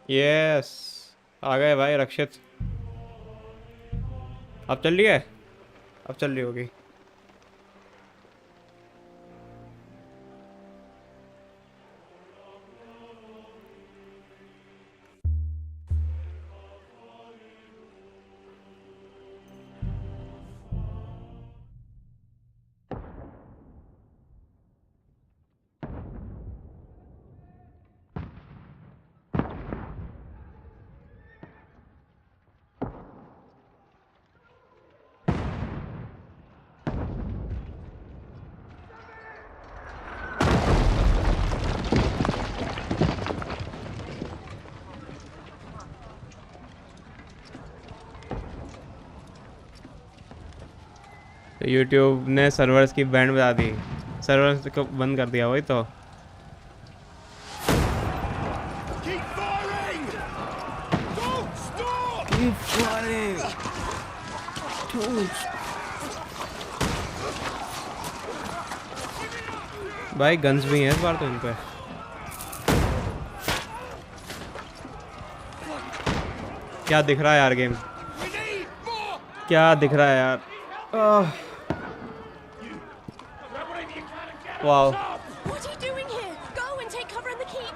Yes, आ गए भाई रक्षित। अब चल रही है, अब चल रही होगी। तो यूट्यूब ने सर्वर्स की बैंड बजा दी, सर्वर्स को बंद कर दिया, वही तो। Keep firing! भाई गन्स भी हैं इस बार तो इन पे। क्या दिख रहा है यार गेम, क्या दिख रहा है यार। Wow, What are you doing here? Go and take cover in the keep.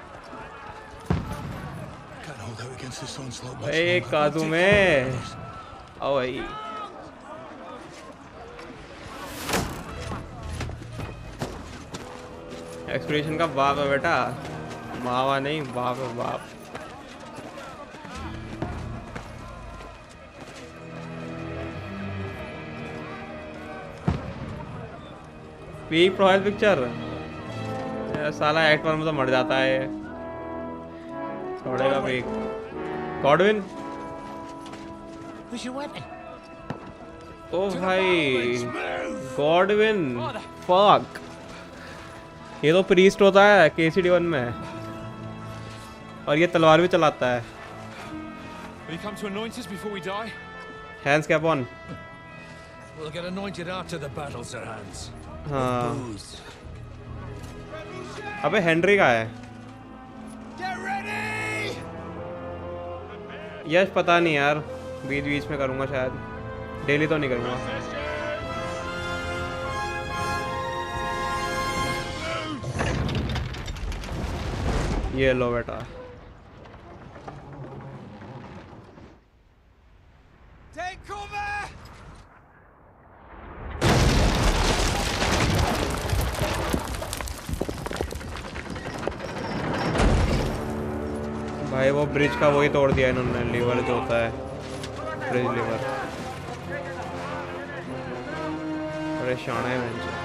Can't hold out against this onslaught much एक longer. काजू में आओ भाई। एक्सप्रेशन का बाप है बेटा, मावा नहीं, बाप है बाप। पीक प्रोफाइल पिक्चर साला एक्ट वन में तो मर जाता है, छोड़ेगा peak. Godwin, Who's your weapon? ओ भाई गॉडविन, फक। ये तो प्रीस्ट होता है KCD 1 में, और ये तलवार भी चलाता है। Will you come to anoint us before we die? Hands cap on. We'll get anointed after the battle, Sir Hans. हाँ, अबे हेनरी का है यश, पता नहीं यार, बीच बीच में करूँगा शायद, डेली तो नहीं करूँगा। ये लो बेटा, भाई वो ब्रिज का वही तोड़ दिया इन्होंने, लीवर जो होता है, ब्रिज लीवर। बड़े शाना है बेंच।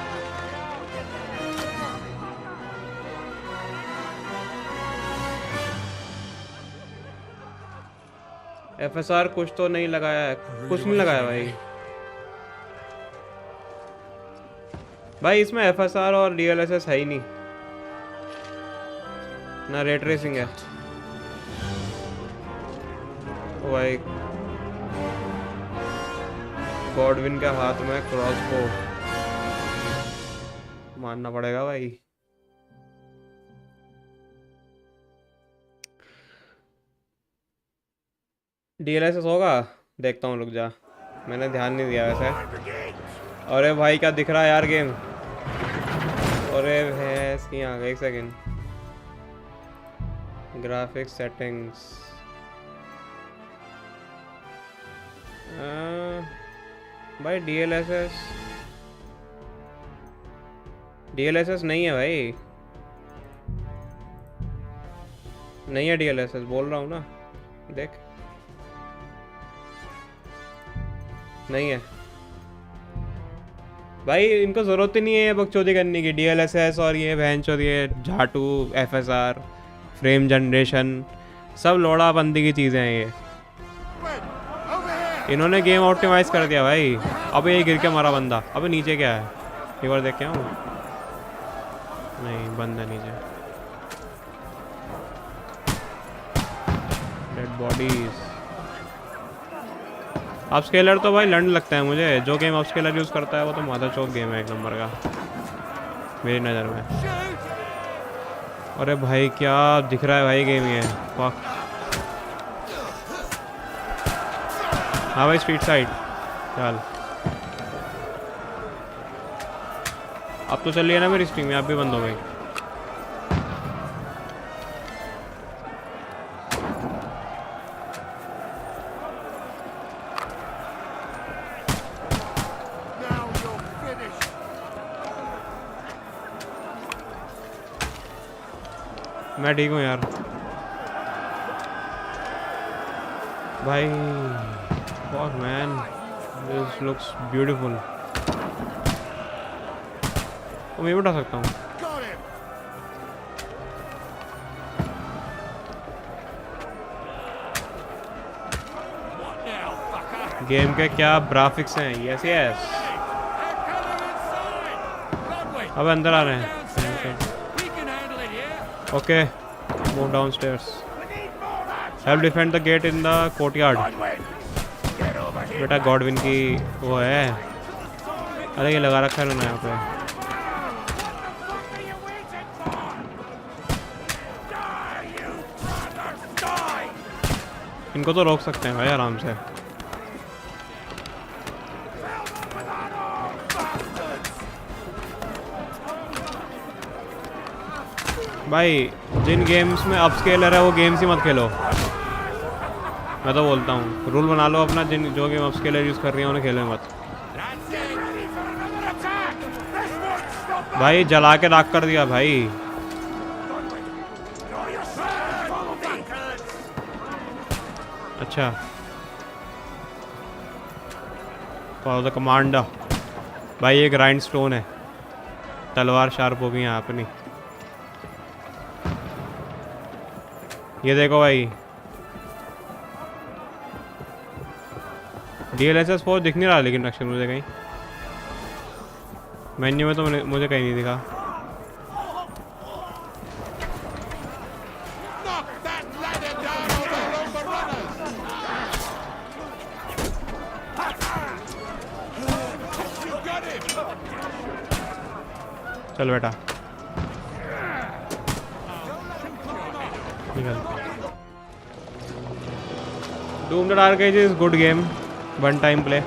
FSR कुछ तो नहीं लगाया है, कुछ नहीं लगाया भाई। भाई इसमें FSR और DLSS है ही नहीं, ना रे ट्रेसिंग है। भाई गॉडविन के हाथ में क्रॉसबो, मानना पड़ेगा भाई। DLSS होगा, देखता हूँ, रुक जा, मैंने ध्यान नहीं दिया वैसे। अरे भाई क्या दिख रहा है यार गेम, अरे भैंस की आ गई। एक सेकेंड, ग्राफिक्स सेटिंग्स, भाई DLSS नहीं है भाई, नहीं है DLSS, बोल रहा हूँ ना, देख नहीं है भाई। इनको ज़रूरत ही नहीं है बकचोदी करने की, DLSS और ये भैंचोद, ये झाटू, FSR, फ्रेम जनरेशन, सब लोड़ा बंदी की चीज़ें हैं ये। इन्होंने गेम ऑप्टिमाइज कर दिया भाई। अबे ये गिर के मारा बंदा, अबे नीचे क्या है, एक बार देख के आऊँ। नहीं, बंद है नीचे, डेड बॉडीज। अपस्केलर तो भाई लंड लगता है मुझे, जो गेम अपस्केलर यूज़ करता है वो तो माथा चौक गेम है एक नंबर का मेरी नज़र में। अरे भाई क्या दिख रहा है भाई गेम ये, फक। हाँ भाई स्ट्रीट साइड चल। अब तो चलिए ना मेरी स्ट्रीम में, आप भी बंद हो गई। मैं ठीक हूँ यार भाई। fuck man, this looks beautiful। तो मैं भी उठा सकता हूँ। गेम के क्या ग्राफिक्स हैं। Yes yes. अब अंदर आ रहे हैं। Okay, move downstairs. Help defend the get in the courtyard. बेटा गॉडविन की वो है। अरे ये लगा रखा है उन्होंने यहाँ पे। इनको तो रोक सकते हैं भाई आराम से। भाई जिन गेम्स में अपस्केलर है वो गेम्स ही मत खेलो। मैं तो बोलता हूँ रूल बना लो अपना, जिन जो गेम अपस्केलर यूज़ कर रही हैं उन्हें खेलो मत। भाई जला के राख कर दिया भाई। अच्छा फॉलो द कमांडर। भाई ये ग्राइंड स्टोन है, तलवार शार्प हो गई यहाँ अपनी। ये देखो भाई DLSS4 दिख नहीं रहा लेकिन अक्षर मुझे कहीं मेन्यू में तो मुझे कहीं नहीं दिखा। चल बेटा Doom the Dark Age is good game, one time play,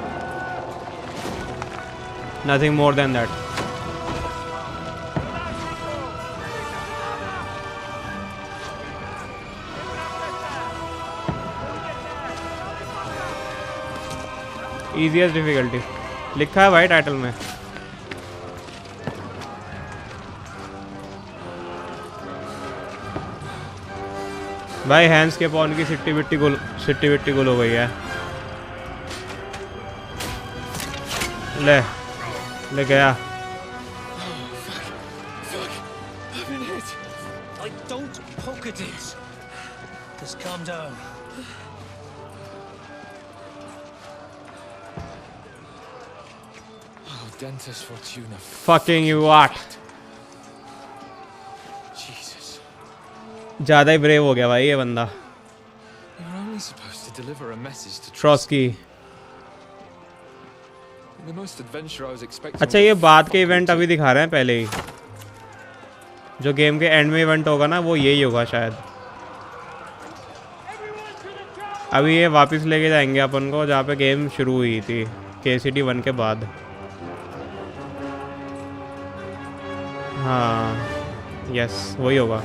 nothing more than that. Easiest difficulty लिखा है भाई टाइटल में। भाई हैंड्स के पॉन की सिट्टी बिट्टी गुल हो गई है। ले गया। Fucking you what? ज़्यादा ही ब्रेव हो गया भाई ये बंदा। ट्रॉस्की। अच्छा ये बाद के इवेंट अभी दिखा रहे हैं पहले ही। जो गेम के एंड में इवेंट होगा ना वो यही होगा शायद। अभी ये वापस लेके जाएंगे अपन को जहाँ पे गेम शुरू हुई थी KCD 1 के बाद। हाँ यस वही होगा।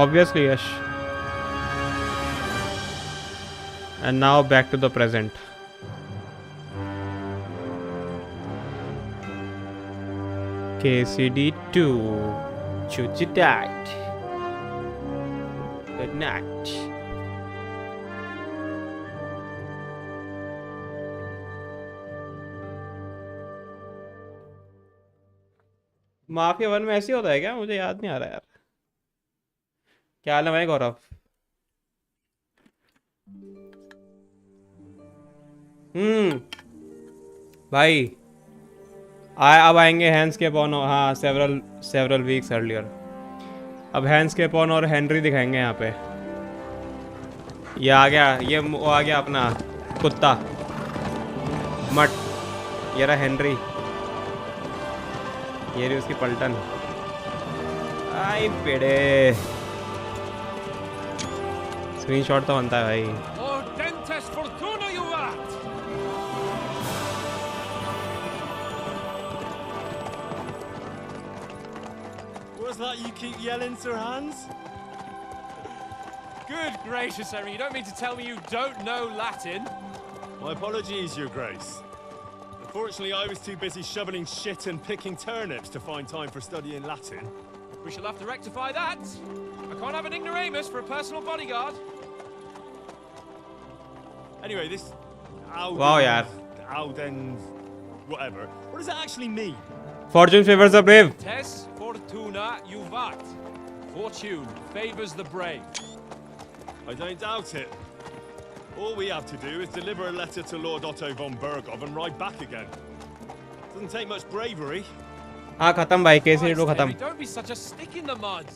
Obviously, yes. And now back to the present. KCD 2. Shoot it out. Good night. Mafia 1 में ऐसे होता है क्या? मुझे याद नहीं आ रहा यार। क्या हाल है भाई गौरव? भाई अब आएंगे हैंड्स के पॉन। हाँ सेवरल वीक्स अर्लियर। अब हैंड्स के पॉन और हेनरी दिखाएंगे यहाँ पे। ये आ गया, ये वो आ गया अपना कुत्ता मट। ये रहा हेनरी, ये रही उसकी पलटन। आई बेड़े स्क्रीनशॉट तो बनता है भाई. Ordentes fortuna juvat! What's that you keep yelling, Sir Hans? Good gracious, Henry, you don't mean to tell me you don't know Latin? My apologies, Your Grace. Unfortunately, I was too busy shoveling shit and picking turnips to find time for studying Latin. We shall have to rectify that. I can't have an ignoramus for a personal bodyguard. Anyway, this Wow, yaar. Alden, whatever. What does that actually mean? Fortune favors the brave. Tes fortuna juvat. Fortune favors the brave. I don't doubt it. All we have to do is deliver a letter to Lord Otto von Bergov and ride back again. Doesn't take much bravery. हाँ खत्म भाई KCD 2 Christ, खत्म. Henry, don't be such a stick in the mud.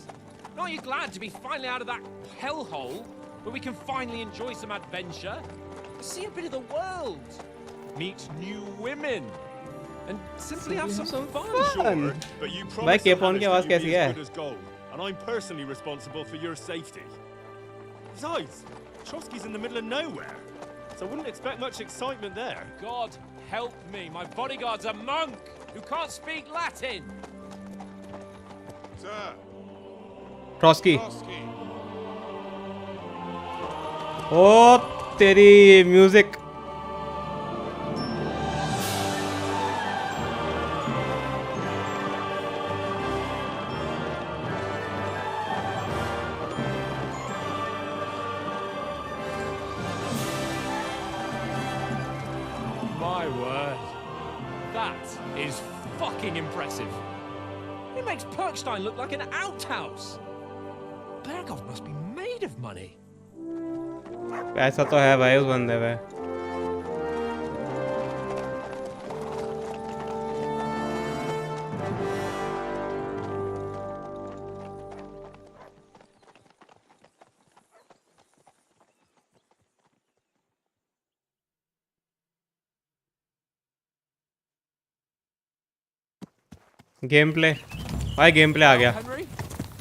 Aren't you glad to be finally out of that hellhole where we can finally enjoy some adventure? See a bit of the world. Meet new women. And simply have some fun. Sure, but you भाई promised K-Pon की that आवाज you'd be कैसी as है? good as gold, and I'm personally responsible for your safety. Besides, Trotsky's in the middle of nowhere, so I wouldn't expect much excitement there. God help me. My bodyguard's a monk who can't speak Latin. Sir, Trotsky. Trotsky. ओ तेरी music. My word. That is fucking impressive. It makes Perkstein look like an outhouse. Bergov must be made of money. पैसा तो है भाई उस बंदे पे. Game play भाई game play आ Well, गया. Henry,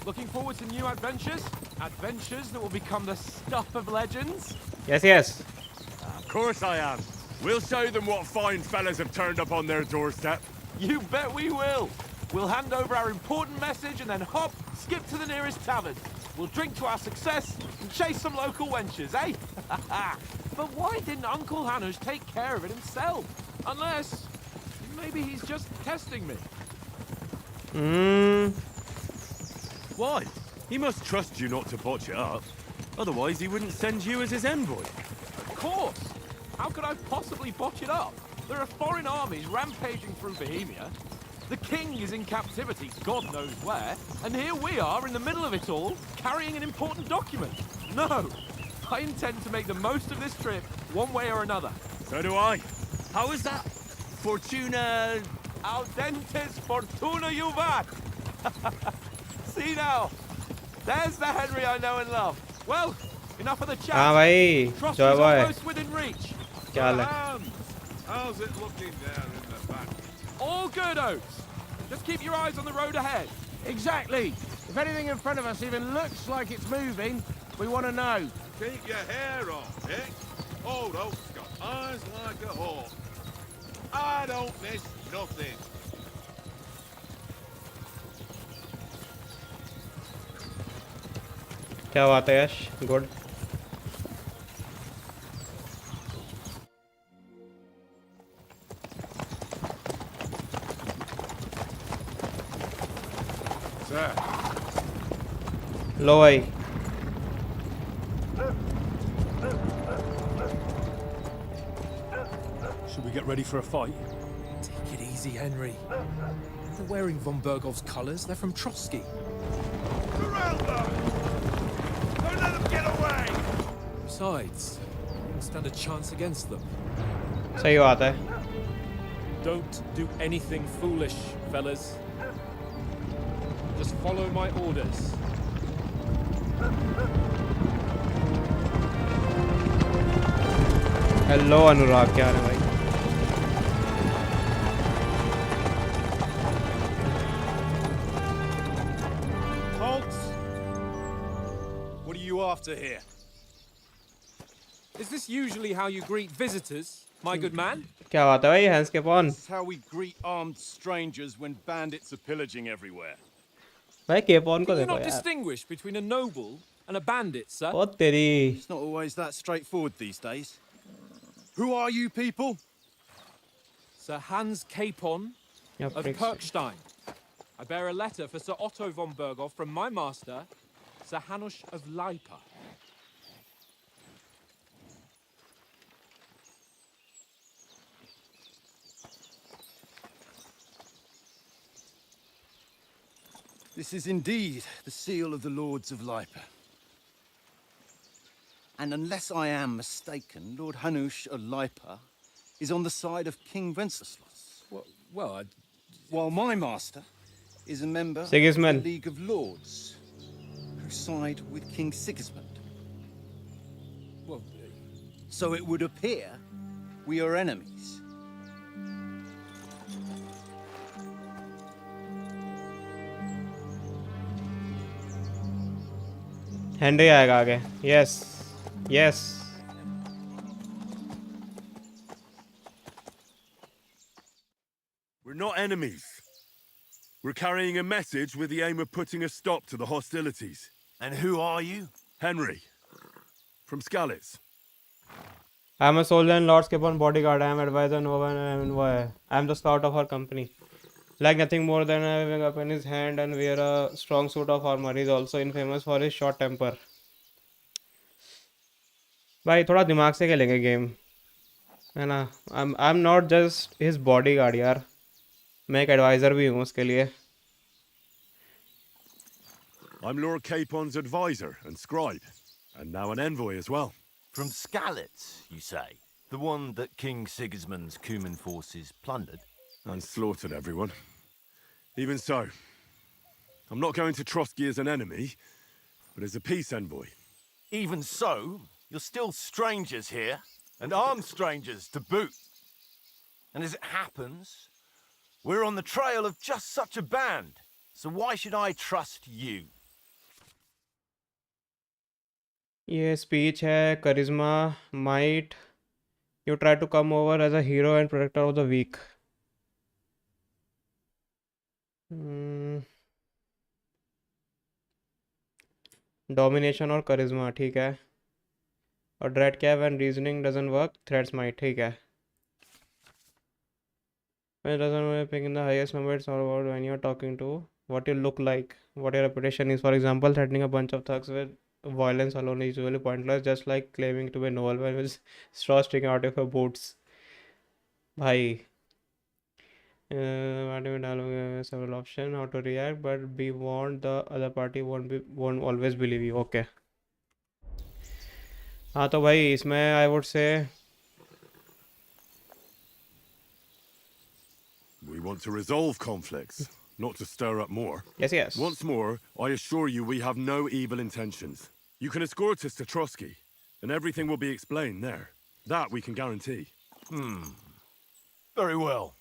looking forward to new adventures? Adventures that will become the stuff of legends? Yes, yes. Of course I am. We'll show them what fine fellas have turned up on their doorstep. You bet we will. We'll hand over our important message and then hop, skip to the nearest tavern. We'll drink to our success and chase some local wenches, eh? But why didn't Uncle Hanush take care of it himself? Unless, maybe he's just testing me. Why? He must trust you not to botch it up. Otherwise, he wouldn't send you as his envoy. Of course. How could I possibly botch it up? There are foreign armies rampaging through Bohemia. The king is in captivity, God knows where. And here we are in the middle of it all, carrying an important document. No. I intend to make the most of this trip, one way or another. So do I. How is that? Fortuna... Audentes fortuna juvat! See now, there's the Henry I know and love. Well, enough of the chat. हाँ भाई Trust Joy is boy almost within reach. क्या हाल है? How's it looking down in the back? All good, Oates. Just keep your eyes on the road ahead. Exactly. If anything in front of us even looks like it's moving, we want to know. Keep your hair on, Dick. Old Oak's got eyes like a hawk. I don't miss nothing. क्या बात है यश? Good. Sir, लो भाई. Should we get ready for a fight? Take it easy, Henry. They're wearing von Bergov's colours. They're from Trotsky. surround them! Don't let them get away! Besides, we don't stand a chance against them. सही बात है. Don't do anything foolish, fellas. Just follow my orders. Hello Anurag क्या हाल है भाई? Halt! What are you after here? Is this usually how you greet visitors, my good man? क्या बात है भाई हैंस के pawn? This is how we greet armed strangers when bandits are pillaging everywhere. भाई के पॉन को Can you देखो not यार. distinguish between a noble and a bandit, sir? ओ तेरी. It's not always that straightforward these days. Who are you people? Sir Hans Capon Yeah, of pricks. Kirkstein. I bear a letter for Sir Otto von Berghoff from my master, Sir Hanush of Leipa. This is indeed the seal of the Lords of Leipa. And unless I am mistaken, Lord Hanush of Leipa is on the side of King Wenceslas, Well, while my master is a member of Sigismund. the League of Lords, who side with King Sigismund. well, So it would appear we are enemies. Henry आएगा आगे. Yes yes. We're not enemies. We're carrying a message with the aim of putting a stop to the hostilities. And who are you? Henry, from Skalitz. I am a soldier and Lord Skipon bodyguard. I am advisor no one envoy. I am the scout of our company. Like nothing more than having a weapon in his hand and wear a strong suit of armor. He is also infamous for his short temper. भाई थोड़ा दिमाग से खेलेंगे game है ना. I am not just his bodyguard यार. मैं एक एडवाइजर भी हूँ उसके लिए. I'm Lord Capon's advisor and scribe, and now an envoy as well. From Skalitz, you say? The one that King Sigismund's Cuman forces plundered? And slaughtered everyone. Even so, I'm not going to Trotsky as an enemy, but as a peace envoy. Even so, you're still strangers here, and armed strangers to boot. And as it happens, we're on the trail of just such a band, so why should I trust you? ये speech है. Charisma might. You try to come over as a hero and protector of the weak. Domination और charisma ठीक है. और dread क्या है? When reasoning doesn't work threats might ठीक है. When it doesn't work, picking the highest number, it's all about when you're talking to what you look like, what your reputation is. For example, threatening a bunch of thugs with violence alone is usually pointless, just like claiming to be noble when with straw sticking out of your boots. भाई several options how to react, but be warned the other party won't always believe you. Okay. हाँ तो भाई इसमें I would say We want to resolve conflicts, not to stir up more. yes. Once more, I assure you we have no evil intentions. You can escort us to Trotsky, and everything will be explained there. That we can guarantee. Very well.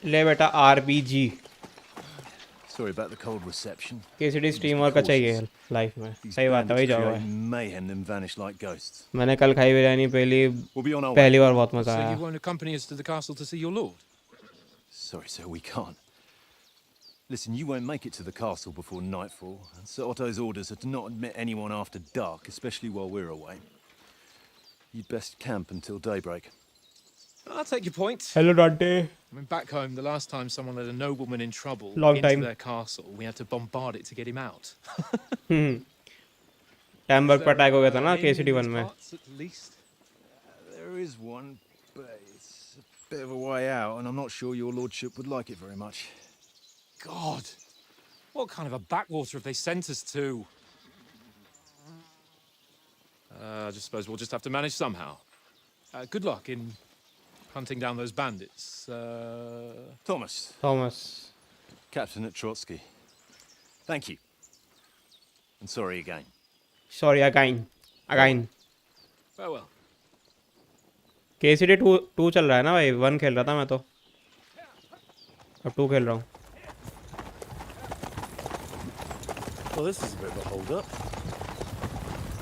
ले बेटा RBG. Sorry about the cold reception. KCD steam और का चाहिए life में. सही बात है भाई. जाओ भाई. Mayhem then vanish like ghosts. मैंने कल खाई biryani We'll be on our way. पहली बार बहुत मजा so आया. you won't accompany us to the castle to see your lord? Sorry, sir, we can't. Listen, you won't make it to the castle before nightfall. And Sir Otto's orders are to not admit anyone after dark, especially while we're away. You'd best camp until daybreak. I'll take your point. Hello Dante. I mean, back home, the last time someone led a nobleman in trouble Long into time. their castle, we had to bombard it to get him out. टैमबर्ग पर attack हो गया था ना Aim in KCD 1 these में. parts, at least. There is one, but it's a bit of a way out, and I'm not sure your lordship would like it very much. God, what kind of a backwater have they sent us to? I just suppose we'll just have to manage somehow. Good luck in hunting down those bandits. Thomas, captain at Trotsky. Thank you. And sorry again. Sorry again. Farewell. KCD 2 चल रहा है ना भाई. 1 खेल रहा था मैं तो. अब 2 खेल रहा हूँ. Well, this is a bit of a hold-up.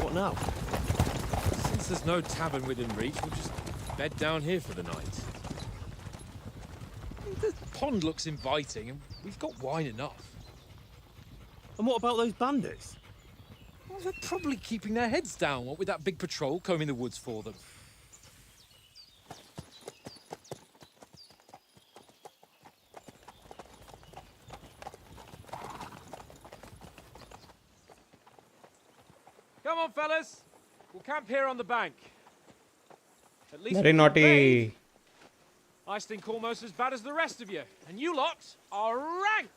What now? Since there's no tavern within reach, we'll just bed down here for the night. The pond looks inviting, and we've got wine enough. And what about those bandits? Well, they're probably keeping their heads down, what with that big patrol combing the woods for them. Come on, fellas. We'll camp here on the bank. At least Very we can naughty. bathe. I stink almost as bad as the rest of you, and you lot are rank.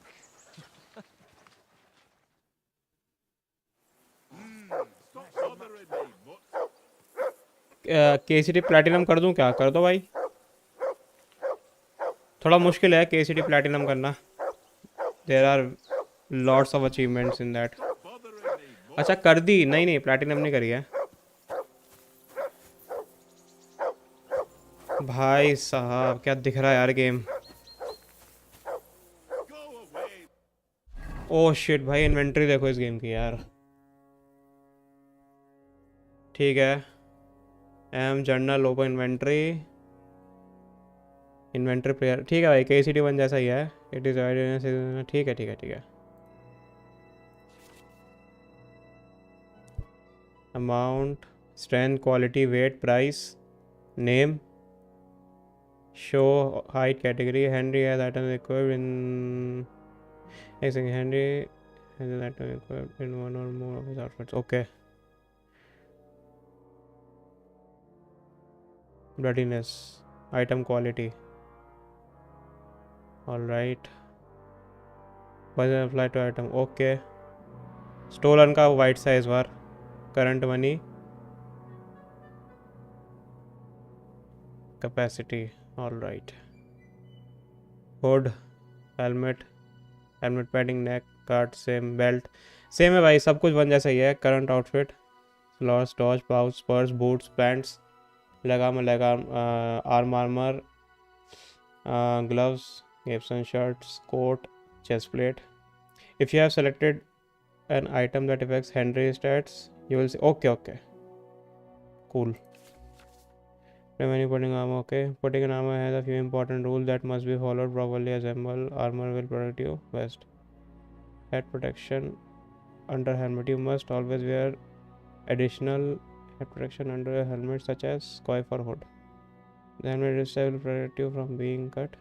Stop bothering me, mutt. KCD platinum कर दूं क्या? कर दो भाई. थोड़ा मुश्किल है KCD platinum करना. There are lots of achievements in that. Bothering me, mutt. अच्छा कर दी. नहीं प्लैटिनम नहीं करी है भाई साहब. क्या दिख रहा है यार game. Go away. Oh shit भाई. इन्वेंटरी देखो इस गेम की यार. ठीक है. M journal open inventory. Inventory player. ठीक है भाई. KCD 1 जैसा ही है. It is. ठीक है ठीक है ठीक है. Amount, strength, quality, weight, price, name, show height category. Henry has item equipped in Henry has item equipped in one or more of his outfits. Okay. Bloodiness, item quality. All right. Apply to item. Okay. Stolen का white size bar. Current money. Capacity. All right. Hood, helmet, helmet padding, neck guard same, belt same है भाई. सब कुछ one जैसा ही है. Current outfit. Loss, dodge, pouch, purse, boots, pants, लगाम, armour, gloves, Gibson shirts, coat, chest plate. If you have selected an item that affects Henry stats, you will see. Okay. Cool. Remaining putting armor. Okay. Putting an armor has a few important rules that must be followed properly. Assemble armor will protect you best. Head protection under helmet. You must always wear additional head protection under a helmet such as scarf or hood. The helmet will protect you from being cut.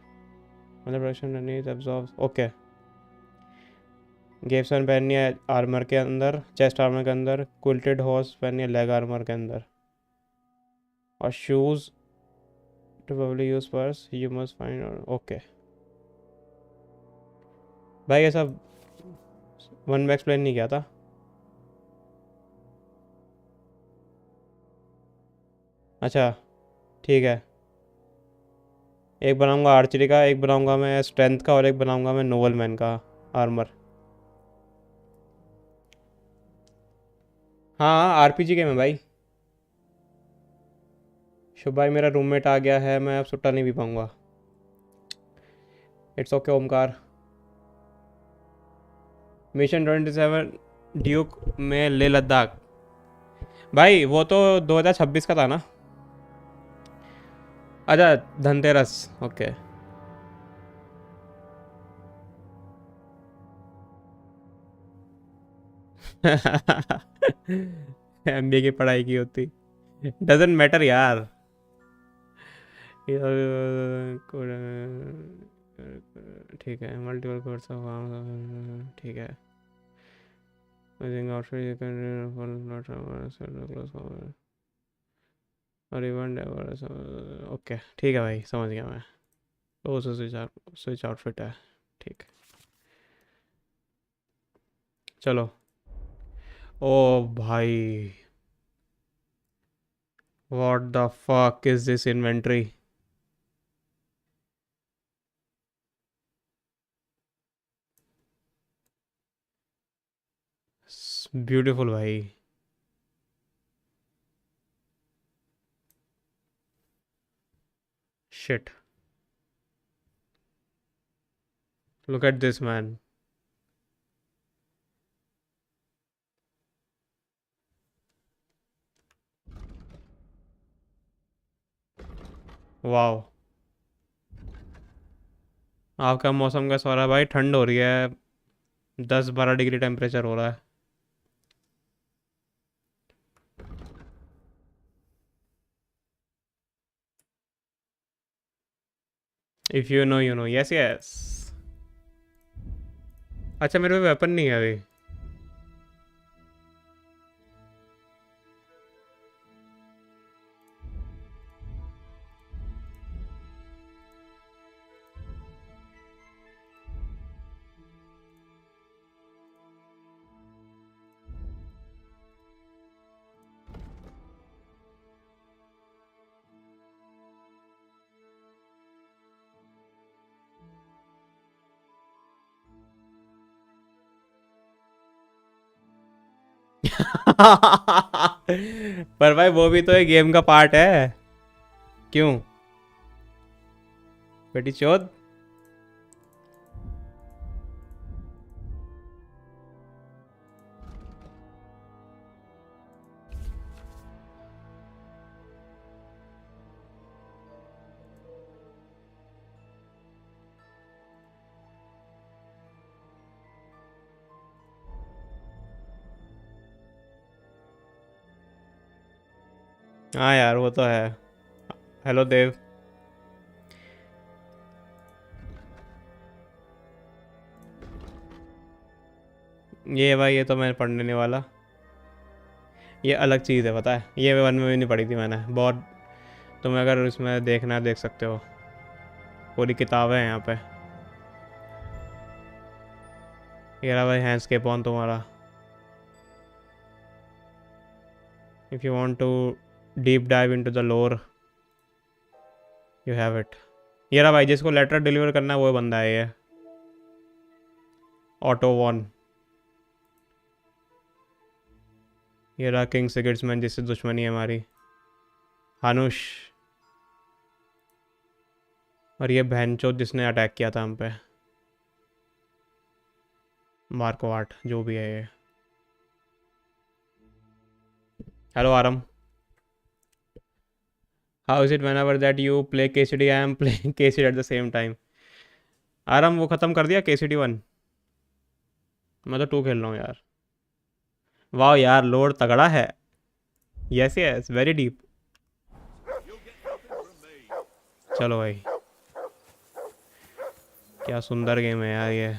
Under protection underneath absorbs. Okay. गेप्सन पहननी है armour के अंदर. Chest armour के अंदर. Quilted horse पहननी है leg armour के अंदर. और shoes too probably use purse you must find. Okay भाई ये सब वन में एक्सप्लेन नहीं किया था. अच्छा ठीक है. एक बनाऊंगा आर्चरी का, एक बनाऊंगा मैं स्ट्रेंथ का और एक बनाऊंगा मैं नोबल मैन का आर्मर. हाँ RPG गेम है भाई. शुभ भाई मेरा रूममेट आ गया है. मैं अब सुट्टा नहीं पी पाऊंगा. It's okay Omkar. Mission 27 Duke में लेह लद्दाख. भाई वो तो 2026 का था ना. अच्छा धनतेरस. ओके. MBA की पढ़ाई की होती. डजेंट मैटर यार. ठीक है. Multiple course. ठीक है. आउटफिट यू कैन और इवन. ओके ठीक है भाई समझ गया मैं. ओ स्विच आउटफिट है. ठीक. चलो. ओ भाई what the fuck is this inventory. Beautiful भाई. Shit. Look at this man. Wow, आपका मौसम कैसा हो रहा है भाई? ठंड हो रही है, 10-12 डिग्री टेम्परेचर हो रहा है। If you know you know. Yes yes. अच्छा, मेरे पे वेपन नहीं है अभी। पर भाई वो भी तो एक गेम का पार्ट है। क्यों बेटी चौथ? हाँ यार, वो तो है। हेलो देव। ये भाई, ये तो मैं पढ़ने नहीं वाला। ये अलग चीज़ है, पता है? ये वन में भी नहीं पढ़ी थी मैंने बहुत। तुम्हें अगर इसमें देखना है देख सकते हो, पूरी किताबें हैं यहाँ पे। ये रहा भाई हैंड्सकेप ऑन तुम्हारा। If you want to deep dive into the lore, you have it. ये रहा भाई, जिसको लेटर डिलीवर करना है वो बंदा है ये, ऑटो वन। ये रहा किंग सिगिट्समैन, जिससे दुश्मनी है हमारी, हानुश। और ये बहनचोद जिसने अटैक किया था हम पे, मार्को 8, जो भी है ये। हेलो आरम, how is it whenever that you play KCD I am playing KCD at the same time? आरम, वो ख़त्म कर दिया KCD 1? मैं तो 2 खेल रहा हूँ यार। वाह यार, लोड तगड़ा है। Yes yes, very deep. चलो भाई, क्या सुंदर गेम है यार ये।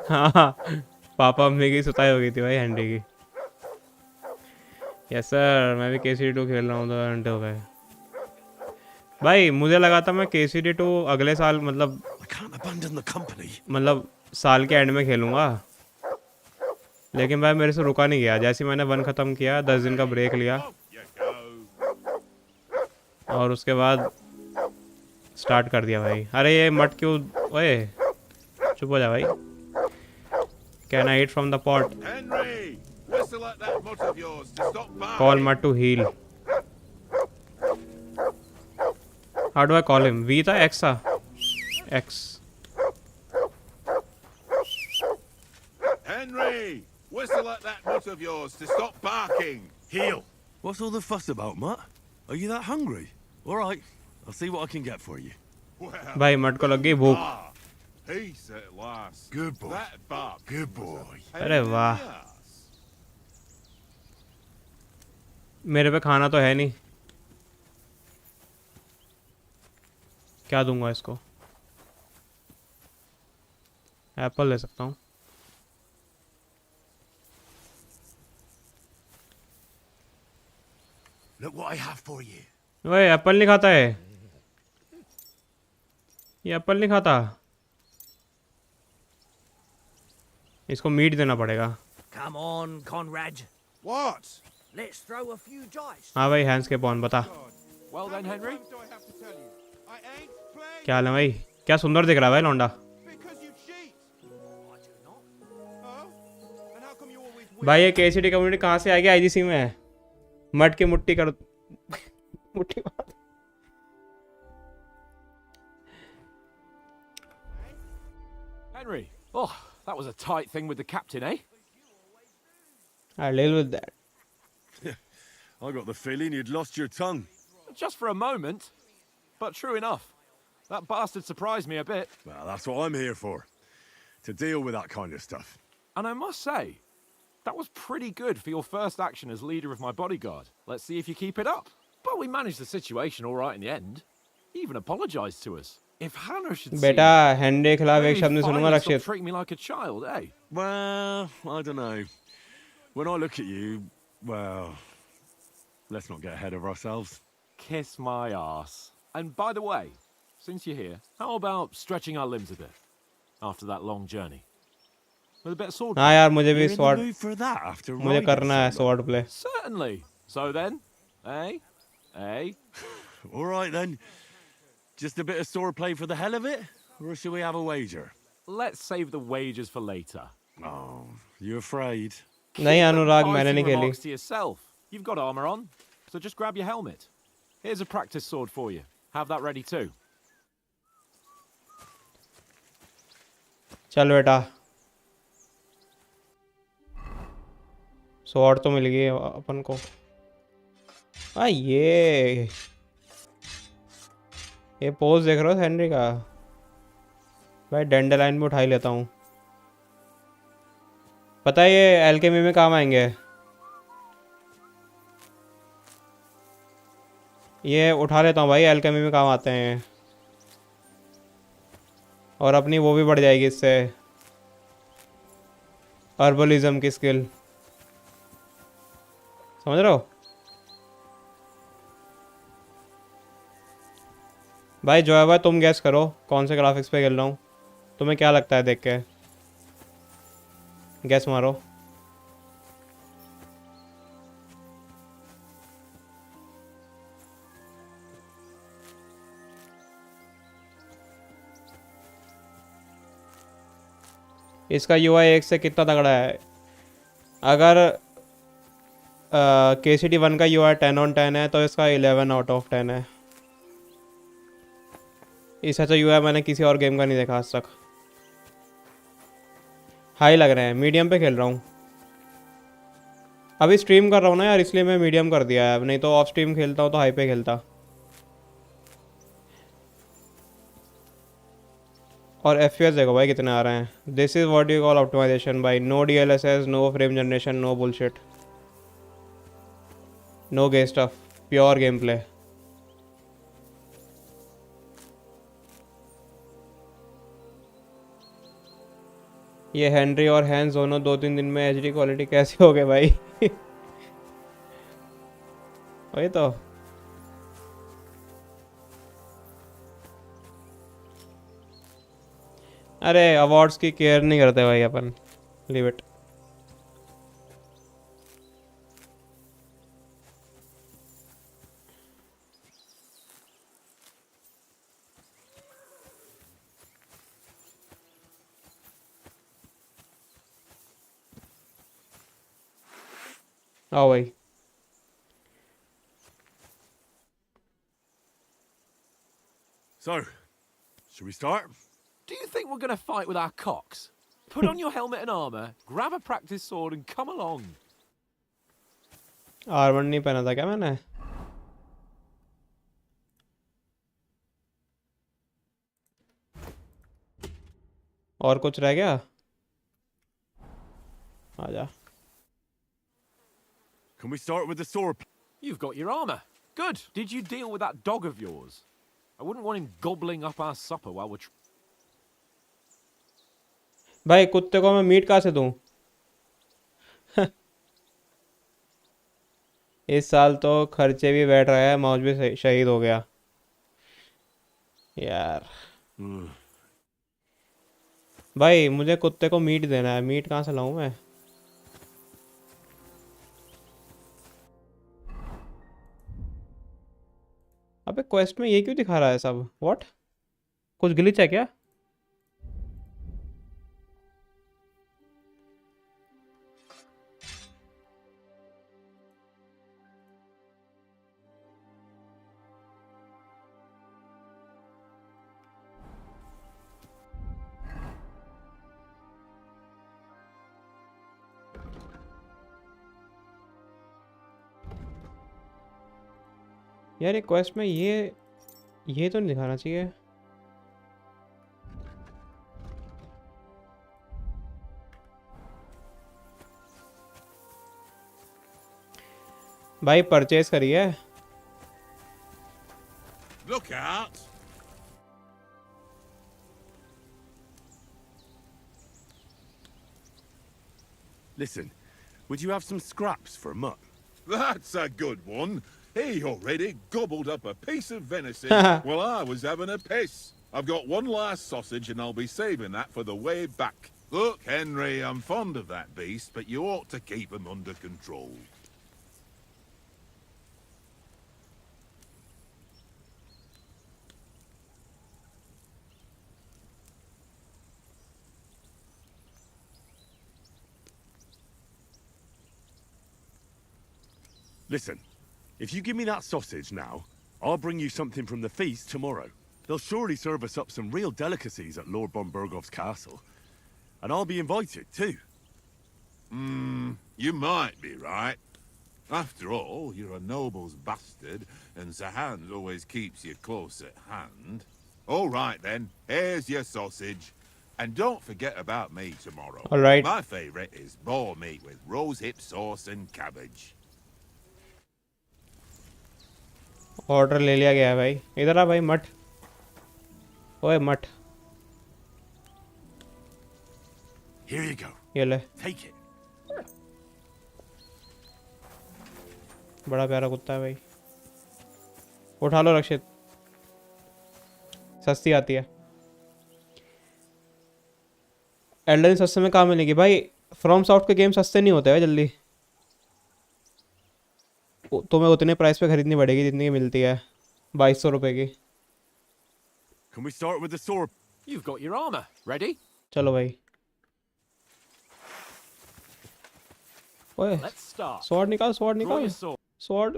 हाँ, पापा मम्मी की सुताई हो गई थी भाई हैंडी की। यस सर, मैं भी KCD 2 खेल रहा हूँ, 2 घंटे हो गए भाई। मुझे लगा था मैं KCD 2 अगले साल, मतलब साल के एंड में खेलूँगा, लेकिन भाई मेरे से रुका नहीं गया। जैसे मैंने 1 ख़त्म किया, 10 दिन का ब्रेक लिया, और उसके बाद स्टार्ट कर दिया भाई। अरे ये मट क्यों? ओए चुप हो जा भाई। Can I eat from the pot? Henry, whistle at that mutt of yours to stop barking. Call Mutt to heal. How do I call him? V था, X था? X. Henry, whistle at that mutt of yours to stop barking. Heal! What's all the fuss about, Mutt? Are you that hungry? All right, I'll see what I can get for you. Well, भाई मट को लग गई भूख। peace at last. Good boy. That bark. Good boy. अरे वाह, मेरे पे खाना तो है नहीं, क्या दूंगा इसको? एप्पल ले सकता हूँ। Look what I have for you. ओए एप्पल नहीं खाता है ये, एप्पल नहीं खाता। इसको मीट देना पड़ेगा। Come on, Conrad. What? Let's throw a few dice. हाँ भाई, हैंड्स के पॉन बता। Well then, Henry. Do I have to tell you? I ain't playing क्या हाल है भाई? क्या सुंदर दिख रहा है भाई लौंडा। because you cheat. I do not. Oh? And how come you always भाई ये केसीडी कम्युनिटी कहाँ से आ गया आईजीसी में? मट की मुट्ठी कर मुट्ठी मार। Henry, oh, that was a tight thing with the captain, eh? I'll deal with that. I got the feeling you'd lost your tongue. Just for a moment. But true enough. That bastard surprised me a bit. Well, that's what I'm here for. To deal with that kind of stuff. And I must say, that was pretty good for your first action as leader of my bodyguard. Let's see if you keep it up. But we managed the situation all right in the end. He even apologized to us. If Hannah should see बेटा हैंडे के खिलाफ एक शब्द नहीं सुनूंगा stop Rakshit. treating me like a child, eh? Well, I don't know. When I look at you, well, let's not get ahead of ourselves. Kiss my arse. And by the way, since you're here, how about stretching our limbs a bit after that long journey? With a bit of sword हाँ यार मुझे भी You're in the sword mood for that after मुझे riding करना है so long? sword play. Certainly. So then, eh? Eh? All right then. Just a bit of sword play for the hell of it? Or should we have a wager? Let's save the wagers for later. Oh, you afraid? नहीं अनुराग मैंने Fighting नहीं खेली. remarks to yourself. You've got armor on, so just grab your helmet. Here's a practice sword for you. Have that ready too. चल बेटा. Sword तो मिल गई अपन को. ये पोज देख रहे हो हेनरी का? भाई डेंडरलाइन में उठा ही लेता हूँ. पता है ये एल्केमी में काम आएंगे. ये उठा लेता हूँ भाई, एल्केमी में काम आते हैं. और अपनी वो भी बढ़ जाएगी इससे, हर्बलिज्म की स्किल. समझ रहे हो भाई? जो है भाई तुम गैस करो कौन से ग्राफिक्स पे खेल रहा हूँ. तुम्हें क्या लगता है देख के? गैस मारो. इसका UI 1 से कितना तगड़ा है? अगर KCD 1 का UI 10/10 है तो इसका 11/10 है. इससे अच्छा UI मैंने किसी और गेम का नहीं देखा आज तक. हाई लग रहे हैं. मीडियम पे खेल रहा हूँ अभी. स्ट्रीम कर रहा हूँ ना यार, इसलिए मैं मीडियम कर दिया है. नहीं तो ऑफ स्ट्रीम खेलता हूँ तो हाई पे खेलता. और FPS देखो भाई कितने आ रहे हैं. This is what you call optimisation भाई. No DLSS, no frame generation, no bullshit, no gay stuff, pure gameplay. ये हेनरी और हैंस दोनों 2-3 दिन में HD क्वालिटी कैसे हो गए भाई? वही तो. अरे अवार्ड्स की केयर नहीं करते भाई अपन. Leave it. आओ भाई. So, should we start? Do you think we're going to fight with our cocks? Put on your helmet and armor, grab a practice sword and come along. Armour नहीं पहना था क्या मैंने? और कुछ रह गया? आजा. Can we start with the sword? You've got your armor. Good. Did you deal with that dog of yours? I wouldn't want him gobbling up our supper while we're... भाई कुत्ते को मैं मीट कहाँ से दूं? इस साल तो खर्चे भी बैठ रहा है, मौज भी शहीद हो गया यार. भाई मुझे कुत्ते को मीट देना है. मीट कहाँ से लाऊं मैं? अबे क्वेस्ट में ये क्यों दिखा रहा है सब? व्हाट? कुछ ग्लिच है क्या? यार ये क्वेस्ट में ये तो नहीं दिखाना चाहिए। भाई परचेज करिए। Look out! Listen, would you have some scraps for Mutt? That's a good one. He already gobbled up a piece of venison while I was having a piss. I've got one last sausage and I'll be saving that for the way back. Look, Henry, I'm fond of that beast, but you ought to keep him under control. Listen, if you give me that sausage now, I'll bring you something from the feast tomorrow. They'll surely serve us up some real delicacies at Lord von Bergov's castle. And I'll be invited, too. You might be right. After all, you're a noble's bastard, and Sir Hans always keeps you close at hand. All right, then. Here's your sausage. And don't forget about me tomorrow. All right. My favourite is boar meat with rosehip sauce and cabbage. Order ले लिया गया है भाई। इधर आ भाई मठ। ओए मठ। Here you go. ये ले। Take it. बड़ा प्यारा कुत्ता है भाई। उठा लो रक्षित। सस्ती आती है। एल्डन सस्ते में कहाँ मिलेगी भाई? फ्रॉम सॉफ्ट के गेम सस्ते नहीं होते हैं जल्दी। तुम्हें उतने प्राइस पे खरीदनी पड़ेगी जितनी की मिलती है। 2200 रुपए की। Can we start with the sword? You've got your armor. Ready? चलो भाई। ओए Let's start. स्वॉर्ड निकाल, स्वॉर्ड Draw निकाल। your sword. स्वॉर्ड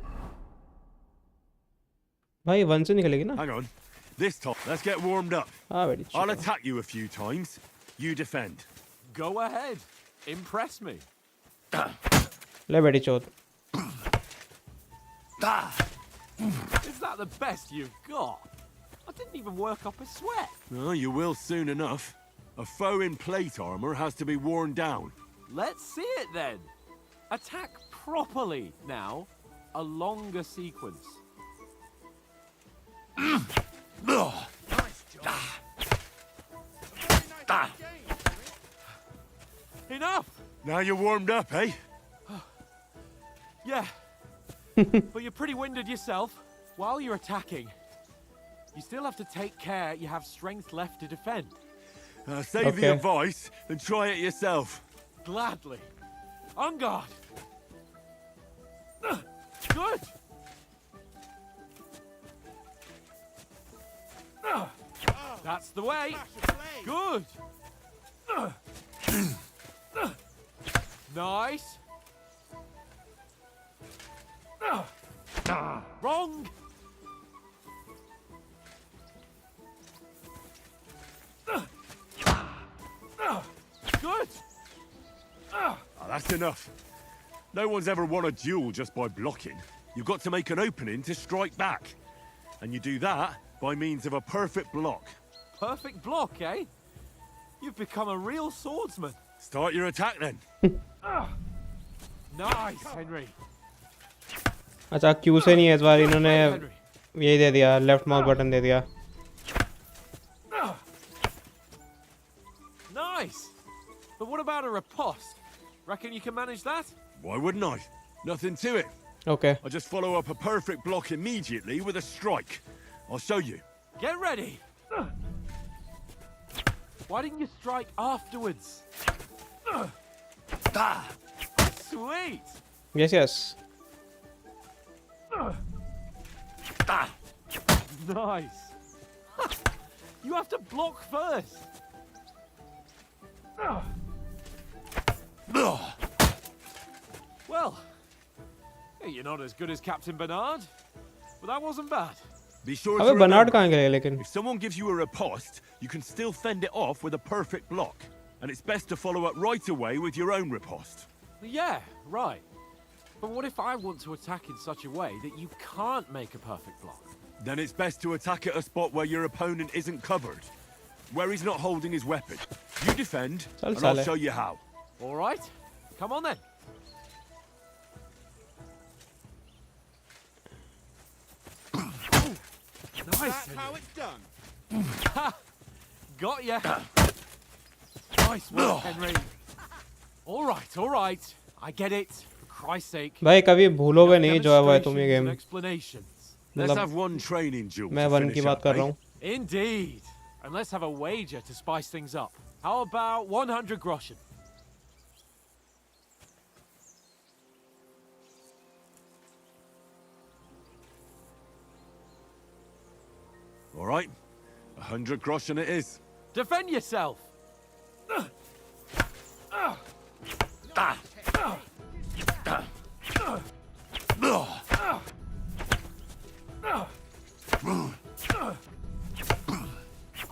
भाई 1 से निकलेगी ना? Hang on. This time, let's get warmed up. हाँ बेटी। I'll attack you a few times. You defend. Go ahead. Impress me. ले बेटी चोद। Is that the best you've got? I didn't even work up a sweat. Oh, you will soon enough. A foe in plate armor has to be worn down. Let's see it then. Attack properly now. A longer sequence. Enough! Now you're warmed up, eh? Yeah. But you're pretty winded yourself. While you're attacking, you still have to take care you have strength left to defend. Save the advice and try it yourself. Gladly. On guard. Good. That's the way. Good. Nice. Wrong. Good. That's enough. No one's ever won a duel just by blocking. You've got to make an opening to strike back. And you do that by means of a perfect block. Perfect block, eh? You've become a real swordsman. Start your attack then. Nice, Henry. अच्छा Q से नहीं है इस बार, इन्होंने यही दे दिया, left mouse button दे दिया। Nice. But what about a riposte? Reckon you can manage that? Why wouldn't I? Nothing to it. Okay. I just follow up a perfect block immediately with a strike. I'll show you. Get ready. Why didn't you strike afterwards? Sweet. Yes, yes. Nice. You have to block first. Well, hey, you're not as good as Captain Bernard, but that wasn't bad. Be sure अबे to Bernard remember, कहाँ गए लेकिन? if someone gives you a riposte, you can still fend it off with a perfect block. And it's best to follow up right away with your own riposte. Yeah, right. But what if I want to attack in such a way that you can't make a perfect block? Then it's best to attack at a spot where your opponent isn't covered. Where he's not holding his weapon. You defend, and I'll show you how. All right. Come on then. Nice. That's how it's done. Got ya. Nice work, Henry. All right. I get it. For Christ's sake. भाई कभी भूलोगे नहीं जो है वो है तुम ये Demonstrations game. and explanations. Let's have one training duel. मैं to 1 की finish बात up, कर eh? रहा हूँ. Indeed. And let's have a wager to spice things up. How about 100 groschen? All right. 100 groschen it is. Defend yourself.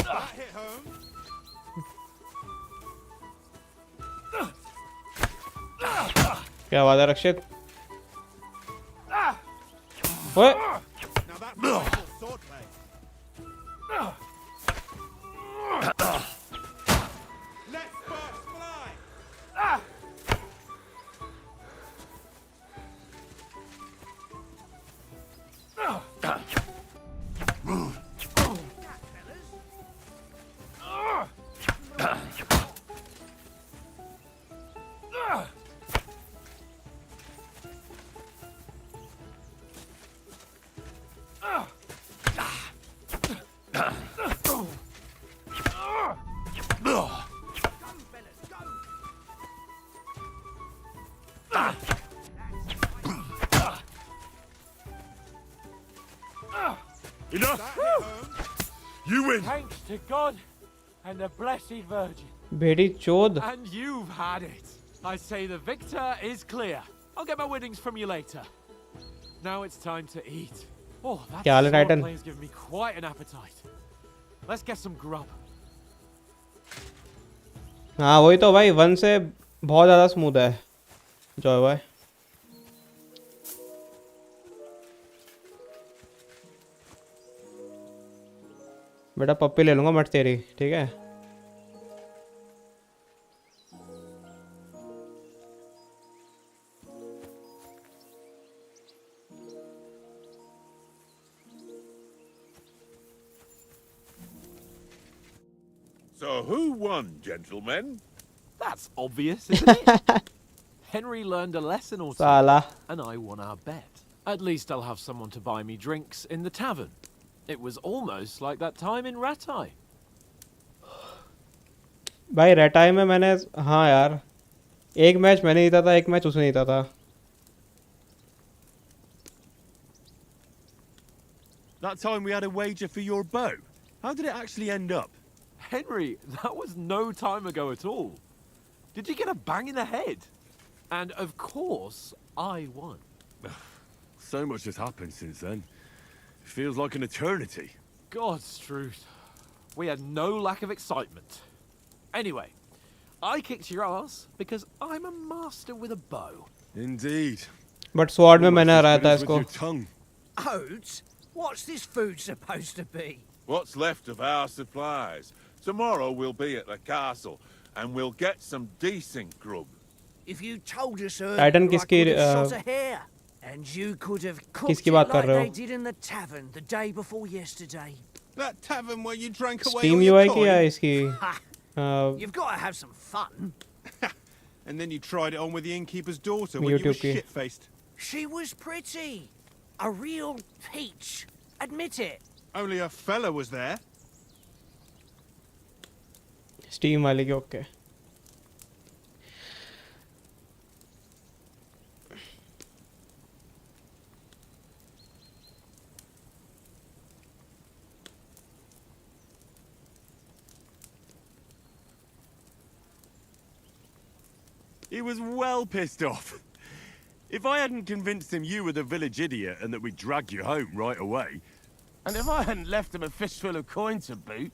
That hit home. क्या बात है रक्षित? ओए Now that's beautiful swordplay. Let sparks fly. Enough! That hit home. You win! Thanks to God and the Blessed Virgin. भेड़ी चोद. And you've had it. I say the victor is clear. I'll get my winnings from you later. Now it's time to eat. Oh, that क्या हाल है, Titan? swordplay has given me quite an appetite. Let's get some grub. हाँ वही तो भाई 1 से बहुत ज़्यादा स्मूथ है जॉय भाई. बेटा पप्पी ले लूँगा मट तेरी, ठीक है? So who won, gentlemen? That's obvious, isn't it? Henry learned a lesson or two, साला. and I won our bet. At least I'll have someone to buy me drinks in the tavern. It was almost like that time in Ratai. भाई रेटाई में मैंने हाँ यार एक match मैंने जीता था, एक मैच उसने जीता था. That time we had a wager for your bow. How did it actually end up? Henry, that was no time ago at all. Did you get a bang in the head? And of course, I won. So much has happened since then. It feels like an eternity. God's truth. We had no lack of excitement. Anyway, I kicked your ass because I'm a master with a bow. Indeed. But sword में Almost मैंने as हराया good था as with इसको. your tongue. Oats? What's this food supposed to be? What's left of our supplies. Tomorrow we'll be at the castle, and we'll get some decent grub. If you told us earlier, Titan I किसकी, could have shot a hare. And you could have cooked किसकी it बात कर like रहे they हो? did in the tavern the day before yesterday. That tavern where you drank away Steam all your UI की या coin. इसकी? Ha! You've got to have some fun. And then you tried it on with the innkeeper's daughter when you were YouTube की. shit-faced. She was pretty. A real peach. Admit it. Only a fella was there. Steam वाले की okay. He was well pissed off. If I hadn't convinced him you were the village idiot and that we'd drag you home right away... And if I hadn't left him a fistful of coin to boot.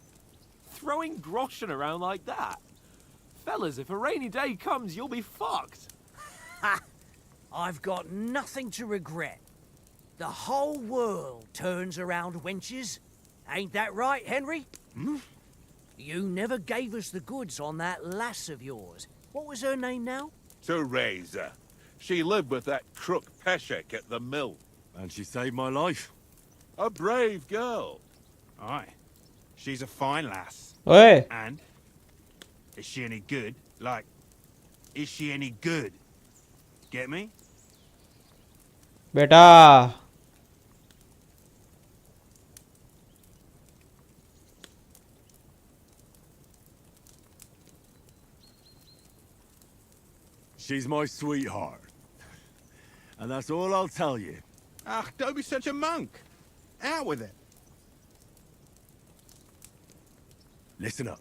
Throwing groschen around like that? Fellas, if a rainy day comes, you'll be fucked. Ha! I've got nothing to regret. The whole world turns around wenches. Ain't that right, Henry? Hmm? You never gave us the goods on that lass of yours. What was her name now? Teresa. She lived with that crook Peshek at the mill. And she saved my life. A brave girl. Aye. She's a fine lass. ओए And? Is she any good? Like, is she any good? Get me? बेटा She's my sweetheart. And that's all I'll tell you. Ah, don't be such a monk. Out with it. Listen up.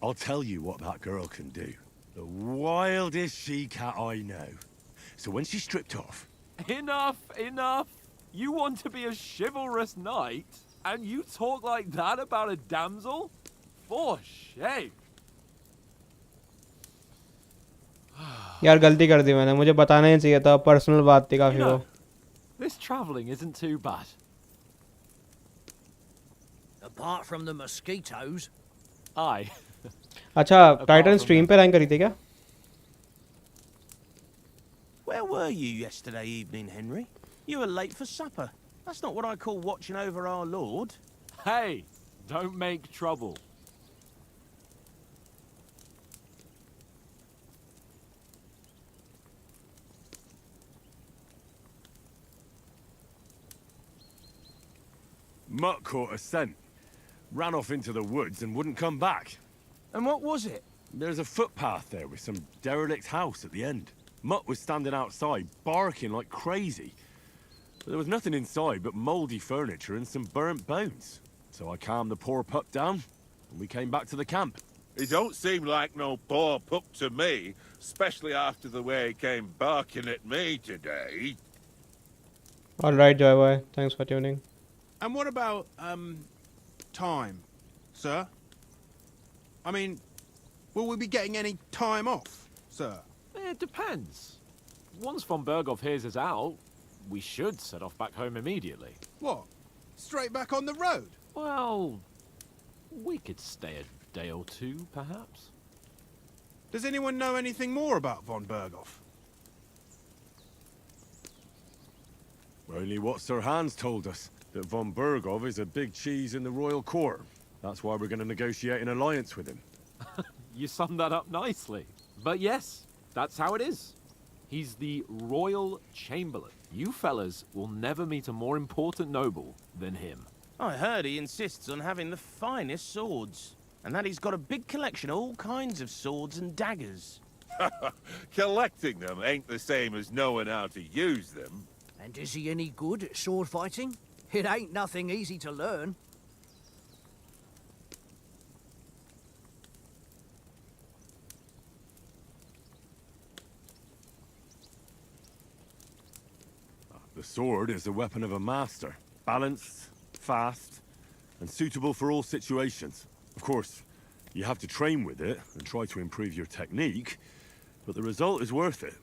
I'll tell you what that girl can do. The wildest she-cat I know. So when she's stripped off... Enough, enough. You want to be a chivalrous knight, and you talk like that about a damsel? For shame. यार गलती कर दी मैंने मुझे बताना ही चाहिए था personal बात थी काफी You वो know, this travelling isn't too bad. Apart from the mosquitoes. Aye. अच्छा टाइटन स्ट्रीम पे रैंक करी थी क्या Where were you yesterday evening, Henry? You were late for supper. That's not what I call watching over our Lord. Hey, don't make trouble. Mutt caught a scent. Ran off into the woods and wouldn't come back. And what was it? There's a footpath there with some derelict house at the end. Mutt was standing outside, barking like crazy. But there was nothing inside but mouldy furniture and some burnt bones. So I calmed the poor pup down, and we came back to the camp. He don't seem like no poor pup to me, especially after the way he came barking at me today. Alright Joy Boy thanks for tuning And what about, time, sir? I mean, will we be getting any time off, sir? It depends. Once von Berghoff hears us out, we should set off back home immediately. What? Straight back on the road? Well, we could stay a day or two, perhaps. Does anyone know anything more about von Berghoff? Only what Sir Hans told us, that von Berghoff is a big cheese in the royal court. That's why we're going to negotiate an alliance with him. You summed that up nicely. But yes, that's how it is. He's the royal chamberlain. You fellas will never meet a more important noble than him. I heard he insists on having the finest swords, and that he's got a big collection of all kinds of swords and daggers. Collecting them ain't the same as knowing how to use them. And is he any good at sword fighting? It ain't nothing easy to learn. The sword is the weapon of a master. Balanced, fast, and suitable for all situations. Of course, you have to train with it and try to improve your technique, but the result is worth it.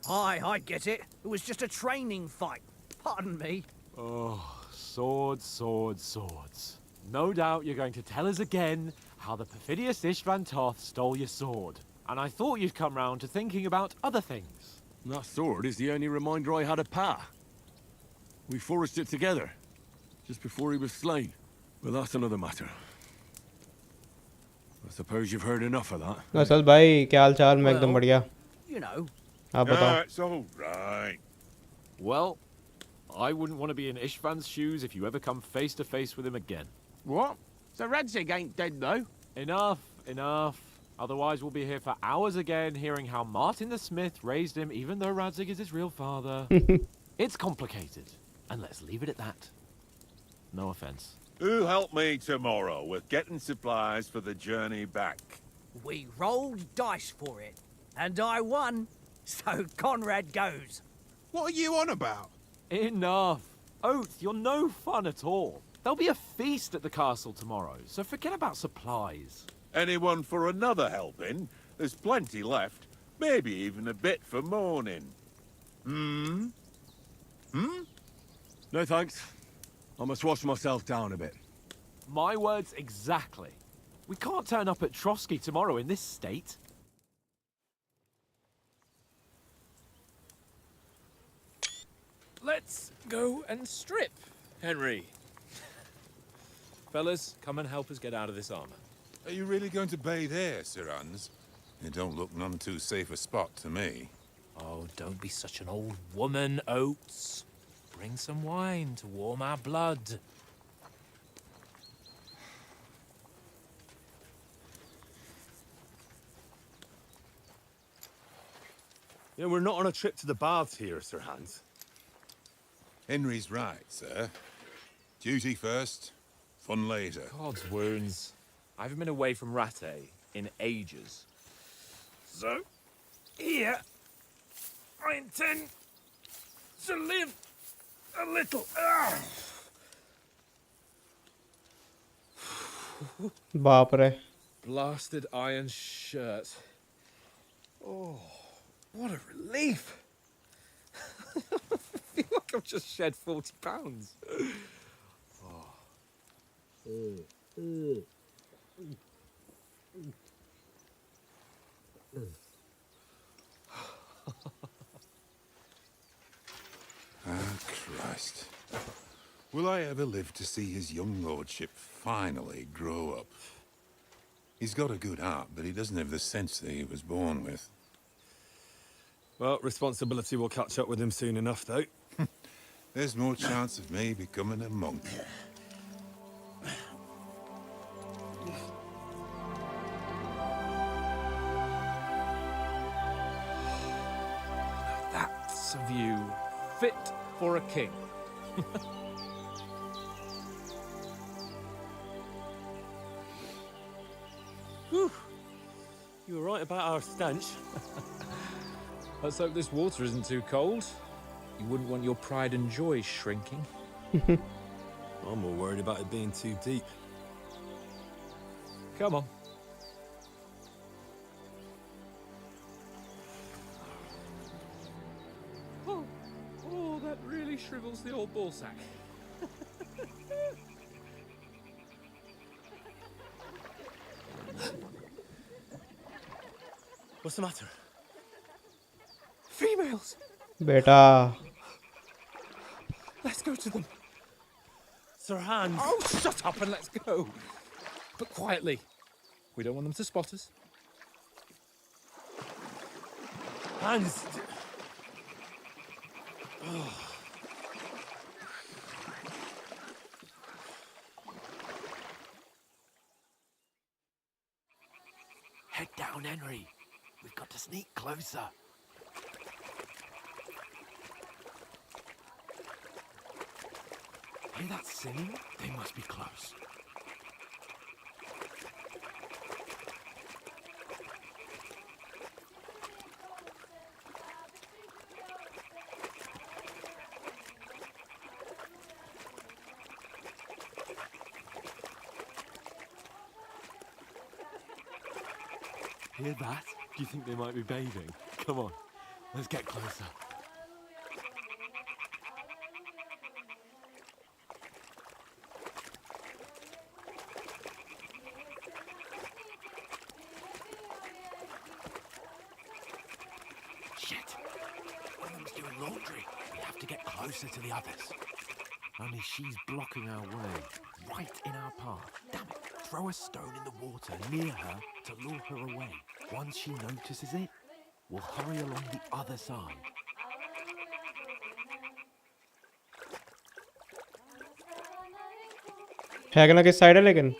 Aye, I get it. It was just a training fight. Pardon me. Oh, swords, swords, swords. No doubt you're going to tell us again how the perfidious Istvan Toth stole your sword. And I thought you'd come round to thinking about other things. That sword is the only reminder I had of Pa. We forged it together, just before he was slain. But that's another matter. I suppose you've heard enough of that. Asad भाई क्या हाल चाल मैं एकदम बढ़िया You know. आप बताओ That's all right. Well, I wouldn't want to be in Istvan's shoes if you ever come face to face with him again. What? So Radzig ain't dead, though? Enough, enough. Otherwise we'll be here for hours again hearing how Martin the Smith raised him even though Radzig is his real father. It's complicated. And let's leave it at that. No offense. Who help me tomorrow with getting supplies for the journey back? We rolled dice for it, and I won. So Conrad goes. What are you on about? Enough. Oath, you're no fun at all. There'll be a feast at the castle tomorrow, so forget about supplies. Anyone for another helping? There's plenty left. Maybe even a bit for morning. Hmm? No thanks. I must wash myself down a bit. My words exactly. We can't turn up at Trotsky tomorrow in this state. Let's go and strip, Henry. Fellas, come and help us get out of this armor. Are you really going to bathe here, Sir Hans? It don't look none too safe a spot to me. Oh, don't be such an old woman, Oates. Bring some wine to warm our blood. Yeah, we're not on a trip to the baths here, Sir Hans. Henry's right, sir. Duty first, fun later. God's wounds. I haven't been away from Rattay in ages. So, here, I intend to live a little. बाप रे. Blasted iron shirt. Oh, what a relief. I feel like I've just shed 40 pounds. Christ. Will I ever live to see his young lordship finally grow up? He's got a good heart, but he doesn't have the sense that he was born with. Well, responsibility will catch up with him soon enough, though. There's more chance of me becoming a monk. That's a view fit for a king. Whew. You were right about our stench. Let's hope this water isn't too cold. You wouldn't want your pride and joy shrinking. I'm more worried about it being too deep. Come on. Oh, that really shrivels the old ball sack. What's the matter? Females! बेटा. Let's go to them. Sir Hans! Oh, shut up and let's go. But quietly. We don't want them to spot us. Hans! Head down, Henry. We've got to sneak closer. Hear that singing? They must be close. Hear that? Do you think they might be bathing? Come on, let's get closer. Shit! One of them's doing laundry. We have to get closer to the others. Only she's blocking our way, right in our path. Damn it! Throw a stone in the water near her to lure her away. Once she notices it, we'll hurry along the other side. हैगना किस side है लेकिन?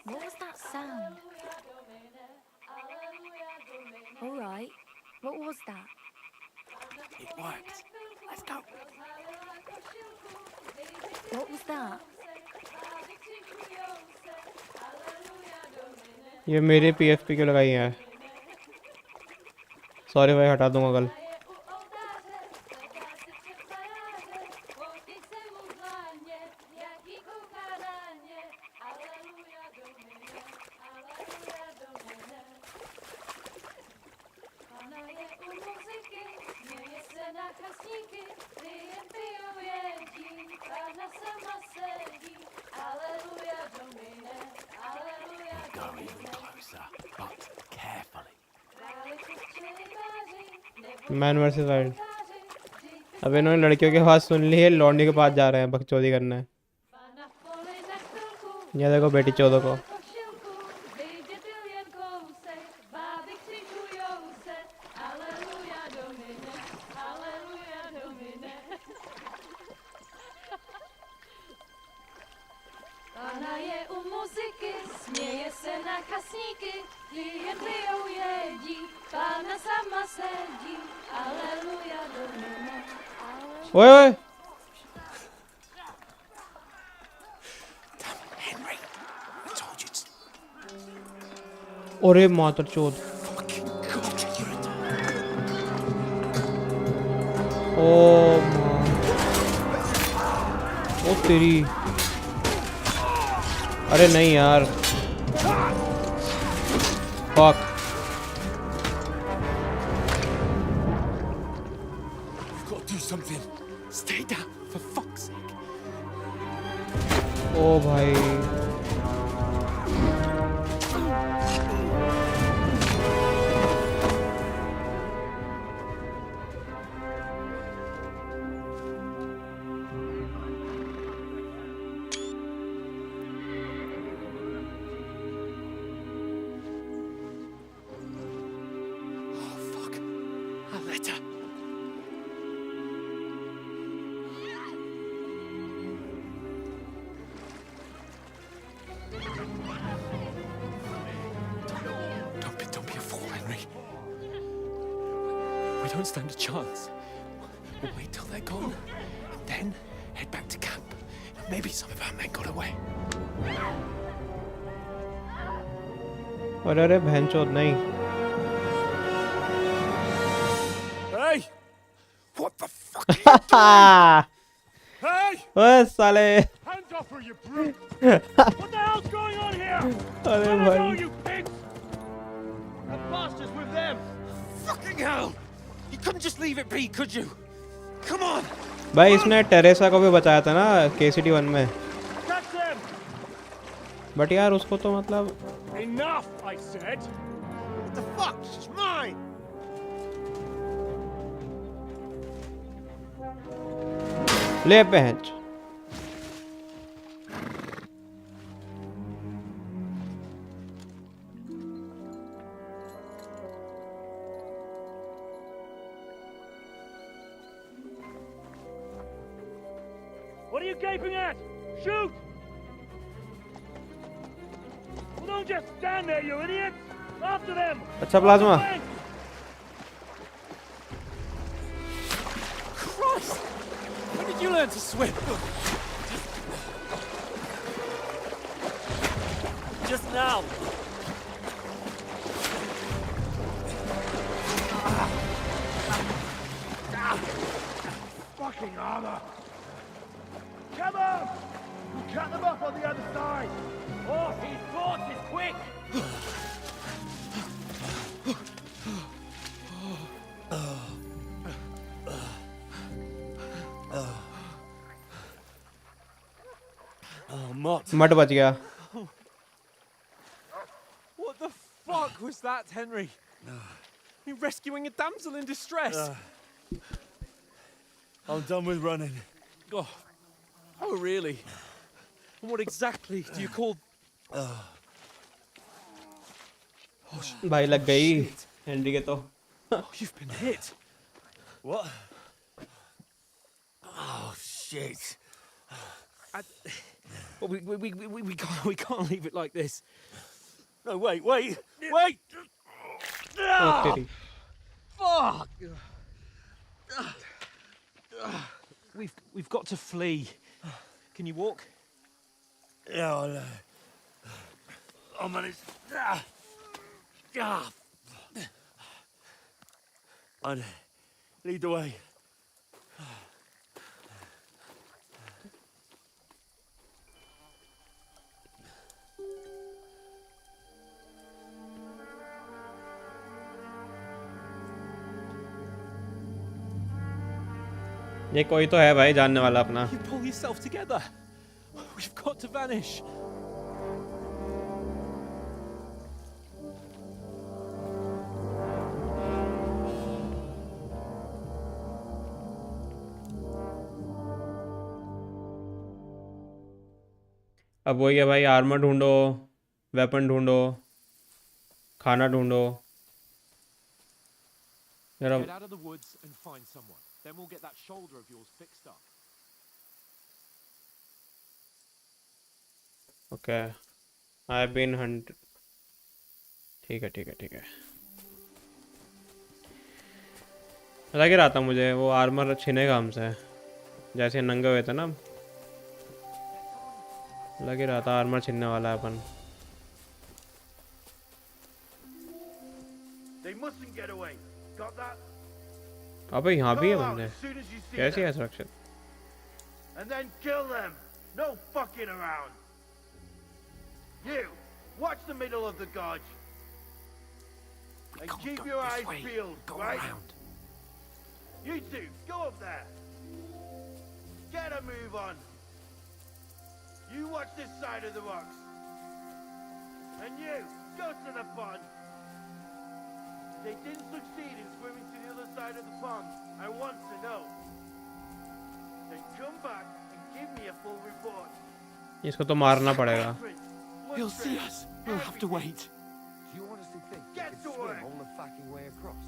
What was that sound? All right. What was that? It worked. Let's go. What was that? ये मेरे PFP क्यों लगाई है? Sorry भाई, हटा दूंगा कल. Go even closer, but carefully. Man versus wild. अब इन्होंने लड़कियों की आवाज सुन ली है, लौंडी के पास जा रहे हैं बकचोदी करना है। ये देखो बेटी चौदह को। ओए ओए Henry, I told you to अरे मातर चोद। fucking God, you're a ओ माँ, ओ तेरी। अरे नहीं यार, fuck. You've got to do something. Stay down, for fuck's sake. ओ भाई, Oh, fuck. A letter. Don't be a fool, Henry. We don't stand a chance. We'll wait till they're gone, and then head back to camp. Maybe some of our men got away. अरे अरे बहन चोद नहीं। Hey! What the fuck are you doing? Hey! ओए साले। Hands off her, you brute! What the hell's going on here? अरे Let her go, भाई, you pigs! That bastard's with them! Fucking hell! You couldn't just leave it be, could you? Come on! भाई इसने Teresa को भी बचाया था ना KCD 1 में, Catch them! बट यार उसको तो मतलब Enough, I said! What the fuck? She's mine! ले बहन। What are you gaping at? Shoot! Well, don't just stand there, you idiots! After them! अच्छा plasma. Christ! When did you learn to swim? Just now. Fucking armor! Come on! We'll cut them off on the other side! Oh, his force is quick! Oh, Mott. मट बच गया। What the fuck was that, Henry? You rescuing a damsel in distress? I'm done with running. Oh, oh, really? And what exactly do you call... भाई लग गई Henry के तो। Oh, you've been hit. What? Oh, shit. Well, we can't leave it like this. No, wait! Wait! ओ तेरी। Fuck! We've got to flee. Can you walk? Yeah, I'll manage. I'd lead the way. ये कोई तो है भाई जानने वाला अपना। You pull yourself together. We've got to vanish. अब वही है भाई, आर्मर ढूंढो, वेपन ढूंढो, खाना ढूंढो। जरा Get out of the woods and find someone. Then we'll get that shoulder of yours fixed up. Okay, I been hunt. ठीक है ठीक है ठीक है। लग ही रहा था मुझे वो आर्मर छीनेगा हमसे, जैसे नंगे हुए थे ना, लग ही रहा था आर्मर छीनने वाला है अपन। अबे यहाँ भी है बंदे, कैसी है सुरक्षित? And then kill them. No fucking around. You, watch the middle of the gorge. And keep your eyes peeled, right? Around. You two, go up there. Get a move on. You watch this side of the rocks. And you, go to the pond. They didn't succeed in swimming to the other side of the pond. I want to know. Then come back and give me a full report. इसको तो मारना पड़ेगा। He'll see us. We'll have to wait. Do you honestly think you Get can to swim work. all the fucking way across?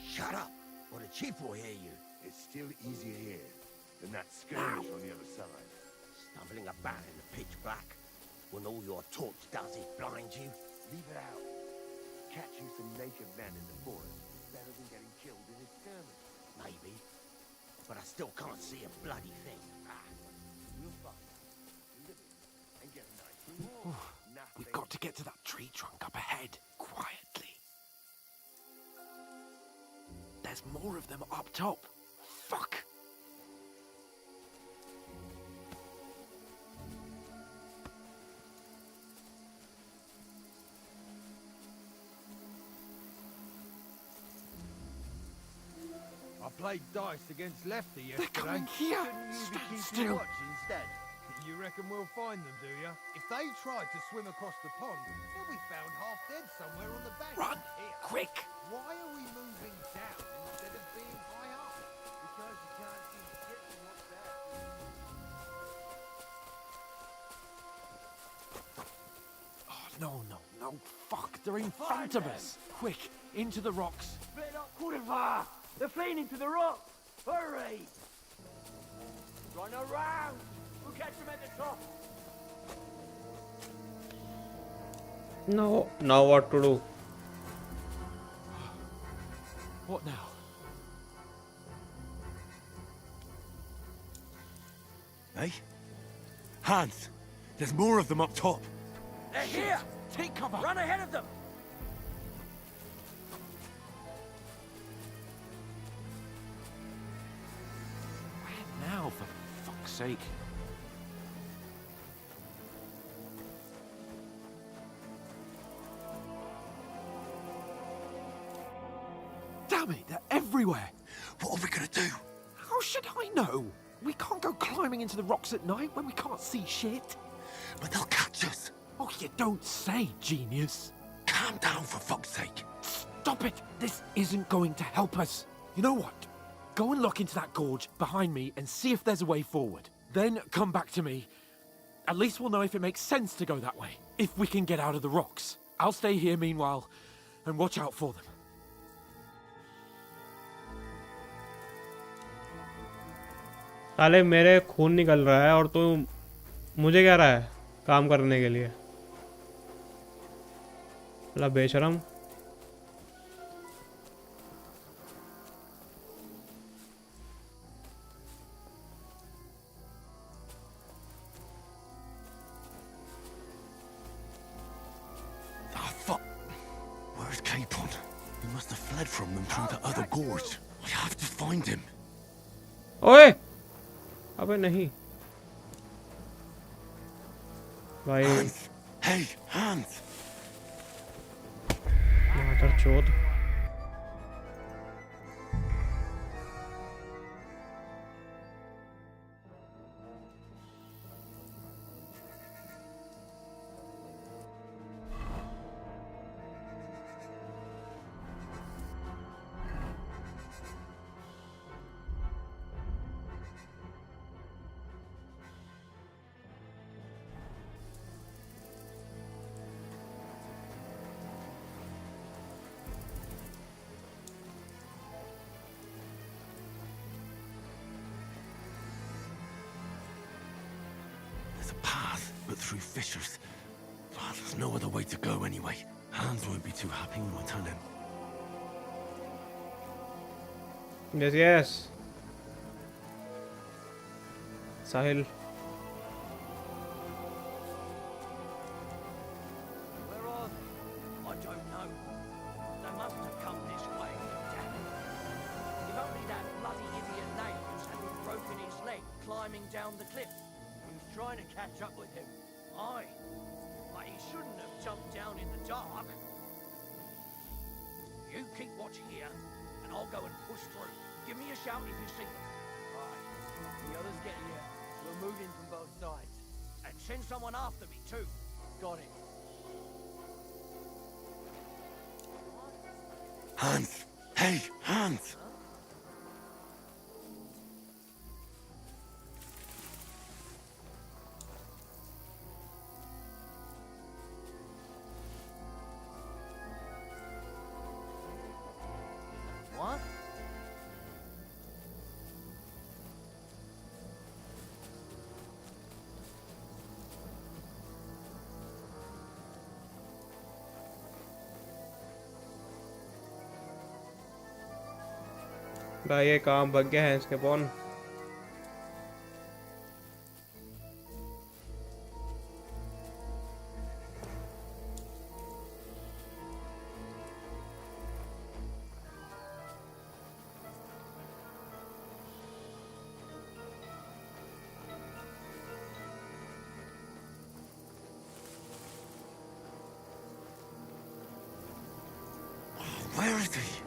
Shut up, or the chief will hear you. It's still easier here than that skirmish on the other side. Stumbling about in the pitch black when all your torch does is blind you. Leave it out. Catch you some naked men in the forest is better than getting killed in a skirmish. Maybe, but I still can't see a bloody thing. You'll find. Live it and get nice and warm. We've got to get to that tree trunk up ahead, quietly. There's more of them up top. Fuck! I played dice against Lefty yesterday. They're coming here! Couldn't you be Stand keeping still! watch instead? You reckon we'll find them, do you? If they tried to swim across the pond, they'll be found half dead somewhere on the bank. Run! Here. Quick! Why are we moving down instead of being high up? Because you can't see shit from up there. Oh, no. Fuck, they're in front of us. Quick, into the rocks. Split up, Courtevar! They're fleeing into the rock! Hurry! Run around! We'll catch them at the top! No, now what to do? What now? Hey? Hans! There's more of them up top! They're here! Take cover! Run ahead of them! Where now, for fuck's sake? Damn it, they're everywhere! What are we gonna do? How should I know? We can't go climbing into the rocks at night when we can't see shit. But they'll catch us. Oh, you don't say, genius. Calm down, for fuck's sake. Stop it! This isn't going to help us. You know what? Go and look into that gorge behind me and see if there's a way forward. Then come back to me. At least we'll know if it makes sense to go that way. If we can get out of the rocks. I'll stay here meanwhile and watch out for them. साले मेरे खून निकल रहा है और तू मुझे कह रहा है काम करने के लिए। ला बेशरम। Ah, fuck. Where's Capon? He must have fled from them through the other gorge. I have to find him. ओए अबे नहीं भाई। Hans! Hey, Hans! मादर चोद। There's a path, but through fissures. Oh, there's no other way to go anyway. Hans won't be too happy when I tell him. Yes, yes. Sahil. Where are they? I don't know. They must have come this way. Damn it. If only that bloody idiot Nails hadn't broken his leg climbing down the cliff. He was trying to catch up with him. Aye. But he shouldn't have jumped down in the dark. You keep watch here, and I'll go and push through. Give me a shout if you see them. Right. The others get here. We're moving from both sides. And send someone after me, too. Got it. Hans! Hey, Hans! What? भाई ये काम bug गया है इसके phone Where is he?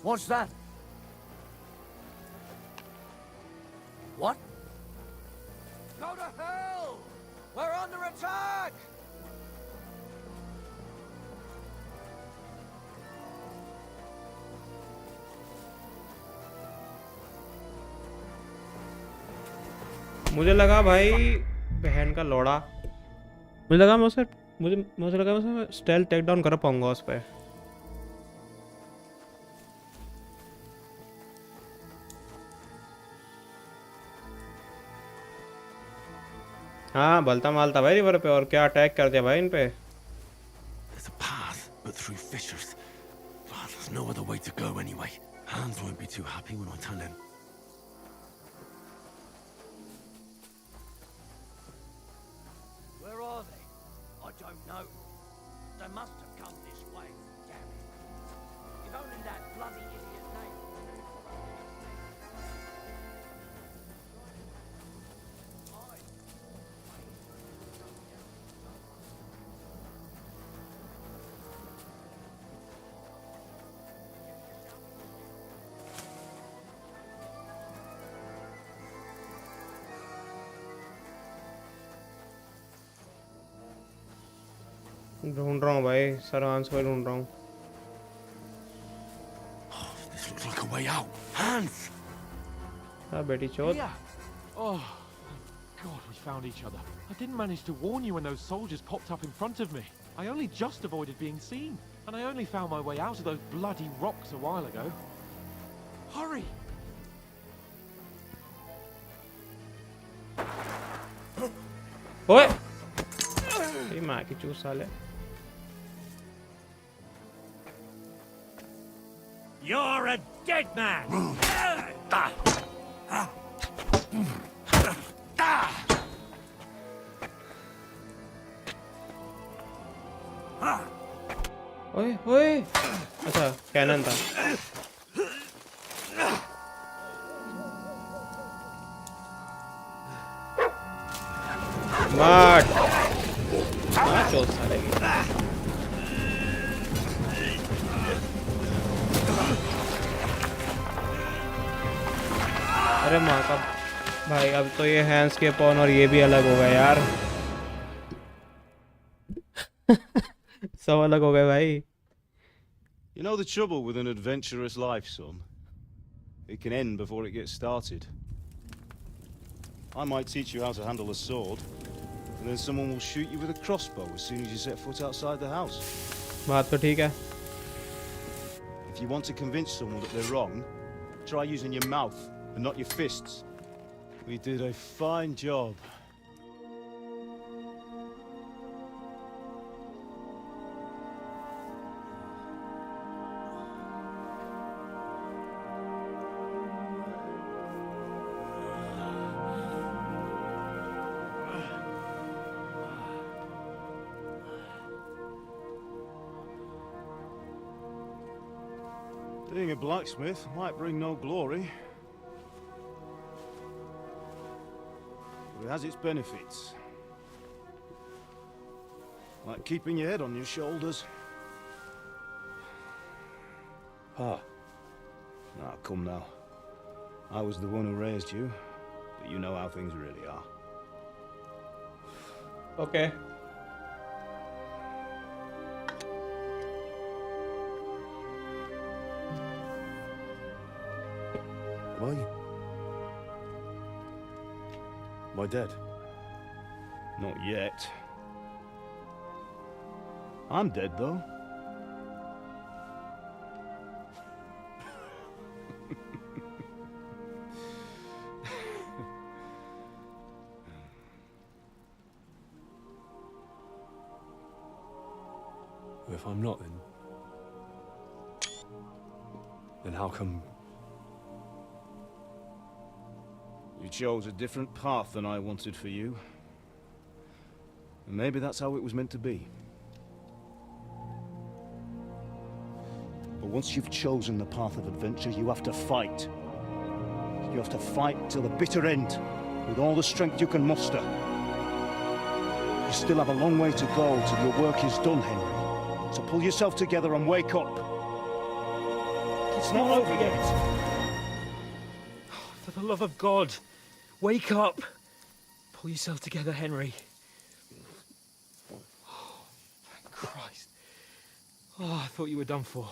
What's that? What? Go to hell! We're under attack! मुझे लगा भाई बहन का लौड़ा मुझे लगा मैं उसे मुझे लगा मैं उसे स्टेल टेक डाउन कर पाऊंगा उस पे हाँ भलता मालता भाई रिवर पे और क्या अटैक कर दिया भाई इन पे There's a path, but through fissures. Oh, there's no other way to go anyway. Hans won't be too happy when I tell him. Where are they? I don't know. They must have come this way. Damn it. If only that bloody idiot Nails. ढूंढ रहा हूँ भाई सरहांस को ढूंढ रहा हूँ This looks like a way out. Hans! हाँ बेटी चोद Yeah. Oh, thank God we found each other. I didn't manage to warn you when those soldiers popped up in front of me. I only just avoided being seen. And I only found my way out of those bloody rocks a while ago. Hurry! ओए ये माँ की चूस साले You're a dead man! ओए ओए अच्छा cannon था मार चोट साले की अरे माँ का भाई अब तो ये हैंड्स के पॉन और ये भी अलग हो गए यार सब अलग हो गए भाई You know the trouble with an adventurous life, son? It can end before it gets started. I might teach you how to handle a sword, And then someone will shoot you with a crossbow as soon as you set foot outside the house. बात तो ठीक है. If you want to convince someone that they're wrong, try using your mouth and not your fists. We did a fine job. Being a blacksmith might bring no glory, but it has its benefits. Like keeping your head on your shoulders. Pa. Now, come now. I was the one who raised you, but you know how things really are. Okay. Am I dead? Not yet. I'm dead, though. If I'm not, then how come? You chose a different path than I wanted for you. And maybe that's how it was meant to be. But once you've chosen the path of adventure, you have to fight. You have to fight till the bitter end, with all the strength you can muster. You still have a long way to go till your work is done, Henry. So pull yourself together and wake up. It's not over yet. For the love of God, wake up! Pull yourself together, Henry. Oh, thank Christ. Oh, I thought you were done for.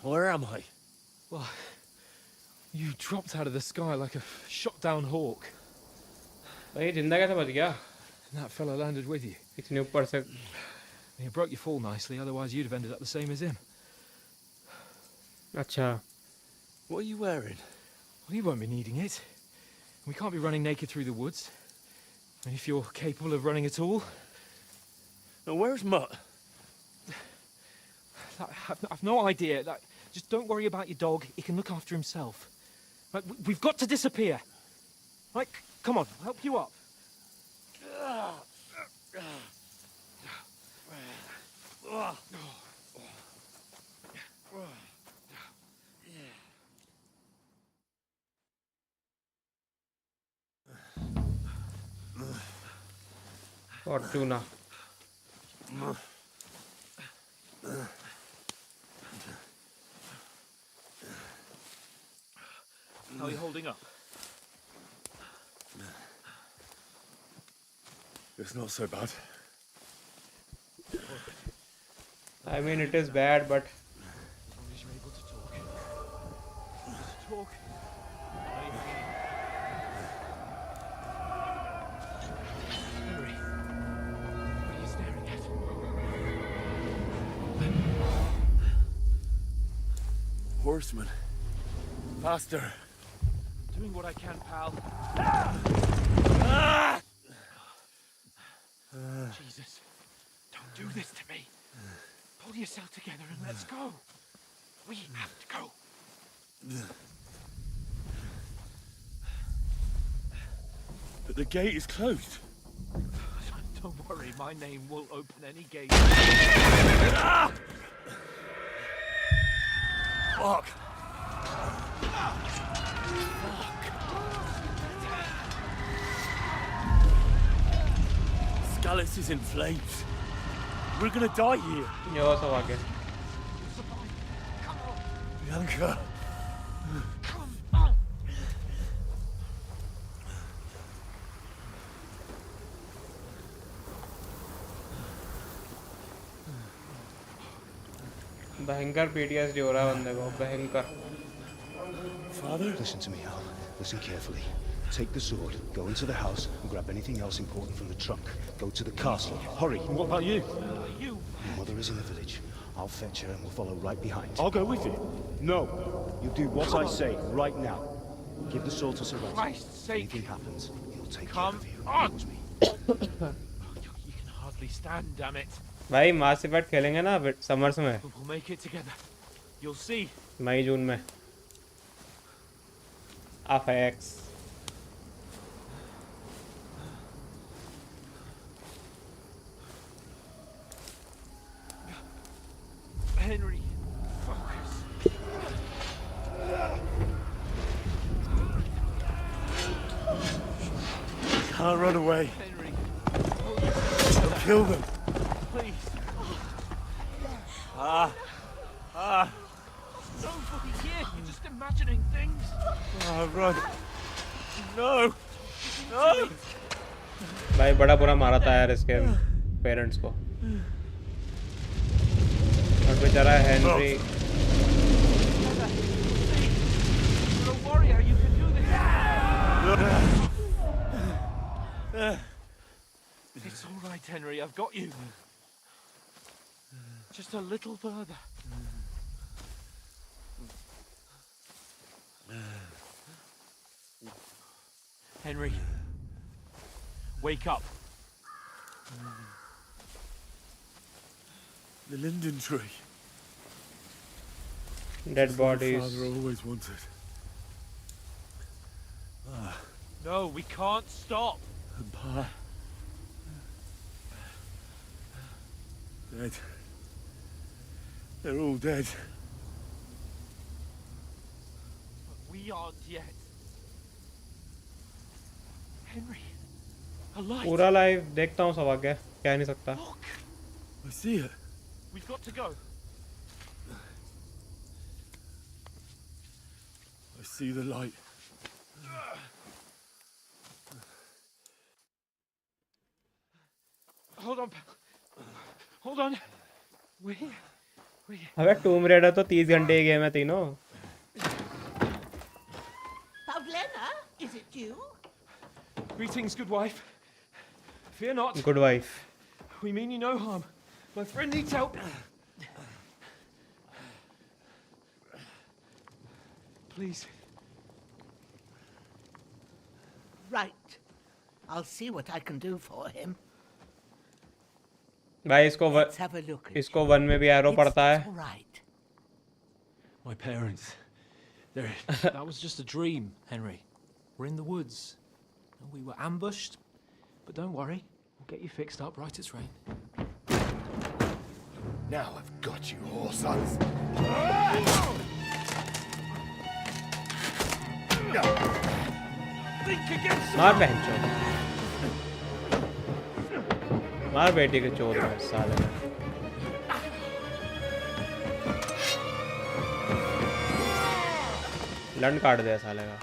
Where am I? Well, you dropped out of the sky like a shot-down hawk. भाई जिंदा कैसे बच गया? And that fella landed with you. इतने ऊपर से. You broke your fall nicely, otherwise you'd have ended up the same as him. अच्छा. What are you wearing? Well, you won't be needing it. We can't be running naked through the woods. And if you're capable of running at all... Now, where's Mutt? I've no idea. Just don't worry about your dog. He can look after himself. Right, we've got to disappear. Right, come on, I'll help you up. Fortuna. How are you holding up? It's not so bad. I mean, it is bad, but. As long as you're able to talk. Talk. Henry, what are you staring at? Horseman. Faster. Doing what I can, pal. Jesus, don't do this to me. Pull yourself together and let's go. We have to go. But the gate is closed. Don't worry, my name will open any gate. Fuck. Scallis is in flames. We're gonna die here. यो सब आ गया. Bianca. भयंकर PTSD हो रहा है बंदे को. भयंकर. Father? Listen to me, Al. Listen carefully. Take the sword, go into the house, and grab anything else important from the trunk. Go to the castle. Hurry. What about you? Your mother is in the village. I'll fetch her and we'll follow right behind. I'll go with you. No. You do what I say right now. Give the sword to Sir Ryzen. Christ's sake. Anything happens, he'll take Come care of you. on. Promise me. You can hardly stand, damn it. भाई मास effect खेलेंगे ना summers में We'll make it together. You'll see. मई जून में apex Henry, focus. Can't run away. Henry, They'll kill them. please. Nobody here. You're just imagining things. Run. No. No. भाई बड़ा बुरा मारा था यार इसके पेरेंट्स को और बेचारा Henry You're a warrior. You can do this. It's all right, Henry. I've got you. Just a little further. Henry, wake up. The linden tree. Dead My bodies father always wanted. No, we can't stop. Pa. Dead. They're all dead. But we aren't yet. Henry, alive. पूरा live देखता हूँ सब आगे कह नहीं सकता Look, I see it. we've got to go. I see the light. Hold on, pal. Hold on. We're here. We're here. अबे टूम raider तो 30 घंटे की गेम है तीनों Pavlena, is it you? Greetings, good wife. Fear not. Good wife We mean you no harm. My friend needs help. Please. Right. I'll see what I can do for him. भाई इसको Let's have a look at इसको one में भी arrow पड़ता It's है all right. My parents. That was just a dream, Henry. We're in the woods. We were ambushed. But don't worry. We'll get you fixed up right as rain. Now I've got you, whoresons. Think again, sir. मार बहन चोद मार बेटी के चोद में साले में लंड काट दिया साले का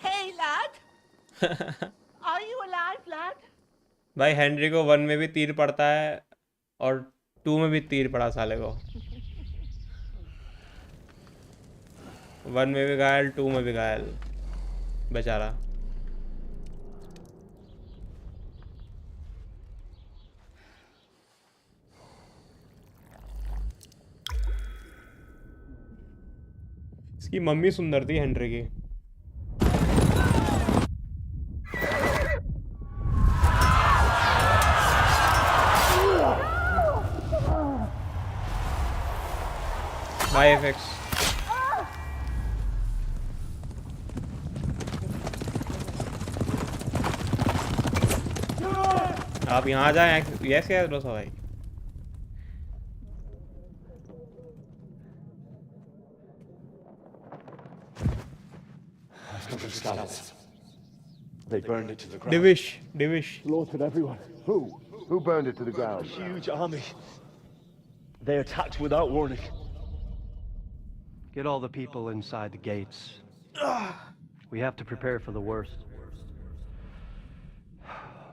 Hey, lad. Are you alive, lad? भाई हेनरी को वन में भी तीर पड़ता है और 2 में भी तीर पड़ा साले को 1 में भी घायल 2 में भी घायल बेचारा इसकी मम्मी सुंदर थी हेनरी की बाय एफएक्स आप यहाँ आ जाए यस क्या रोसा भाई They burned it to the ground. Divish. Slaughtered everyone. Who? Who burned it to the ground? A huge army. They attacked without warning. Get all the people inside the gates. We have to prepare for the worst.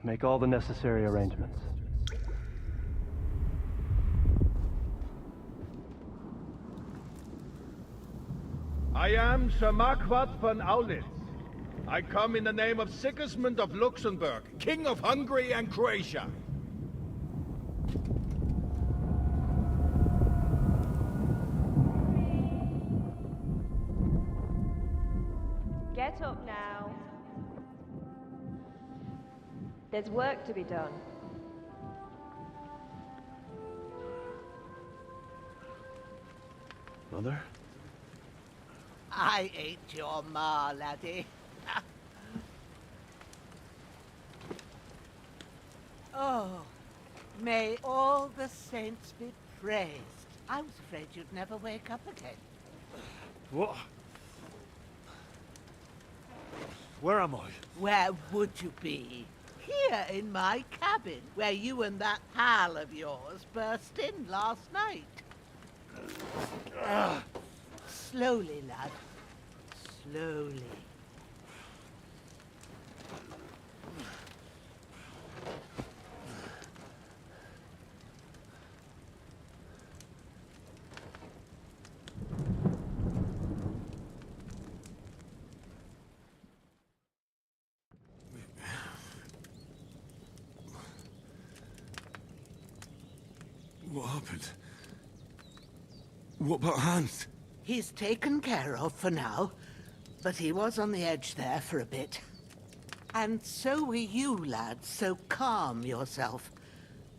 Make all the necessary arrangements. I am Sir Marquardt von Aulitz. I come in the name of Sigismund of Luxembourg, King of Hungary and Croatia. Get up now. There's work to be done. Mother? I ain't your ma, laddie. Oh, may all the saints be praised. I was afraid you'd never wake up again. What? Where am I? Where would you be? Here in my cabin, where you and that pal of yours burst in last night. Slowly, lad. Slowly. What happened? What about Hans? He's taken care of for now, but he was on the edge there for a bit. And so were you, lad, so calm yourself.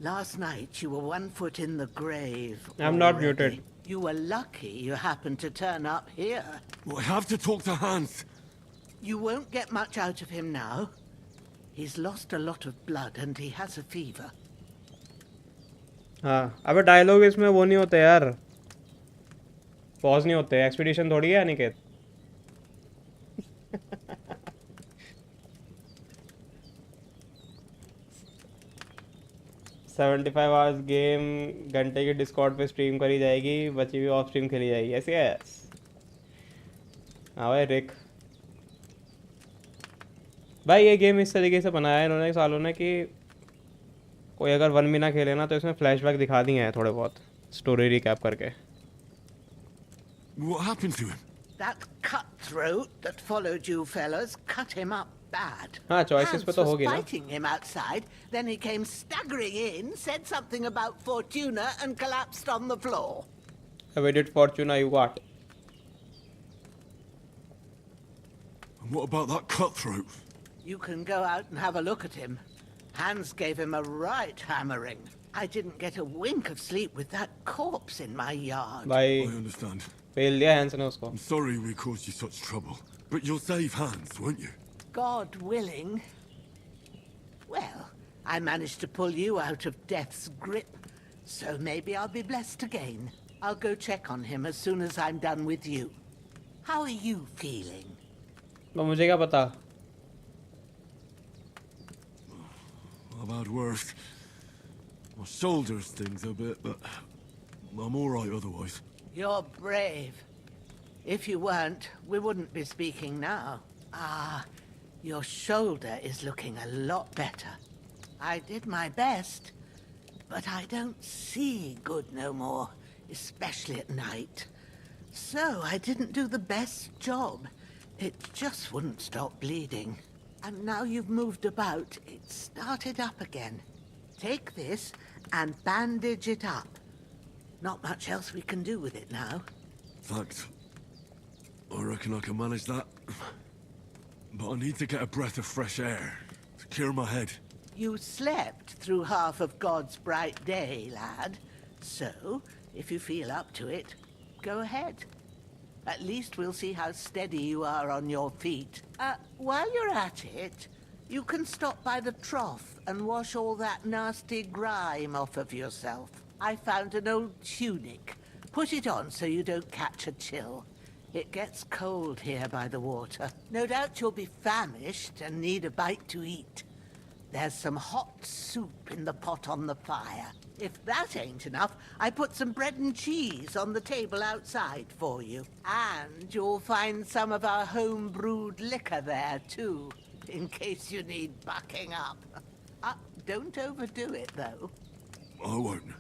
Last night you were 1 foot in the grave. I'm not already. muted. You were lucky you happened to turn up here. Well, I have to talk to Hans. You won't get much out of him now. He's lost a lot of blood and he has a fever. हाँ अबे dialogue इसमें वो नहीं होते यार, pause नहीं होते, expedition थोड़ी है अनिकेत। $75 आवर्स गेम घंटे की डिस्कॉर्ड पे स्ट्रीम करी जाएगी, बची हुई ऑफ स्ट्रीम खेली जाएगी। ऐसे है। हाँ भाई रिक भाई, ये गेम इस तरीके से बनाया है इन्होंने सालों ने कि कोई अगर 1 महीना खेले ना तो इसमें फ्लैशबैक दिखा दिए हैं थोड़े बहुत, स्टोरी रिकैप करके। What happened to him? That cutthroat that followed you fellas cut him up bad. हाँ चॉइसेस पे तो होगी ना। Fighting him outside, then he came staggering in, said something about Fortuna and collapsed on the floor. Where did Fortuna you got? And what about that cutthroat? You can go out and have a look at him. Hans gave him a right hammering. I didn't get a wink of sleep with that corpse in my yard. भाई I understand. पेल दिया hence ने उसको। I'm sorry we caused you such trouble, but you'll save Hans, won't you? God willing. Well, I managed to pull you out of death's grip, so maybe I'll be blessed again. I'll go check on him as soon as I'm done with you. How are you feeling? तो मुझे क्या पता? I've had worse. My shoulder stings a bit, but I'm all right otherwise. You're brave. If you weren't, we wouldn't be speaking now. Ah, your shoulder is looking a lot better. I did my best, but I don't see good no more, especially at night. So I didn't do the best job. It just wouldn't stop bleeding. And now you've moved about, it started up again. Take this and bandage it up. Not much else we can do with it now. Thanks. I reckon I can manage that. But I need to get a breath of fresh air to clear my head. You slept through half of God's bright day, lad. So, if you feel up to it, go ahead. At least we'll see how steady you are on your feet. While you're at it, you can stop by the trough and wash all that nasty grime off of yourself. I found an old tunic. Put it on so you don't catch a chill. It gets cold here by the water. No doubt you'll be famished and need a bite to eat. There's some hot soup in the pot on the fire. If that ain't enough, I put some bread and cheese on the table outside for you. And you'll find some of our home-brewed liquor there, too, in case you need bucking up. Don't overdo it, though. I won't.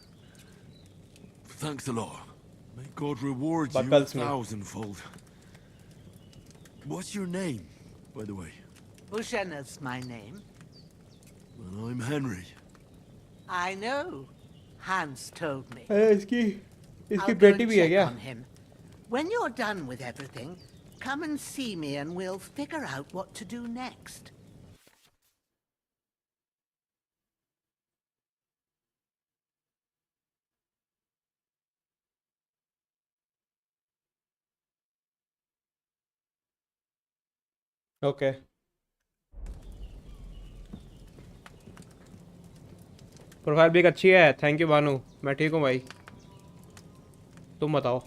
Thanks a lot. May God reward you Buckles me. 1,000-fold. What's your name, by the way? Bushenna's my name. Well, I'm Henry. I know. Hans told me. इसकी I'll go and check on him. When you're done with everything, come and see me and we'll figure out what to do next. Okay profile भी अच्छी है। Thank you Bhanu, मैं ठीक हूँ भाई, तुम बताओ।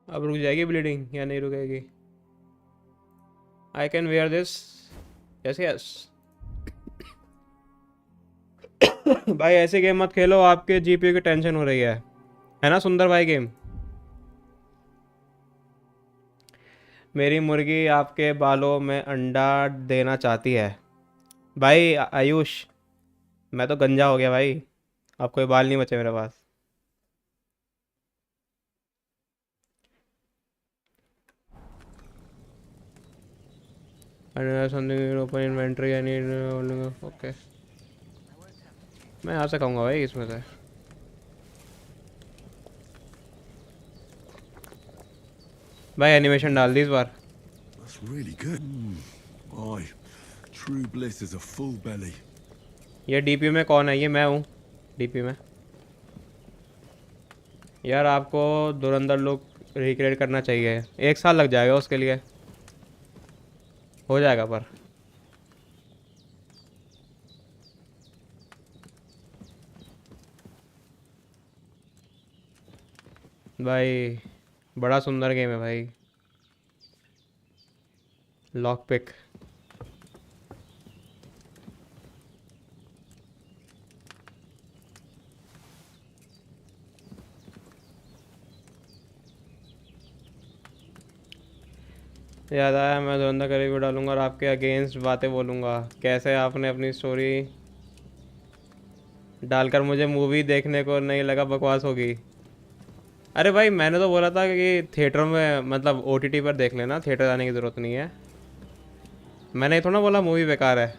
अब रुक जाएगी ब्लीडिंग या नहीं रुकेगी? I can wear this. Yes yes. भाई ऐसे गेम मत खेलो, आपके जीपीयू की टेंशन हो रही है ना सुंदर भाई? गेम मेरी मुर्गी आपके बालों में अंडा देना चाहती है। भाई आयुष, मैं तो गंजा हो गया भाई, अब कोई बाल नहीं बचे मेरे पास। ओपन इन्वेंट्री ओके, मैं यहाँ से कहूँगा भाई इसमें से। भाई एनिमेशन डाल दी इस बार। That's really good. Aye, true bliss is a full belly. ये डीपी में कौन है? ये मैं हूँ डीपी में। यार आपको धुरंधर लुक रिक्रिएट करना चाहिए, 1 साल लग जाएगा उसके लिए, हो जाएगा पर। भाई बड़ा सुंदर गेम है भाई। लॉक पिक याद आया, मैं धुरंधर का रिव्यू डालूंगा और आपके अगेंस्ट बातें बोलूंगा। कैसे आपने अपनी स्टोरी डालकर मुझे मूवी देखने को नहीं लगा बकवास होगी? अरे भाई मैंने तो बोला था कि थिएटर में मतलब ओटीटी पर देख लेना, थिएटर जाने की ज़रूरत नहीं है। मैंने थोड़ा बोला मूवी बेकार है।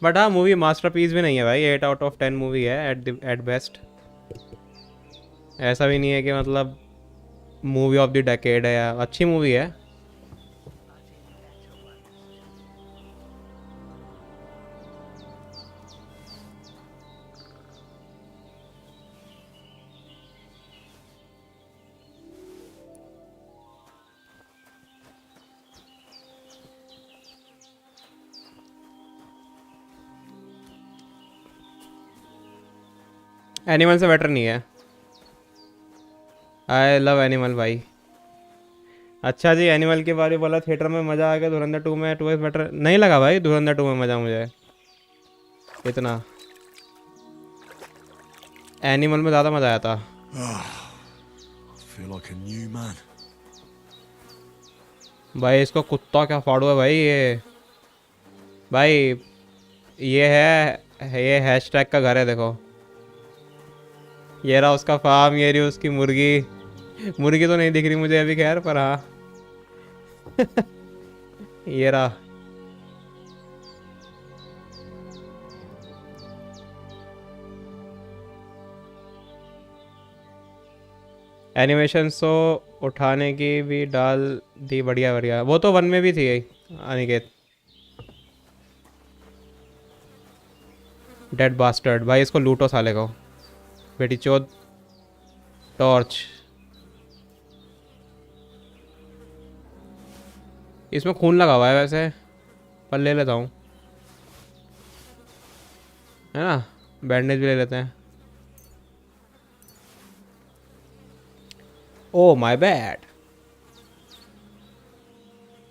बट हाँ, मूवी मास्टरपीस भी नहीं है भाई, 8 आउट ऑफ 10 मूवी है एट बेस्ट। ऐसा भी नहीं है कि मतलब मूवी ऑफ द डेकेड है, या अच्छी मूवी है। एनिमल से बेटर नहीं है। आई लव एनिमल भाई। अच्छा जी, एनिमल के बारे में बोला, थिएटर में मज़ा आ गया, धुरंधर 2 में 2x बेटर नहीं लगा भाई। धुरंधर 2 में मज़ा मुझे इतना, एनिमल में ज़्यादा मज़ा आया था। Feel like a new man. भाई इसको कुत्ता क्या फाड़ू है भाई ये। भाई ये हैशटैग का घर है, देखो ये रहा उसका फार्म, ये रही उसकी मुर्गी। मुर्गी तो नहीं दिख रही मुझे अभी खैर, पर हाँ ये रहा। एनिमेशन तो उठाने की भी डाल दी, बढ़िया बढ़िया। वो तो 1 में भी थी अनिकेत। डेड बास्टर्ड, भाई इसको लूटो साले को, बेटी चोद। टॉर्च, इसमें खून लगा हुआ है वैसे, पर ले लेता हूँ, है ना। बैंडेज भी ले लेते हैं। Oh my bad.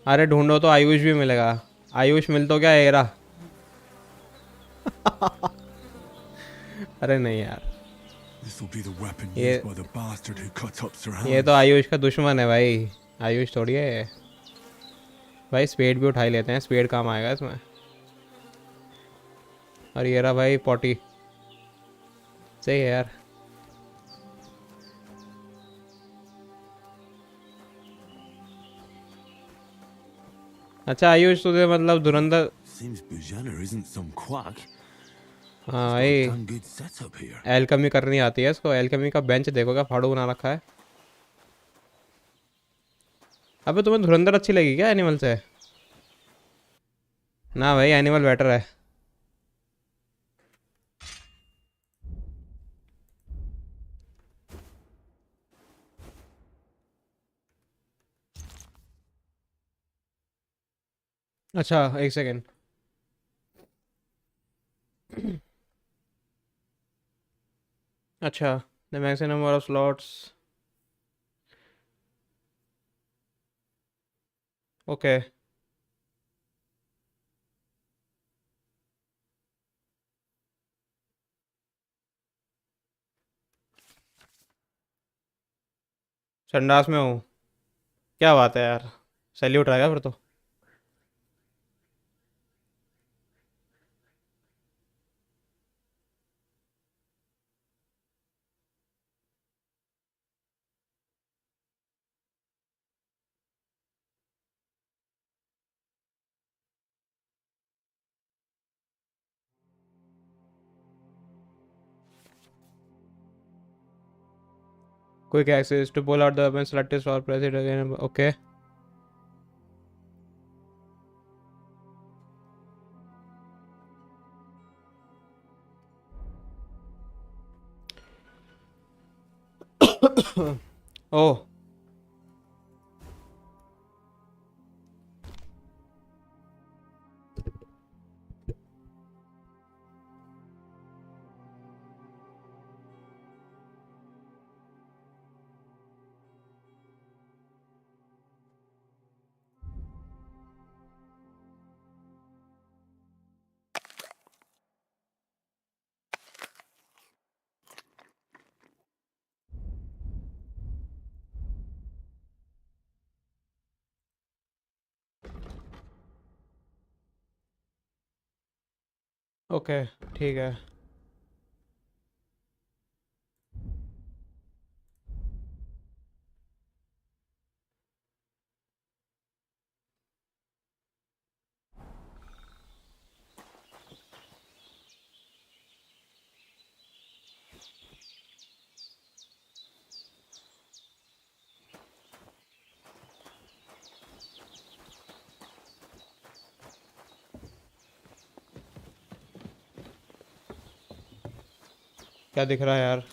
अरे ढूंढो तो आयुष भी मिलेगा। आयुष मिल तो क्या एरा। अरे नहीं यार, This will be the weapon ये used by the bastard who cut up Sir ये तो आयुष का दुश्मन है भाई, आयुष थोड़ी है भाई। स्पेड भी उठा ही लेते हैं, स्पेड काम आएगा इसमें। और ये रहा भाई पॉटी, सही है यार। अच्छा आयुष तुझे मतलब धुरंधर। Seems Bujana isn't some quack. हाँ भाई, Damn good setup here. Alchemy करनी आती है इसको। एल्केमी का बेंच देखो क्या फाड़ू बना रखा है। अबे तुम्हें धुरंधर अच्छी लगी क्या एनिमल से? ना भाई, एनिमल बेटर है। अच्छा एक सेकेंड। अच्छा, the maximum number of slots. Okay संडास में हूँ, क्या बात है यार। सैल्यूट रहेगा फिर तो। Quick access to pull out the weapon, select this or press it again. Okay. Oh. Okay ठीक है। क्या दिख रहा है यार?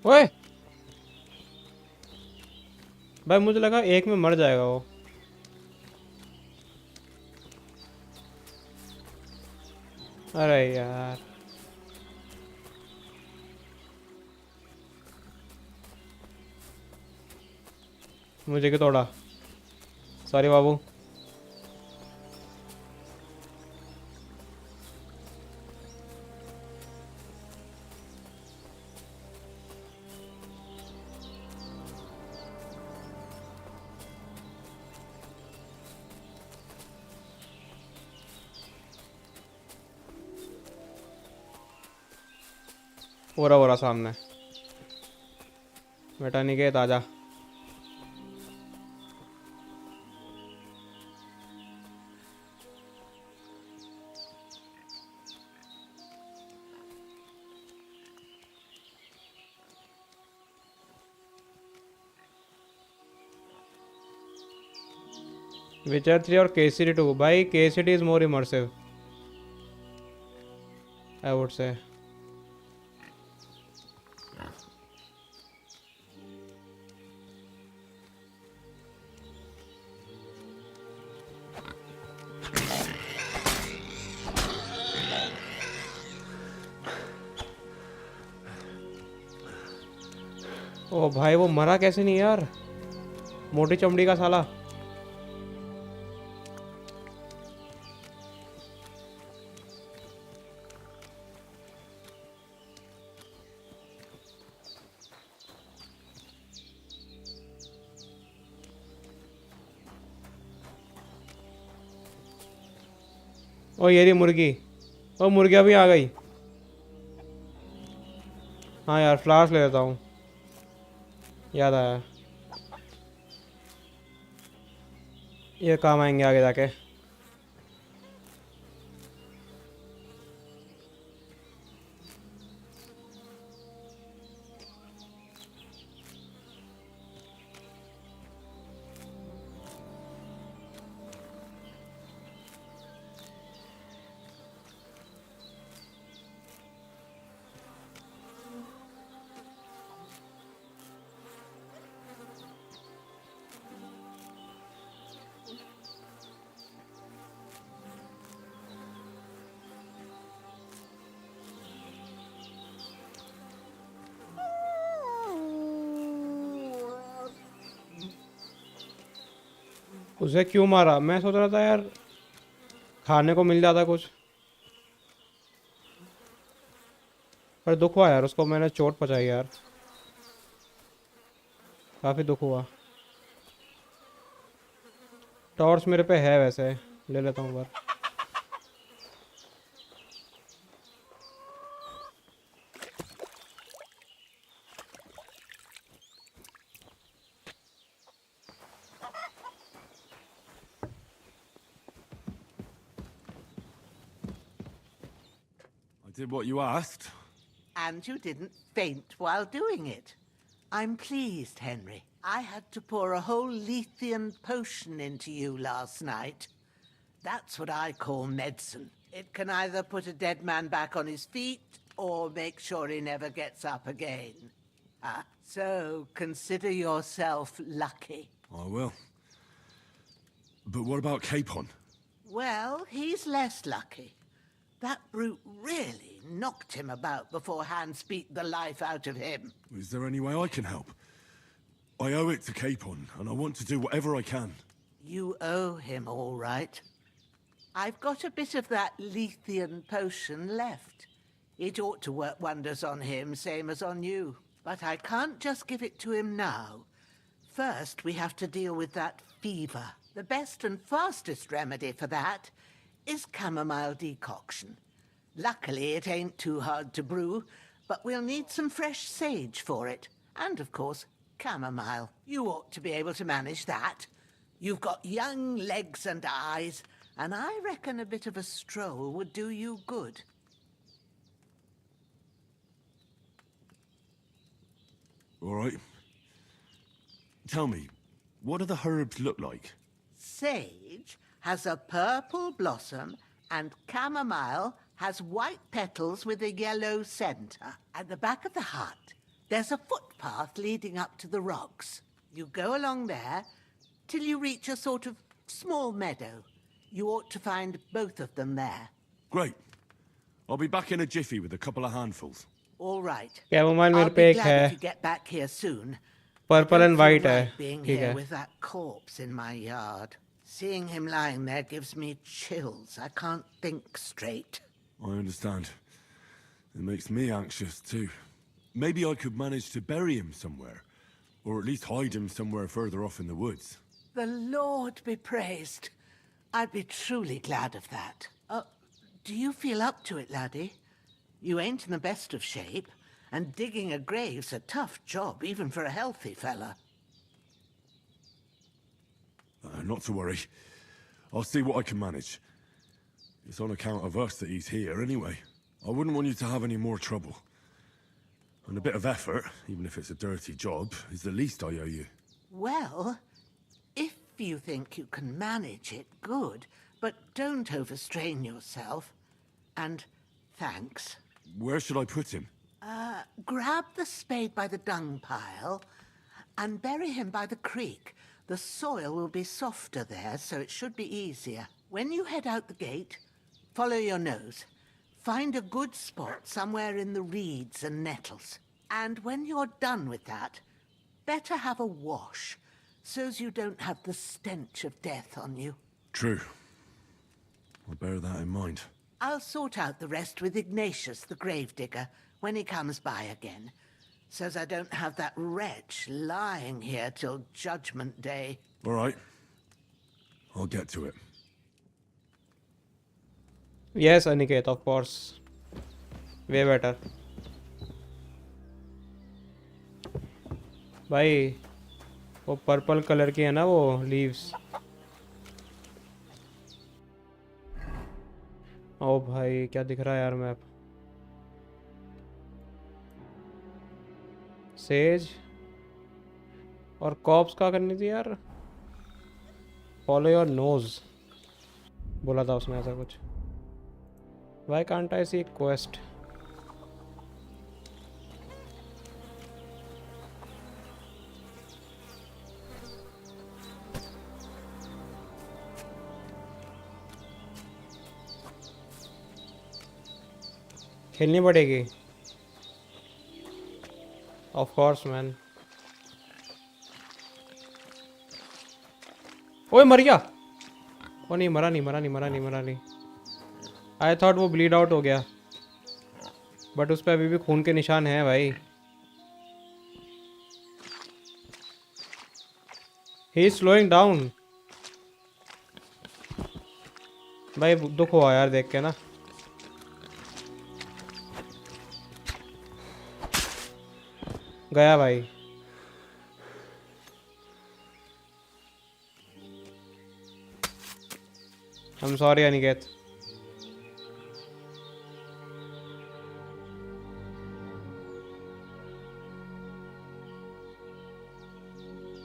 ओए भाई, मुझे लगा एक में मर जाएगा वो। अरे यार, मुझे क्यों तोड़ा? सॉरी बाबू। हो रहा सामने बेटा, नहीं गए ताजा। विचर 3 और KCD 2 भाई, KCD is more immersive I would say. ओ भाई वो मरा कैसे नहीं यार, मोटी चमड़ी का साला। ओ ये रही मुर्गी, ओ मुर्गियाँ भी आ गई। हाँ यार फ्लावर्स ले लेता हूँ, याद आया, ये काम आएंगे आगे जाके। उसे क्यों मारा? मैं सोच रहा था यार खाने को मिल जाता कुछ, पर दुख हुआ यार उसको, मैंने चोट पहुंचाई यार, काफ़ी दुख हुआ। टॉर्च मेरे पे है वैसे, ले लेता हूँ बार। I did what you asked. And you didn't faint while doing it. I'm pleased, Henry. I had to pour a whole Lethean potion into you last night. That's what I call medicine. It can either put a dead man back on his feet or make sure he never gets up again. So consider yourself lucky. I will. But what about Capon? Well, he's less lucky. That brute really knocked him about before Hans beat the life out of him. Is there any way I can help? I owe it to Capon, and I want to do whatever I can. You owe him, all right. I've got a bit of that Lethean potion left. It ought to work wonders on him, same as on you. But I can't just give it to him now. First, we have to deal with that fever. The best and fastest remedy for that is chamomile decoction. Luckily, it ain't too hard to brew, but we'll need some fresh sage for it. And, of course, chamomile. You ought to be able to manage that. You've got young legs and eyes, and I reckon a bit of a stroll would do you good. All right. Tell me, what do the herbs look like? Sage has a purple blossom, and chamomile has white petals with a yellow center. At the back of the hut, there's a footpath leading up to the rocks. You go along there till you reach a sort of small meadow. You ought to find both of them there. Great. I'll be back in a jiffy with a couple of handfuls. All right. Chamomile I'll मेरे पे be एक glad है, if you get back here soon. Purple and Feel white है, right being ठीक here है। with that corpse in my yard. Seeing him lying there gives me chills. I can't think straight. I understand. It makes me anxious too. Maybe I could manage to bury him somewhere, or at least hide him somewhere further off in the woods. The Lord be praised. I'd be truly glad of that. Do you feel up to it, laddie? You ain't in the best of shape, and digging a grave's a tough job, even for a healthy fella. Not to worry. I'll see what I can manage. It's on account of us that he's here anyway. I wouldn't want you to have any more trouble. And a bit of effort, even if it's a dirty job, is the least I owe you. Well, if you think you can manage it, good. But don't overstrain yourself. And thanks. Where should I put him? Grab the spade by the dung pile and bury him by the creek. The soil will be softer there, so it should be easier. When you head out the gate, follow your nose. Find a good spot somewhere in the reeds and nettles. And when you're done with that, better have a wash, so's you don't have the stench of death on you. True. I'll bear that in mind. I'll sort out the rest with Ignatius, the gravedigger, when he comes by again, so's I don't have that wretch lying here till Judgment Day. All right. I'll get to it. Yes, Aniket, of course. Way better. भाई वो purple colour की है ना वो leaves. ओ भाई क्या दिख रहा है यार मैप। सेज और कॉप्स का करनी थी यार। फॉलो योर नोज बोला था उसमें ऐसा कुछ। Why can't I see quest? खेलनी पड़ेगी। Of course, man. ओए मर गया। ओ नहीं मरा नहीं। आई थॉट वो ब्लीड आउट हो गया, बट उस पर अभी भी खून के निशान हैं भाई। He is slowing down. भाई दुख हुआ यार देख के ना। गया भाई। I am sorry Aniket.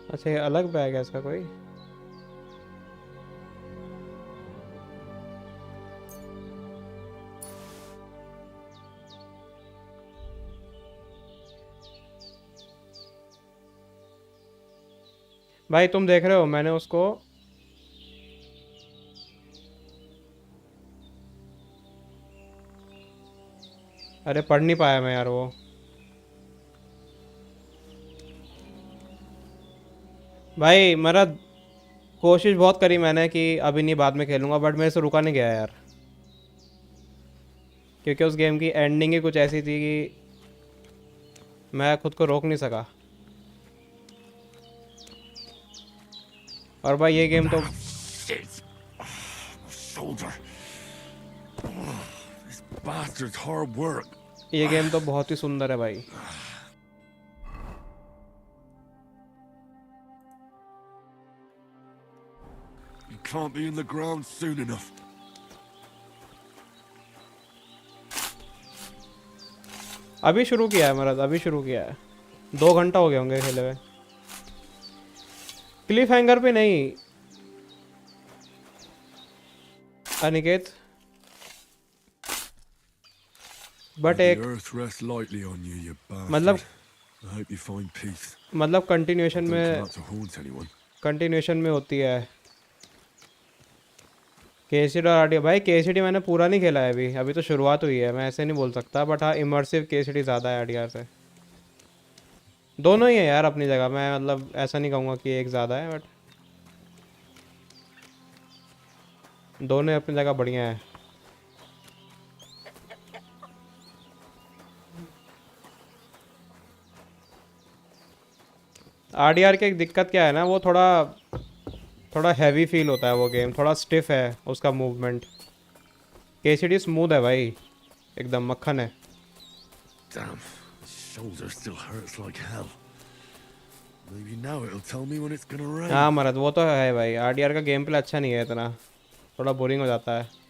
अच्छा ये अलग बैग है इसका कोई। भाई तुम देख रहे हो मैंने उसको अरे पढ़ नहीं पाया मैं यार वो। भाई मेरा कोशिश बहुत करी मैंने कि अभी नहीं बाद में खेलूंगा, बट मेरे से रुका नहीं गया यार, क्योंकि उस गेम की एंडिंग ही कुछ ऐसी थी कि मैं खुद को रोक नहीं सका। और भाई ये गेम तो ये गेम तो बहुत ही सुंदर है भाई। Can't be in the ground soon enough. अभी शुरू किया है महाराज, अभी शुरू किया है। 2 घंटा हो गए होंगे खेले हुए। क्लिफ हैंगर पे नहीं अनिकेत, बट एक मतलब कंटिन्यूएशन में होती है। केसीडी और आरडीआर भाई केसीडी मैंने पूरा नहीं खेला है अभी तो शुरुआत हुई है, मैं ऐसे नहीं बोल सकता, बट हाँ इमर्सिव केसीडी ज़्यादा है आरडीआर से। दोनों ही है यार अपनी जगह, मैं मतलब ऐसा नहीं कहूँगा कि एक ज़्यादा है, बट दोनों अपनी जगह बढ़िया है। आरडीआर की एक दिक्कत क्या है ना, वो थोड़ा हैवी फील होता है वो गेम, थोड़ा स्टिफ है उसका मूवमेंट। केसीडी स्मूथ है भाई, एकदम मक्खन है। Damn, shoulder still hurts like hell. Maybe now it'll tell me when it's gonna rain. हाँ मरद वो तो है भाई, आरडीआर का गेम प्ले अच्छा नहीं है इतना, थोड़ा बोरिंग हो जाता है।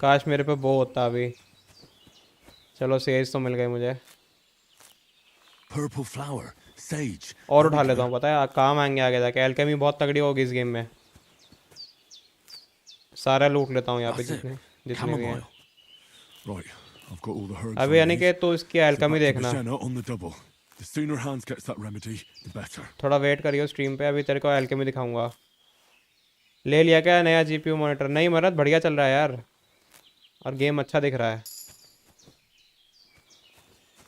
काश मेरे पे वो होता अभी। चलो सेज तो मिल गए मुझे। Purple flower, sage. और उठा लेता हूँ, पता है काम आएंगे आगे जाके। एल्केमी बहुत तगड़ी होगी इस गेम में। सारा लूट लेता हूँ यहाँ पे जितने भी हैं। अभी यानी कि तो इसकी एल्केमी देखना। थोड़ा वेट करियो स्ट्रीम पे, अभी तेरे को एल्केमी दिखाऊंगा। ले लिया क्या नया जीपीयू मॉनिटर? नहीं मरद, बढ़िया चल रहा है यार, और गेम अच्छा दिख रहा है,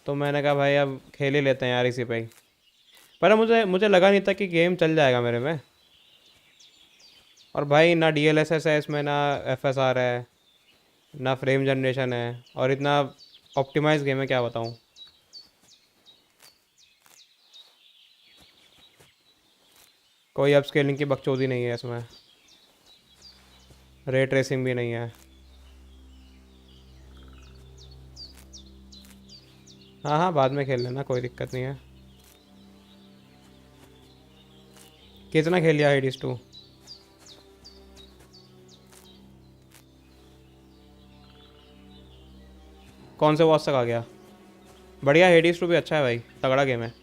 तो मैंने कहा भाई अब खेल ही लेते हैं यार इसी पे ही। पर मुझे मुझे लगा नहीं था कि गेम चल जाएगा मेरे में। और भाई ना DLSS है इसमें, ना FSR है, ना फ्रेम जनरेशन है, और इतना ऑप्टिमाइज गेम है, क्या बताऊँ। कोई अपस्केलिंग की बकचोदी नहीं है इसमें, रे ट्रेसिंग भी नहीं है। हाँ हाँ, बाद में खेल लेना, कोई दिक्कत नहीं है। कितना खेल लिया हेडिस 2? कौन से बॉस तक आ गया? बढ़िया, हेडिस 2 भी अच्छा है भाई, तगड़ा गेम है।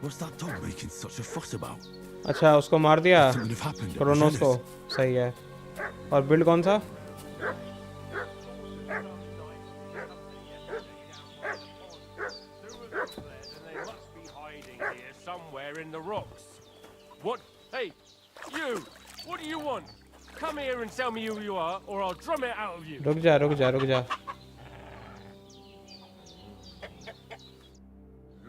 What's that dog making such a fuss about? अच्छा, उसको मार दिया Something have happened at Kronos को, Genesis. सही है। और बिल्ड कौन सा? Somewhere in the rocks. What? Hey, you! What do you want? Come here and tell me who you are, or I'll drum it out of you. रुक जा रुक जा रुक जा।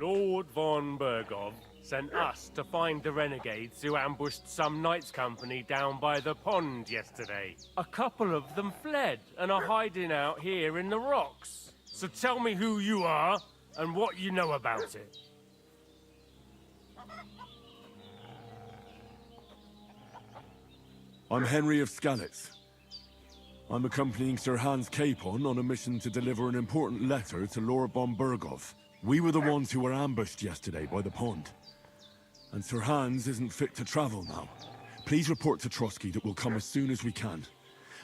Lord von Bergov sent us to find the renegades who ambushed some knights company down by the pond yesterday. A couple of them fled and are hiding out here in the rocks. So tell me who you are and what you know about it. I'm Henry of Skalitz. I'm accompanying Sir Hans Capon on a mission to deliver an important letter to Lord von Bergov. We were the ones who were ambushed yesterday by the pond. And Sir Hans isn't fit to travel now. Please report to Trotsky that we'll come as soon as we can.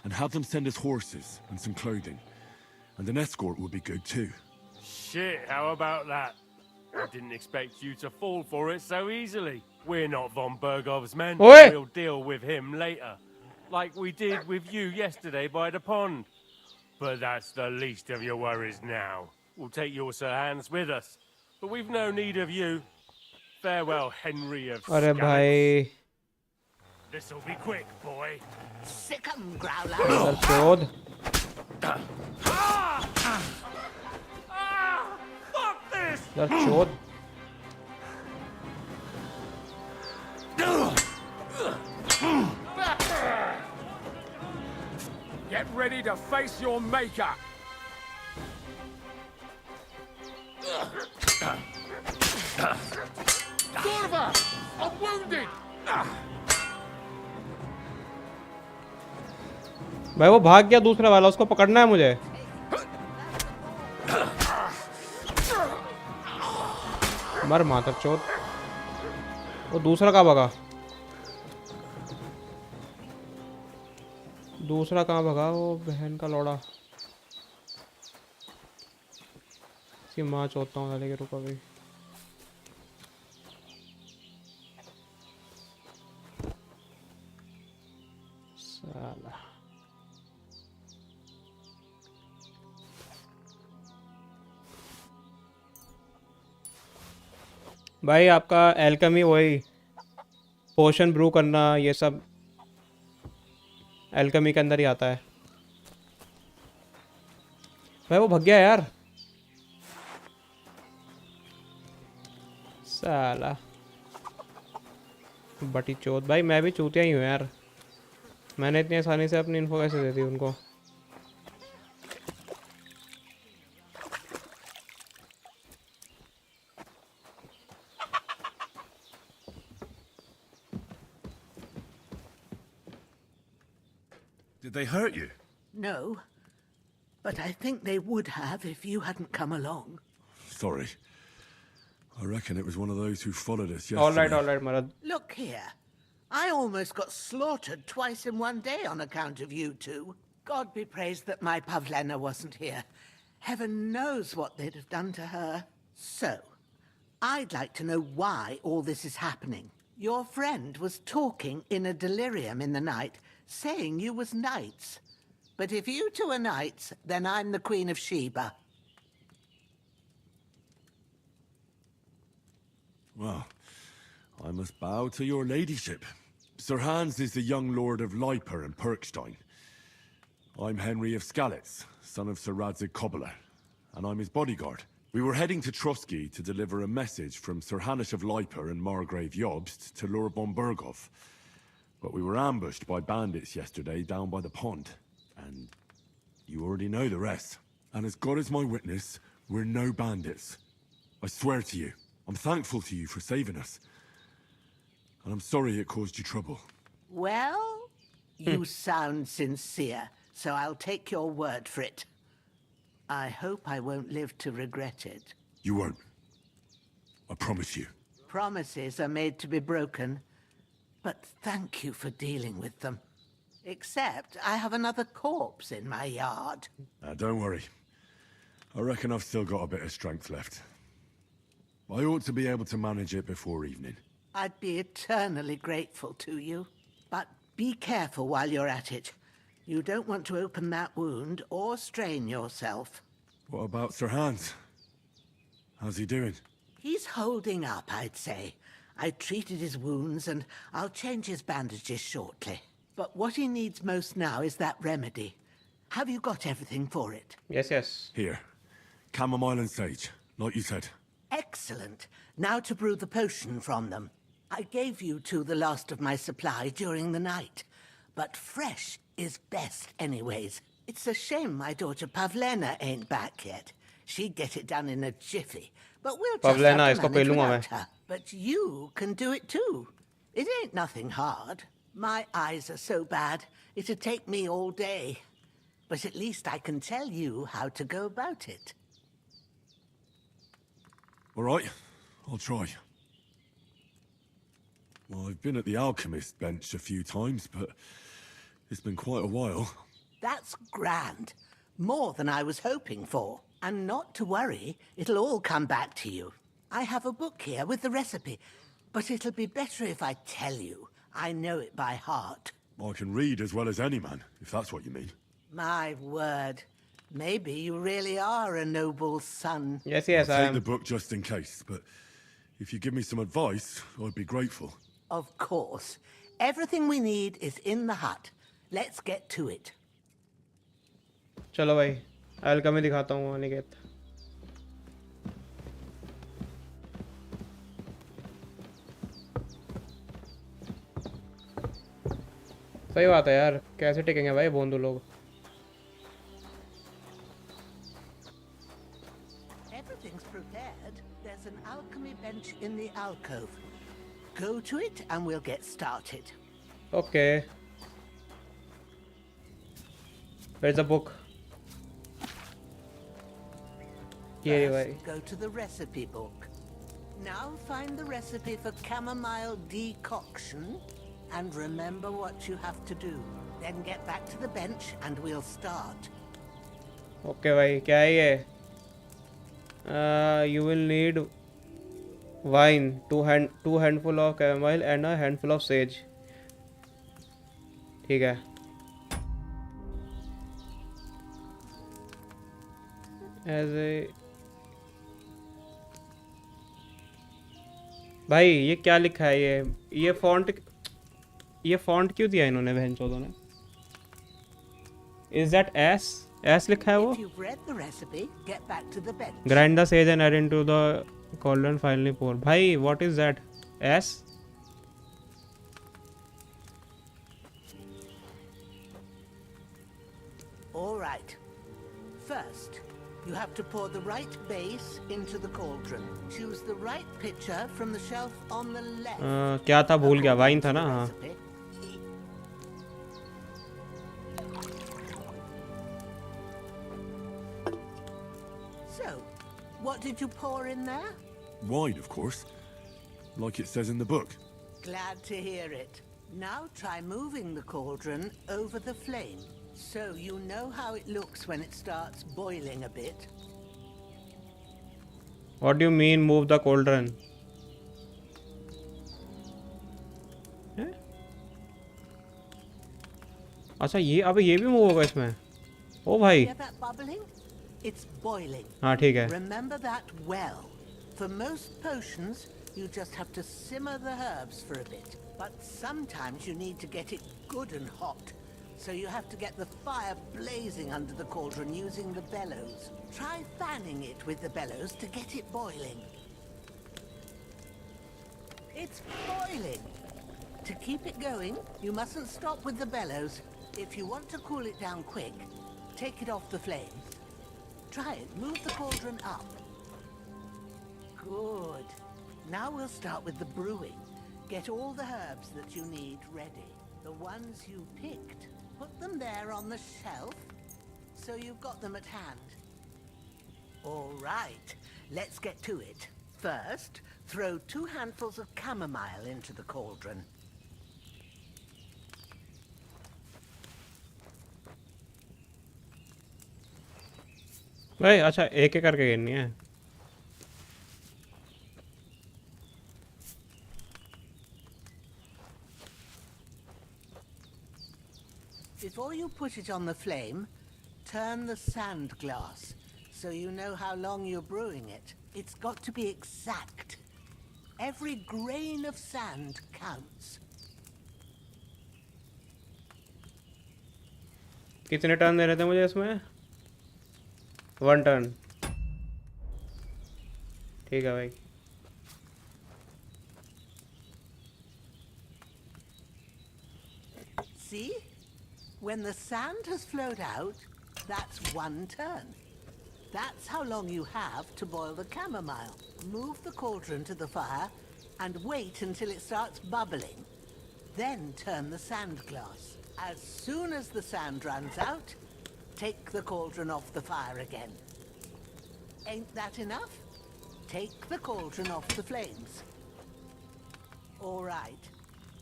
And have them send us horses and some clothing. And an escort would be good too. Shit, how about that? I didn't expect you to fall for it so easily. We're not von Bergov's men. Oi! We'll deal with him later. Like we did with you yesterday by the pond. But that's the least of your worries now. We'll take your Sir Hans with us. But we've no need of you. Farewell, Henry of अरे Skalitz. भाई, This'll be quick, boy. Sick 'em, Growler. दरचोद। Fuck this! दरचोद। Get ready to face your maker. Gorva! I'm wounded! भाई वो भाग गया दूसरा वाला, उसको पकड़ना है मुझे। मर मातर चोद। वो दूसरा कहाँ भागा? दूसरा कहाँ भागा? वो बहन का लौड़ा। इसकी माँ चोदता हूँ, लेके रुको अभी। साला भाई, आपका एल्केमी वही पोशन ब्रू करना, ये सब एल्केमी के अंदर ही आता है। भाई वो भाग गया यार साला बटी चोत भाई मैं भी चूतिया ही हूँ यार मैंने इतनी आसानी से अपनी इन्फो कैसे दे दी उनको Did they hurt you? No, but I think they would have if you hadn't come along. Sorry. I reckon it was one of those who followed us yesterday. all right, Marad. Look here. I almost got slaughtered twice in one day on account of you two. God be praised that my Pavlena wasn't here. Heaven knows what they'd have done to her. So, I'd like to know why all this is happening. Your friend was talking in a delirium in the night, saying you was knights. But if you two are knights, then I'm the Queen of Sheba. Well, I must bow to your ladyship. Sir Hans is the young lord of Leiper and Perkstein. I'm Henry of Skalitz, son of Sir Radzig Cobbler, and I'm his bodyguard. We were heading to Trotsky to deliver a message from Sir Hanish of Leiper and Margrave Jobst to Lord von Berghoff. But we were ambushed by bandits yesterday down by the pond. And you already know the rest. And as God is my witness, we're no bandits. I swear to you, I'm thankful to you for saving us. And I'm sorry it caused you trouble. Well, you sound sincere, so I'll take your word for it. I hope I won't live to regret it. You won't. I promise you. Promises are made to be broken, but thank you for dealing with them. Except I have another corpse in my yard. Don't worry. I reckon I've still got a bit of strength left. I ought to be able to manage it before evening. I'd be eternally grateful to you. But be careful while you're at it. You don't want to open that wound or strain yourself. What about Sir Hans? How's he doing? He's holding up, I'd say. I treated his wounds and I'll change his bandages shortly. But what he needs most now is that remedy. Have you got everything for it? Yes. Here. Chamomile and sage, like you said. Excellent. Now to brew the potion from them. I gave you two the last of my supply during the night. But fresh is best anyways. It's a shame my daughter Pavlena ain't back yet. She'd get it done in a jiffy. But we'll just Pavlena, have इसको to manage पहलूंगा without मैं. her. But you can do it too. It ain't nothing hard. My eyes are so bad, it'd take me all day. But at least I can tell you how to go about it. All right, I'll try. Well, I've been at the alchemist bench a few times, but it's been quite a while. That's grand. More than I was hoping for. And not to worry, it'll all come back to you. I have a book here with the recipe, but it'll be better if I tell you. I know it by heart. I can read as well as any man, if that's what you mean. My word. Maybe you really are a noble son. Yes, I'll I take am. the book just in case, but if you give me some advice, I'd be grateful. Of course. Everything we need is in the hut. Let's get to it. चलो भाई Alchemy दिखाता हूँ अनिकेत सही बात है यार कैसे टिकेंगे भाई बोंदू लोग Everything's prepared. There's an alchemy bench in the alcove. Go to it and we'll get started. Okay. Where's the book? Here, First, go to the recipe book. Now find the recipe for chamomile decoction and remember what you have to do. Then get back to the bench and we'll start. Okay भाई क्या है ये? You will need wine, two handful of chamomile and a handful of sage. ठीक है. As a भाई ये क्या लिखा है ये फॉन्ट क्यों दिया इन्होंने बहन चोदों ने? Is that S? एस लिखा है वो. If you've read the recipe, get back to the bench. Grind the sage and add into the cauldron. Finally pour. भाई, what is that? S? All right. First, you have to pour the right base into the cauldron. Choose the right pitcher from the shelf on the left. क्या था भूल गया. Wine था ना. हाँ. So, what did you pour in there? Wine, of course. Like it says in the book. Glad to hear it. Now try moving the cauldron over the flame, so you know how it looks when it starts boiling a bit. What do you mean move the cauldron? अच्छा ये अब ये भी move होगा इसमें. ओ भाई. Hear that bubbling? It's boiling. हाँ ठीक है. Remember that well. For most potions, you just have to simmer the herbs for a bit. But sometimes you need to get it good and hot. So you have to get the fire blazing under the cauldron using the bellows. Try fanning it with the bellows to get it boiling. It's boiling. To keep it going, you mustn't stop with the bellows. If you want to cool it down quick, take it off the flame. Try it. Move the cauldron up. Good. Now we'll start with the brewing. Get all the herbs that you need ready. The ones you picked. Put them there on the shelf, so you've got them at hand. All right, let's get to it. First, throw 2 handfuls of chamomile into the cauldron. भाई अच्छा एक एक करके गिननी है. Before you put it on the flame, turn the sand glass so you know how long you're brewing it. It's got to be exact. Every grain of sand counts. कितने turn दे रहे थे मुझे इसमें? 1 टर्न. ठीक है भाई. See? When the sand has flowed out, that's 1 turn. That's how long you have to boil the chamomile. Move the cauldron to the fire and wait until it starts bubbling. Then turn the sand glass. As soon as the sand runs out, take the cauldron off the fire again. Ain't that enough? Take the cauldron off the flames. All right.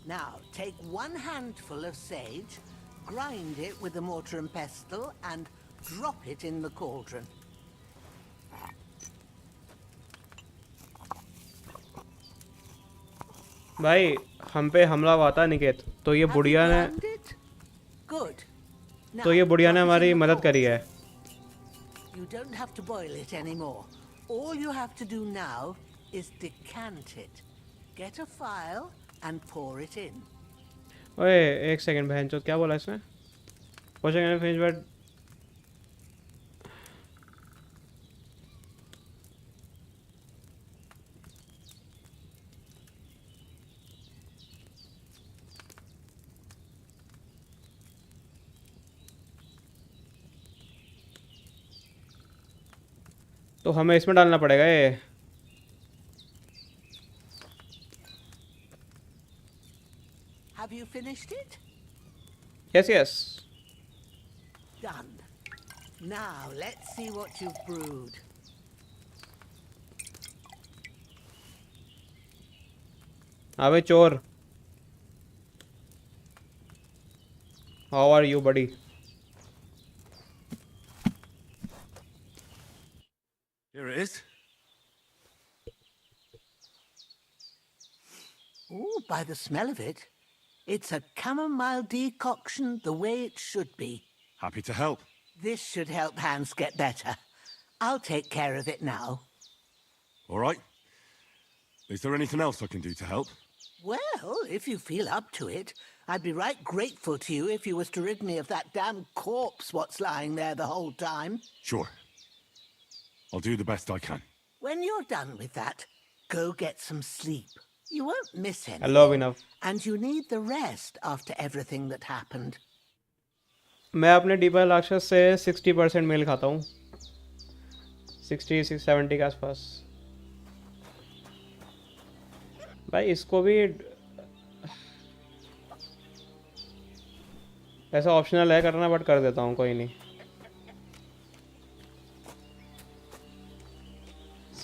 Now, take 1 handful of sage, grind it with a mortar and pestle, and drop it in the cauldron. भाई हम पे हमला हुआ था निकेत, तो ये बुढ़िया ने Good. तो ये बुढ़िया ने हमारी मदद करी है. You don't have to boil it anymore. All you have to do now is decant it. Get a phial and pour it in. ओए एक सेकंड बहन चो क्या बोला इसमें? Washing finish bed. तो हमें इसमें डालना पड़ेगा ये. Have you finished it? Yes, yes. Done. Now let's see what you've brewed. अबे चोर. How are you, buddy? Here it is. Oh, by the smell of it, it's a chamomile decoction the way it should be. Happy to help. This should help Hans get better. I'll take care of it now. All right. Is there anything else I can do to help? Well, if you feel up to it, I'd be right grateful to you if you was to rid me of that damn corpse what's lying there the whole time. Sure. I'll do the best I can. When you're done with that, go get some sleep. You won't miss anything. I love enough. And you need the rest after everything that happened. मैं अपने डीपल राक्षस से 60% mail खाता हूँ, 60-70 के आसपास। भाई इसको भी ऐसा ऑप्शनल है करना, बट कर देता हूँ, कोई नहीं।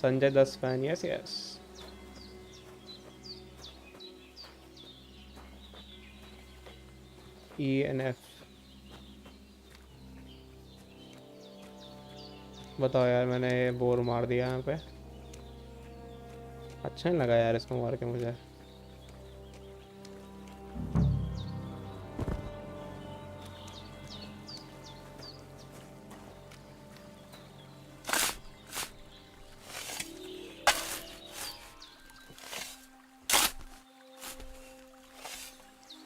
Sanjay 10 fan, yes yes. ENF बताओ यार, मैंने बोर मार दिया यहाँ पे। अच्छा नहीं लगा यार इसको मार के मुझे।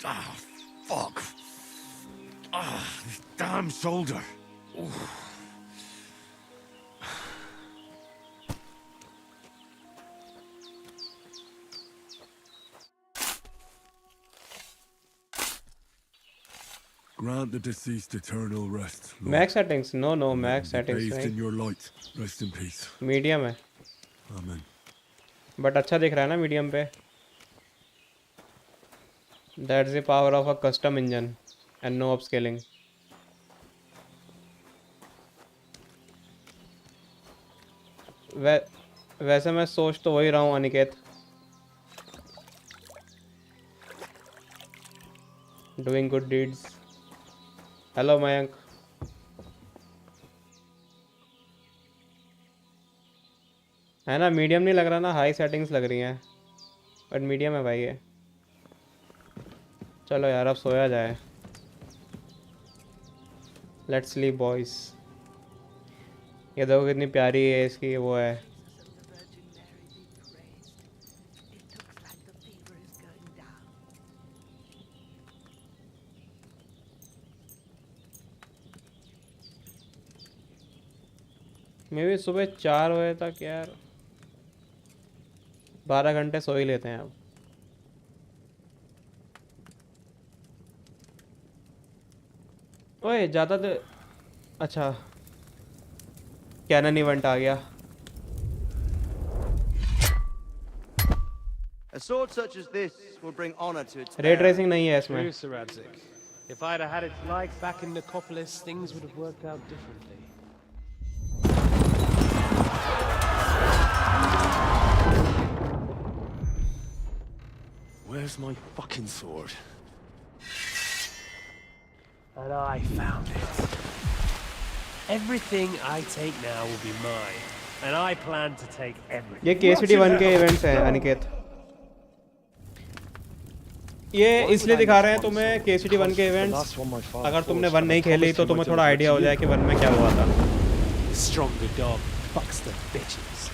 Ah, fuck. Ah, this damn shoulder. Oof. Grant the deceased eternal rest. Lord. Max settings? No, max settings Bathed नहीं। in your light. Rest in peace. Medium है। Amen. बट अच्छा दिख रहा है ना मीडियम पे। That's the power of a custom engine and no upscaling. वैसे मैं सोच तो वही रहा हूँ Aniket. Doing good deeds. Hello Mayank. है ना, मीडियम नहीं लग रहा ना, हाई सेटिंग्स लग रही हैं, बट मीडियम है भाई ये। चलो यार अब सोया जाए। Let's sleep boys. ये देखो कितनी प्यारी है इसकी वो है। मे भी सुबह 4 बजे तक यार 12 घंटे सो ही लेते हैं अब। ओए ज़्यादा तो अच्छा कैनन इवेंट आ गया। A sword such as this will bring honor to its ray tracing नहीं है इसमें। True, Sir Radzik. If I'd have had its like back in Nicopolis, things would have worked out differently. Where's my fucking sword? And I found it. Everything I take now will be mine, and I plan to take everything. ये KCD 1 के events हैं अनिकेत। ये इसलिए दिखा रहे हैं तुम्हें KCD 1 के इवेंट्स, अगर तुमने 1 नहीं खेली तो तुम्हें थोड़ा आइडिया हो जाए कि 1 में क्या हुआ था। Stronger dog fucks the bitches,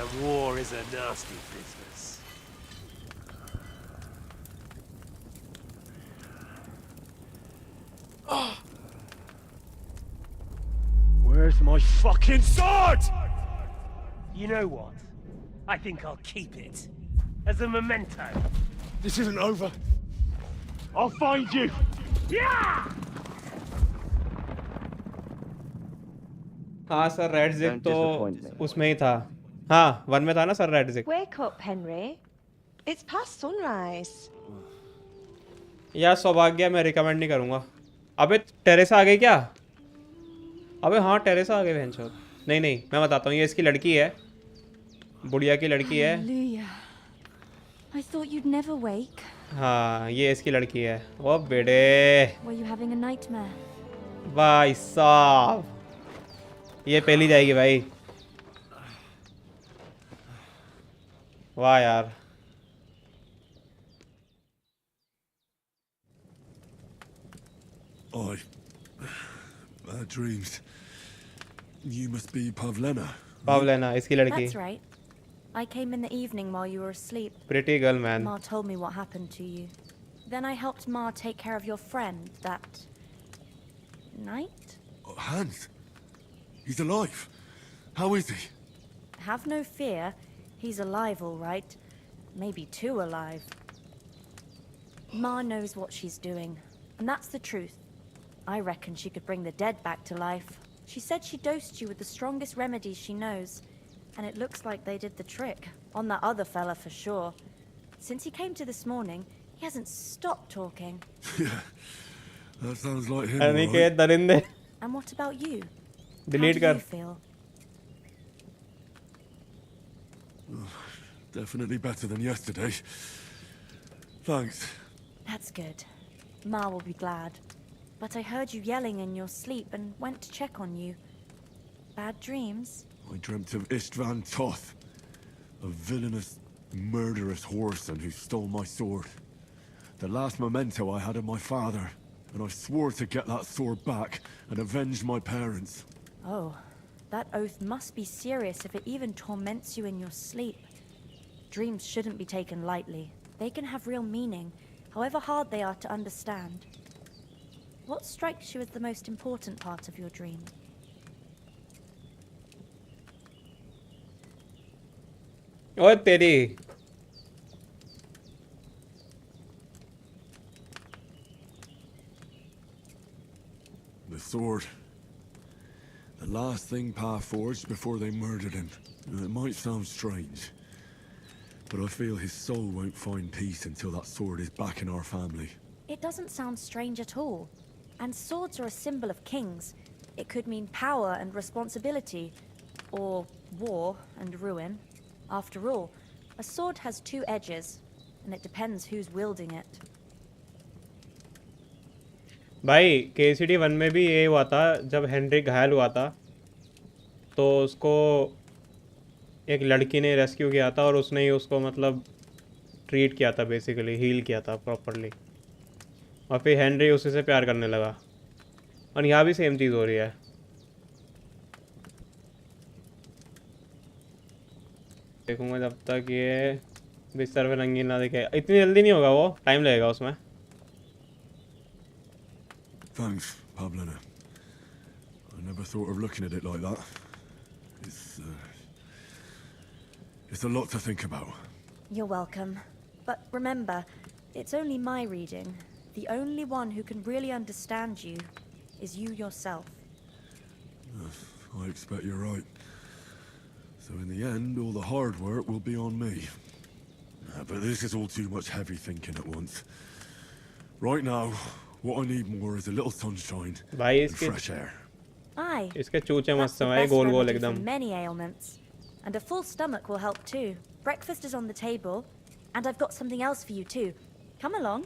and war is a nasty business. Where's my fucking sword? You know what? I think I'll keep it as a memento. This isn't over. I'll find you. Yeah! हाँ sir red जिक तो उसमें ही था। हाँ 1 में था ना sir red जिक। Wake up, Henry. It's past sunrise. यार सौभाग्य मैं रिकमेंड नहीं करूँगा। अबे टेरेसा आ गई क्या? अबे हाँ टेरेसा आ गई बहनचोद। नहीं मैं बताता हूँ, ये इसकी लड़की है, बुढ़िया की लड़की है। Hallelujah. I thought you'd never wake. हाँ ये इसकी लड़की है। वो बेटे Were you having a nightmare? भाई साहब ये पहली जाएगी भाई। वाह यार I dreams. You must be Pavlena. पावलेना इसकी लड़की। That's right. I came in the evening while you were asleep. Pretty girl, man. Ma told me what happened to you. Then I helped Ma take care of your friend that night. Hans? He's alive. How is he? Have no fear. He's alive, all right. Maybe too alive. Ma knows what she's doing, and that's the truth. I reckon she could bring the dead back to life. She said she dosed you with the strongest remedies she knows, and it looks like they did the trick. On that other fella for sure. Since he came to this morning, he hasn't stopped talking. Yeah, that sounds like him. Aniket दरिंदे. And what about you? Delete How do कर. you feel? Definitely better than yesterday. Thanks. That's good. Ma will be glad. But I heard you yelling in your sleep and went to check on you. Bad dreams? I dreamt of Istvan Toth, a villainous, murderous whoreson who stole my sword. The last memento I had of my father, and I swore to get that sword back and avenge my parents. Oh, that oath must be serious if it even torments you in your sleep. Dreams shouldn't be taken lightly. They can have real meaning, however hard they are to understand. What strikes you as the most important part of your dream? ओए तेरी. The sword. The last thing Pa forged before they murdered him. It might sound strange, but I feel his soul won't find peace until that sword is back in our family. It doesn't sound strange at all. And swords are a symbol of kings. It could mean power and responsibility, or war and ruin. After all, a sword has two edges, and it depends who's wielding it. भाई KCD 1 में भी ये हुआ था जब Henry घायल हुआ था तो उसको एक लड़की ने रेस्क्यू किया था और उसने ही उसको मतलब ट्रीट किया था, बेसिकली हील किया था प्रॉपरली, और फिर हेनरी उसी से प्यार करने लगा। और यहाँ भी सेम चीज़ हो रही है। देखूंगा जब तक ये बिस्तर पे रंगीन ना दिखे। इतनी जल्दी नहीं होगा, वो टाइम लगेगा उसमें। Thanks, Pablina. I never thought of looking at it like that. It's a lot to think about. You're welcome. But remember, it's only my reading. The only one who can really understand you is you yourself. I expect you're right. So in the end, all the hard work will be on me. But this is all too much heavy thinking at once. Right now, what I need more is a little sunshine and fresh air. Aye. इसके चूचे मस्त The हैं best goal goal remedy for एकदम। many ailments. And a full stomach will help too. Breakfast is on the table, and I've got something else for you too. Come along.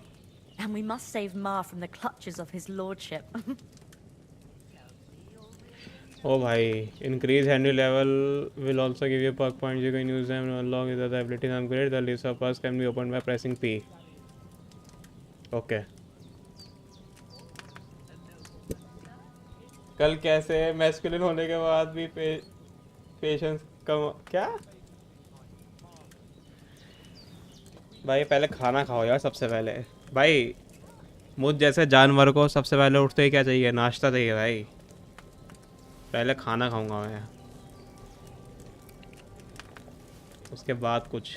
And we must save Ma from the clutches of his lordship. Oh भाई, increase Henry level will also give you perk points. You can use them to unlock the other abilities and upgrade. The list of perks can be opened by pressing P. Okay. कल कैसे masculine होने के बाद भी patience कम क्या? भाई पहले खाना खाओ यार, सबसे पहले। भाई मुझ जैसे जानवर को सबसे पहले उठते ही क्या चाहिए? नाश्ता चाहिए भाई। पहले खाना खाऊंगा मैं, उसके बाद कुछ।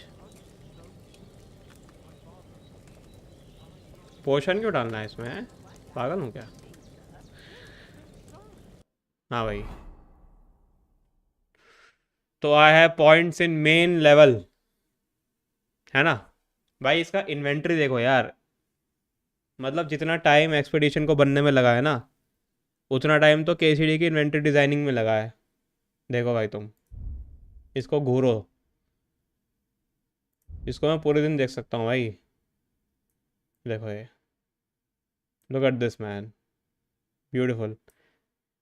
पोषण क्यों डालना है इसमें? पागल हूँ क्या? हाँ भाई, तो I have points in main level, है ना भाई। इसका इन्वेंटरी देखो यार, मतलब जितना टाइम एक्सपीडिशन को बनने में लगा है ना, उतना टाइम तो KCD की इन्वेंटरी डिज़ाइनिंग में लगा है। देखो भाई, तुम इसको घूरो, इसको मैं पूरे दिन देख सकता हूँ भाई। देखो ये, look at this man, beautiful.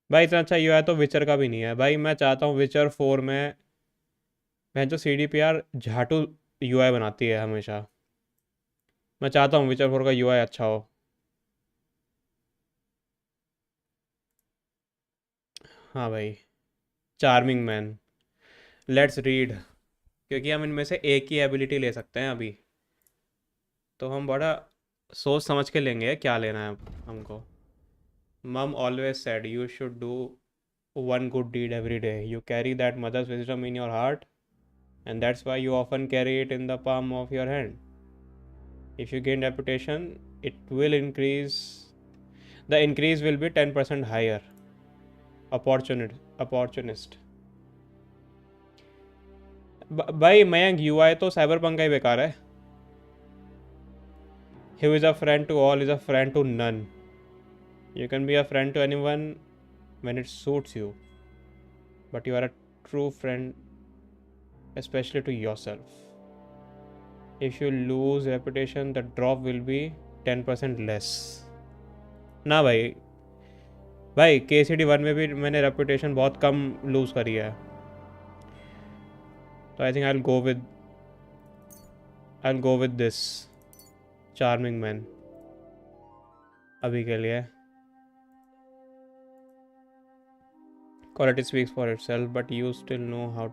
भाई इतना अच्छा UI तो विचर का भी नहीं है भाई। मैं चाहता हूँ विचर 4 में, मैं जो CDPR झाटू UI बनाती है हमेशा, मैं चाहता हूँ विचर 4 का UI अच्छा हो। हाँ भाई, चार्मिंग मैन, लेट्स रीड। क्योंकि हम इनमें से एक ही एबिलिटी ले सकते हैं अभी, तो हम बड़ा सोच समझ के लेंगे क्या लेना है हमको. Mom always said you should do one good deed every day. You carry that mother's wisdom in your heart, and that's why you often carry it in the palm of your hand. If you gain reputation, it will increase. The increase will be 10% higher. Opportunist. भाई Mayank UI तो cyber punk का ही बेकार है. Who is a friend to all is a friend to none. You can be a friend to anyone when it suits you, but you are a true friend especially to yourself. If you lose reputation, the drop will be 10% less. ना भाई, भाई KCD 1 में भी मैंने reputation बहुत कम loose करी है, तो I think I go with this charming man अभी के लिए. Quality speaks for itself, but you still know how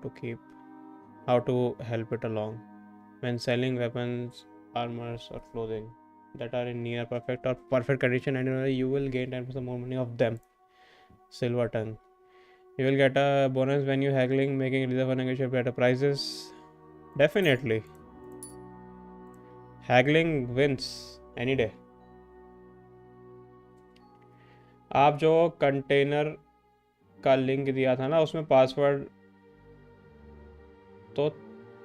to help it along. When selling weapons, armors, or clothing that are in near perfect or perfect condition, and you will gain 10% more money of them. Silver tongue. You will get a bonus when you haggling, making reserve or negotiate better prices. Definitely. Haggling wins any day. आप जो container का link दिया था ना, उसमें password तो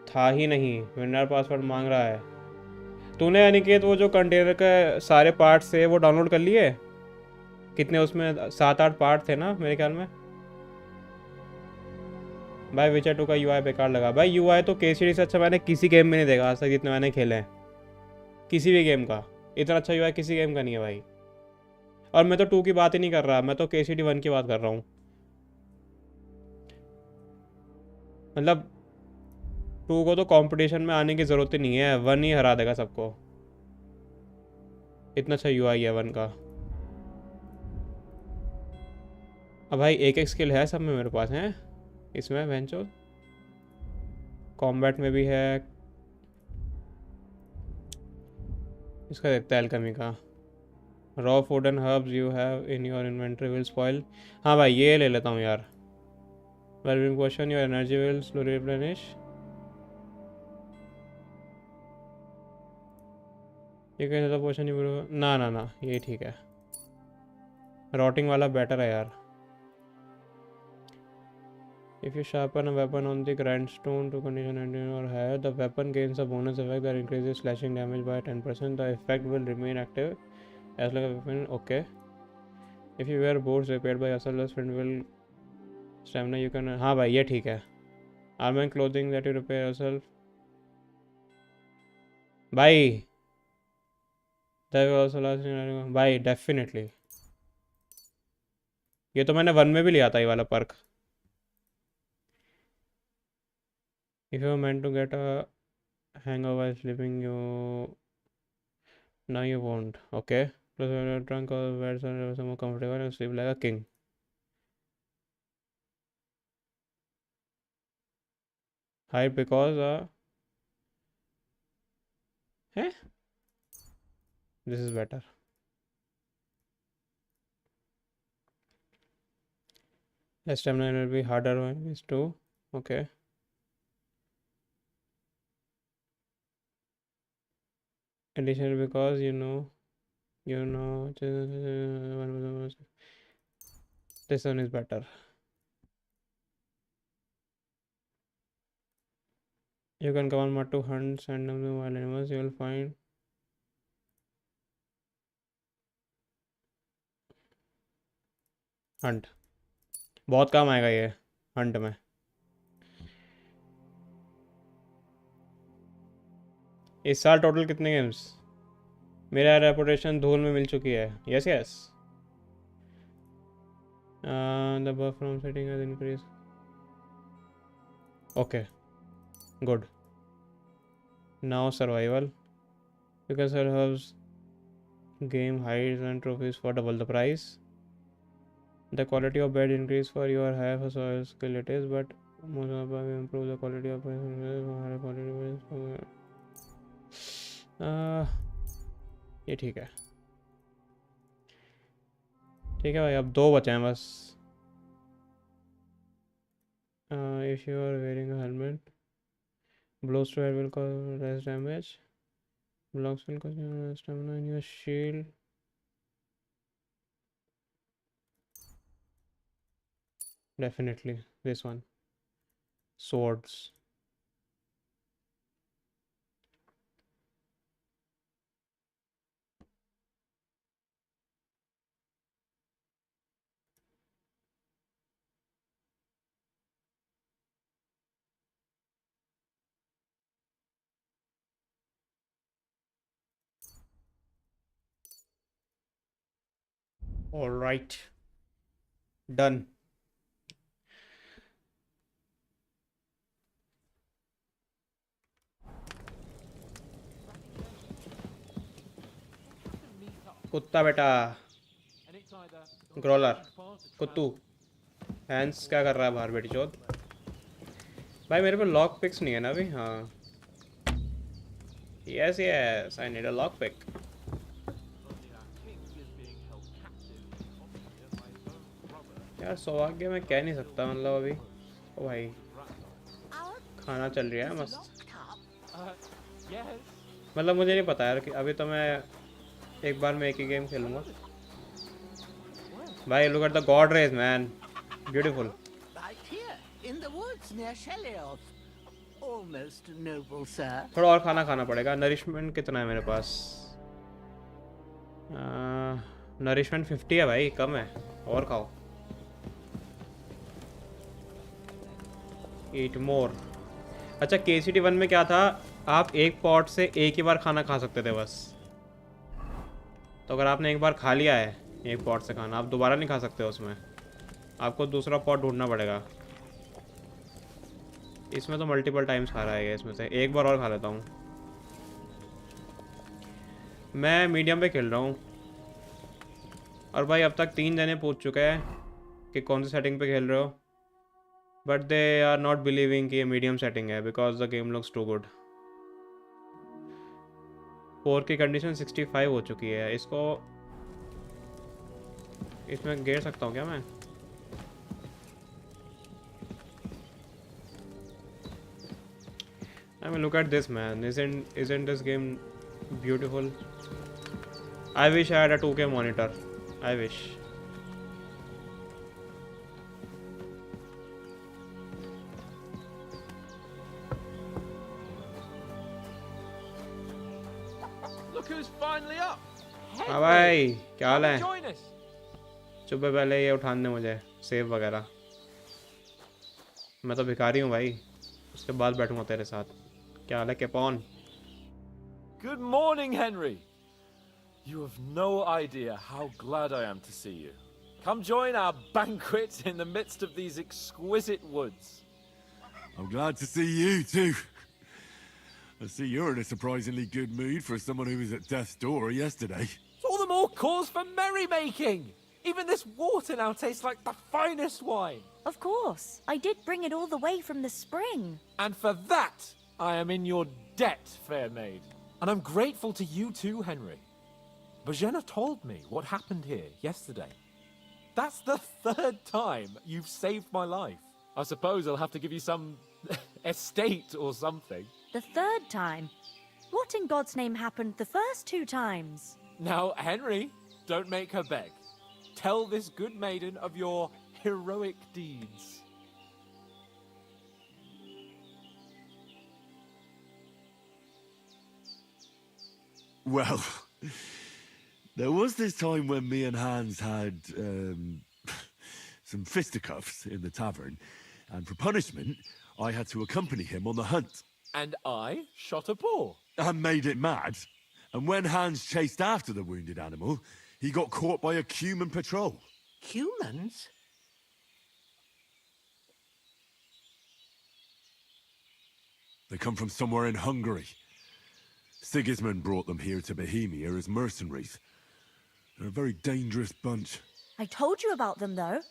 था ही नहीं. विनर पासवर्ड मांग रहा है. तूने अनिकेत वो जो कंटेनर के सारे पार्ट्स थे वो डाउनलोड कर लिए? कितने उसमें 7-8 पार्ट थे ना मेरे ख्याल में. भाई विचर 2 का यूआई बेकार लगा. भाई यूआई तो केसीडी से अच्छा मैंने किसी गेम में नहीं देखा आज तक जितने मैंने खेले हैं. किसी भी गेम का इतना अच्छा यूआई किसी गेम का नहीं है भाई. और मैं तो 2 की बात ही नहीं कर रहा, मैं तो KCD 1 की बात कर रहा हूँ. मतलब 2 को तो कंपटीशन में आने की ज़रूरत ही नहीं है, 1 ही हरा देगा सबको. इतना अच्छा यूआई है 1 का. अब भाई एक एक स्किल है सब में मेरे पास हैं इसमें. वेंचो कॉम्बैट में भी है. इसका देखते हैं एल्केमी का. Raw food and herbs you have in your inventory will spoil. हाँ भाई ये ले लेता हूँ यार. Well question your energy will slow replenish. ये कैसे तो क्वेश्चन ना ना ना ये ठीक है. रॉटिंग वाला बेटर है यार. If you sharpen a weapon on the grindstone to condition engine or higher, the weapon gains a bonus effect that increases slashing damage by 10%. The effect will remain active as long as weapon. Okay. If you wear boots repaired by yourself, the friend will stamina you can. हाँ भाई ये ठीक है. Armor and clothing that you repair yourself. भाई that will also last. भाई definitely. ये तो मैंने 1 में भी लिया था ये वाला Perk. If you were meant to get a hangover while sleeping, now you won't. Okay. Plus when you're drunk or bed, so you're more comfortable and sleep like a king. Hide because hey, this is better. Less stamina will be harder when it's 2. Okay. Additional because you know this one is better. You can command mod to hunt randomly wild animals. You will find hunt. बहुत काम आएगा ये Hunt में. इस साल total कितने games? मेरा reputation धूल में मिल चुकी है. Yes yes. The buff from setting has increase. Okay good. Now survival. You can sell herbs, game hides and trophies for double the price. The quality of bed increase for your higher soil skill it is, but improve the quality of higher quality. ये ठीक है भाई, अब 2 बचे हैं बस. If you are wearing a helmet, blows to head will cause less damage. Blocks will cause less stamina in your shield. Definitely this one. Swords. All right, done. कुत्ता बेटा, ग्रोलर, कुत्तू, हैंस क्या कर रहा है बाहर बेटी चोद? भाई मेरे पे लॉक पिक्स नहीं है ना अभी. हाँ, yes yes, I need a lock pick. यार सौभाग्य मैं कह नहीं सकता, मतलब अभी. ओ भाई, खाना चल रहा है मस्त. मतलब मुझे नहीं पता यार कि अभी तो मैं एक बार में एक ही गेम खेलूंगा. भाई look at the God raise man, beautiful. थोड़ा और खाना खाना पड़ेगा. नरिशमेंट कितना है मेरे पास? नरिशमेंट 50 है भाई, कम है. और खाओ. ईट मोर. अच्छा, KCD 1 में क्या था, आप एक पॉट से एक ही बार खाना खा सकते थे बस. तो अगर आपने एक बार खा लिया है एक पॉट से खाना, आप दोबारा नहीं खा सकते उसमें. आपको दूसरा पॉट ढूंढना पड़ेगा. इसमें तो मल्टीपल टाइम्स खा रहा है. इसमें से एक बार और खा लेता हूँ. मैं मीडियम पे खेल रहा हूँ. और भाई अब तक 3 जने पूछ चुके हैं कि कौन सी सेटिंग पे खेल रहे हो, but they are not believing कि ये मीडियम सेटिंग है because the game looks too good. 4 की कंडीशन 65 हो चुकी है. इसको इसमें गिर सकता हूँ क्या मैं? I mean, look at this man. Isn't this game beautiful? I wish I had a 2K monitor. I wish. Look who's finally up. हाँ भाई, क्या हाल है? चुप है, पहले ये उठाने दे मुझे सेव वगैरह. मैं तो भिखारी हूँ भाई, उसके बाद बैठूंगा तेरे साथ. क्या हाल है केपॉन? Good morning, Henry. You have no idea how glad I am to see you. Come join our banquet in the midst of these exquisite woods. I'm glad to see you too. I see you're in a surprisingly good mood for someone who was at death's door yesterday. It's all the more cause for merrymaking. Even this water now tastes like the finest wine. Of course. I did bring it all the way from the spring. And for that, I am in your debt, fair maid. And I'm grateful to you too, Henry. Bajena told me what happened here yesterday. That's the 3rd time you've saved my life. I suppose I'll have to give you some estate or something. The 3rd time? What in God's name happened the first 2 times? Now, Henry, don't make her beg. Tell this good maiden of your heroic deeds. Well, there was this time when me and Hans had some fisticuffs in the tavern, and for punishment, I had to accompany him on the hunt. And I shot a boar. And made it mad. And when Hans chased after the wounded animal, he got caught by a human patrol. Humans? They come from somewhere in Hungary. Sigismund brought them here to Bohemia as mercenaries. They're a very dangerous bunch. I told you about them, though.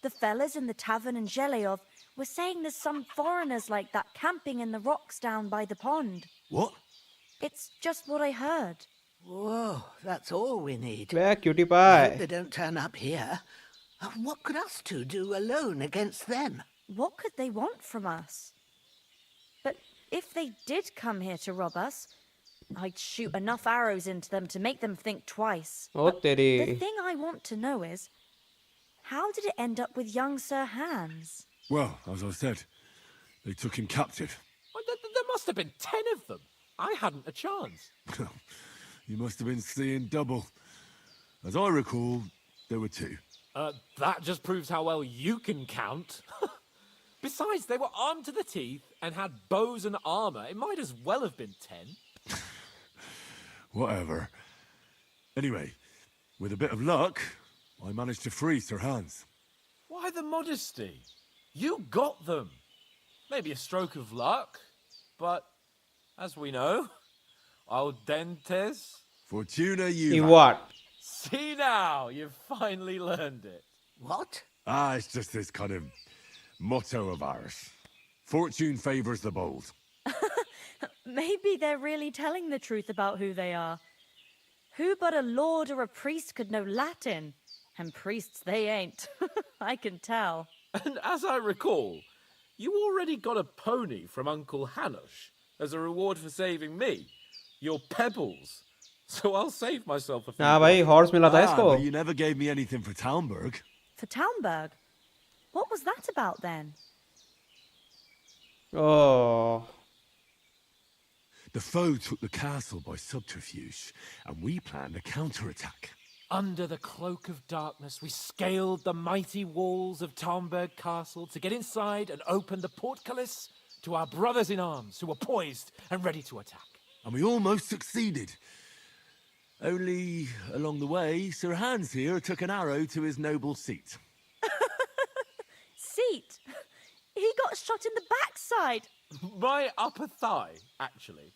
The fellas in the tavern in Zhelyov We're saying there's some foreigners like that camping in the rocks down by the pond. What? It's just what I heard. Whoa, that's all we need. Where, cutie I pie? hope they don't turn up here. What could us two do alone against them? What could they want from us? But if they did come here to rob us, I'd shoot enough arrows into them to make them think twice. Oh, But the teri. thing I want to know is, how did it end up with young Sir Hans? Well, as I said, they took him captive. Well, there must have been 10 of them. I hadn't a chance. You must have been seeing double. As I recall, there were 2. That just proves how well you can count. Besides, they were armed to the teeth and had bows and armor. It might as well have been 10. Whatever. Anyway, with a bit of luck, I managed to free Sir Hans. Why the modesty? You got them. Maybe a stroke of luck, but as we know, al dentes. Fortuna In you. what? See now, you've finally learned it. What? It's just this kind of motto of ours. Fortune favors the bold. Maybe they're really telling the truth about who they are. Who but a lord or a priest could know Latin? And priests they ain't. I can tell. And as I recall, you already got a pony from Uncle Hanush as a reward for saving me. Your pebbles. So I'll save myself a few. हाँ भाई horse मिला था इसको. But you never gave me anything for Talmberg. For Talmberg? What was that about then? Oh. The foe took the castle by subterfuge, and we planned a counterattack. Under the cloak of darkness, we scaled the mighty walls of Talmberg Castle to get inside and open the portcullis to our brothers in arms who were poised and ready to attack. And we almost succeeded. Only, along the way, Sir Hans here took an arrow to his noble seat. Seat? He got shot in the backside. My upper thigh, actually.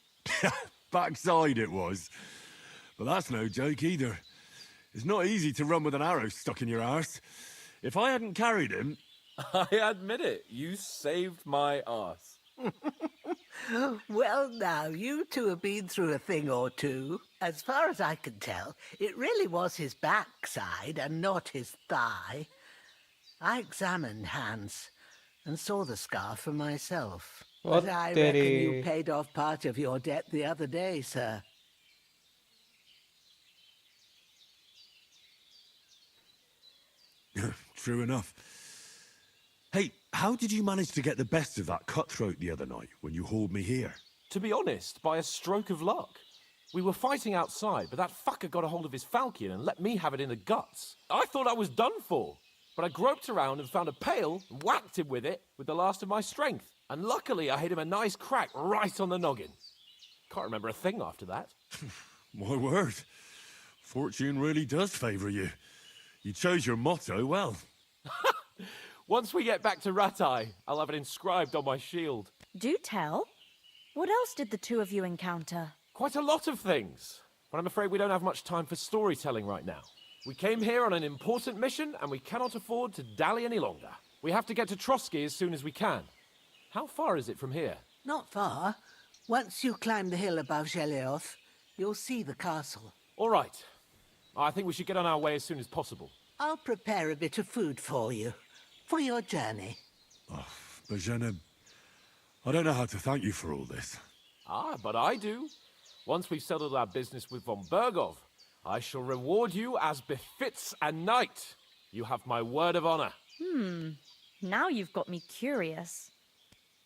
Backside it was. But that's no joke either. It's not easy to run with an arrow stuck in your arse. If I hadn't carried him... I admit it, you saved my arse. Well, now, you two have been through a thing or two. As far as I can tell, it really was his backside and not his thigh. I examined Hans and saw the scar for myself. But I reckon you paid off part of your debt the other day, sir. True enough. Hey, how did you manage to get the best of that cutthroat the other night when you hauled me here? To be honest, by a stroke of luck. We were fighting outside, but that fucker got a hold of his falchion and let me have it in the guts. I thought I was done for, but I groped around and found a pail and whacked him with it with the last of my strength. And luckily, I hit him a nice crack right on the noggin. Can't remember a thing after that. My word. Fortune really does favour you. You chose your motto well. Once we get back to Ratai, I'll have it inscribed on my shield. Do tell. What else did the two of you encounter? Quite a lot of things. But I'm afraid we don't have much time for storytelling right now. We came here on an important mission, and we cannot afford to dally any longer. We have to get to Trotsky as soon as we can. How far is it from here? Not far. Once you climb the hill above Geleoth, you'll see the castle. All right. I think we should get on our way as soon as possible. I'll prepare a bit of food for you, for your journey. Oh, Bajena, I don't know how to thank you for all this. Ah, but I do. Once we've settled our business with von Bergov, I shall reward you as befits a knight. You have my word of honor. Now you've got me curious.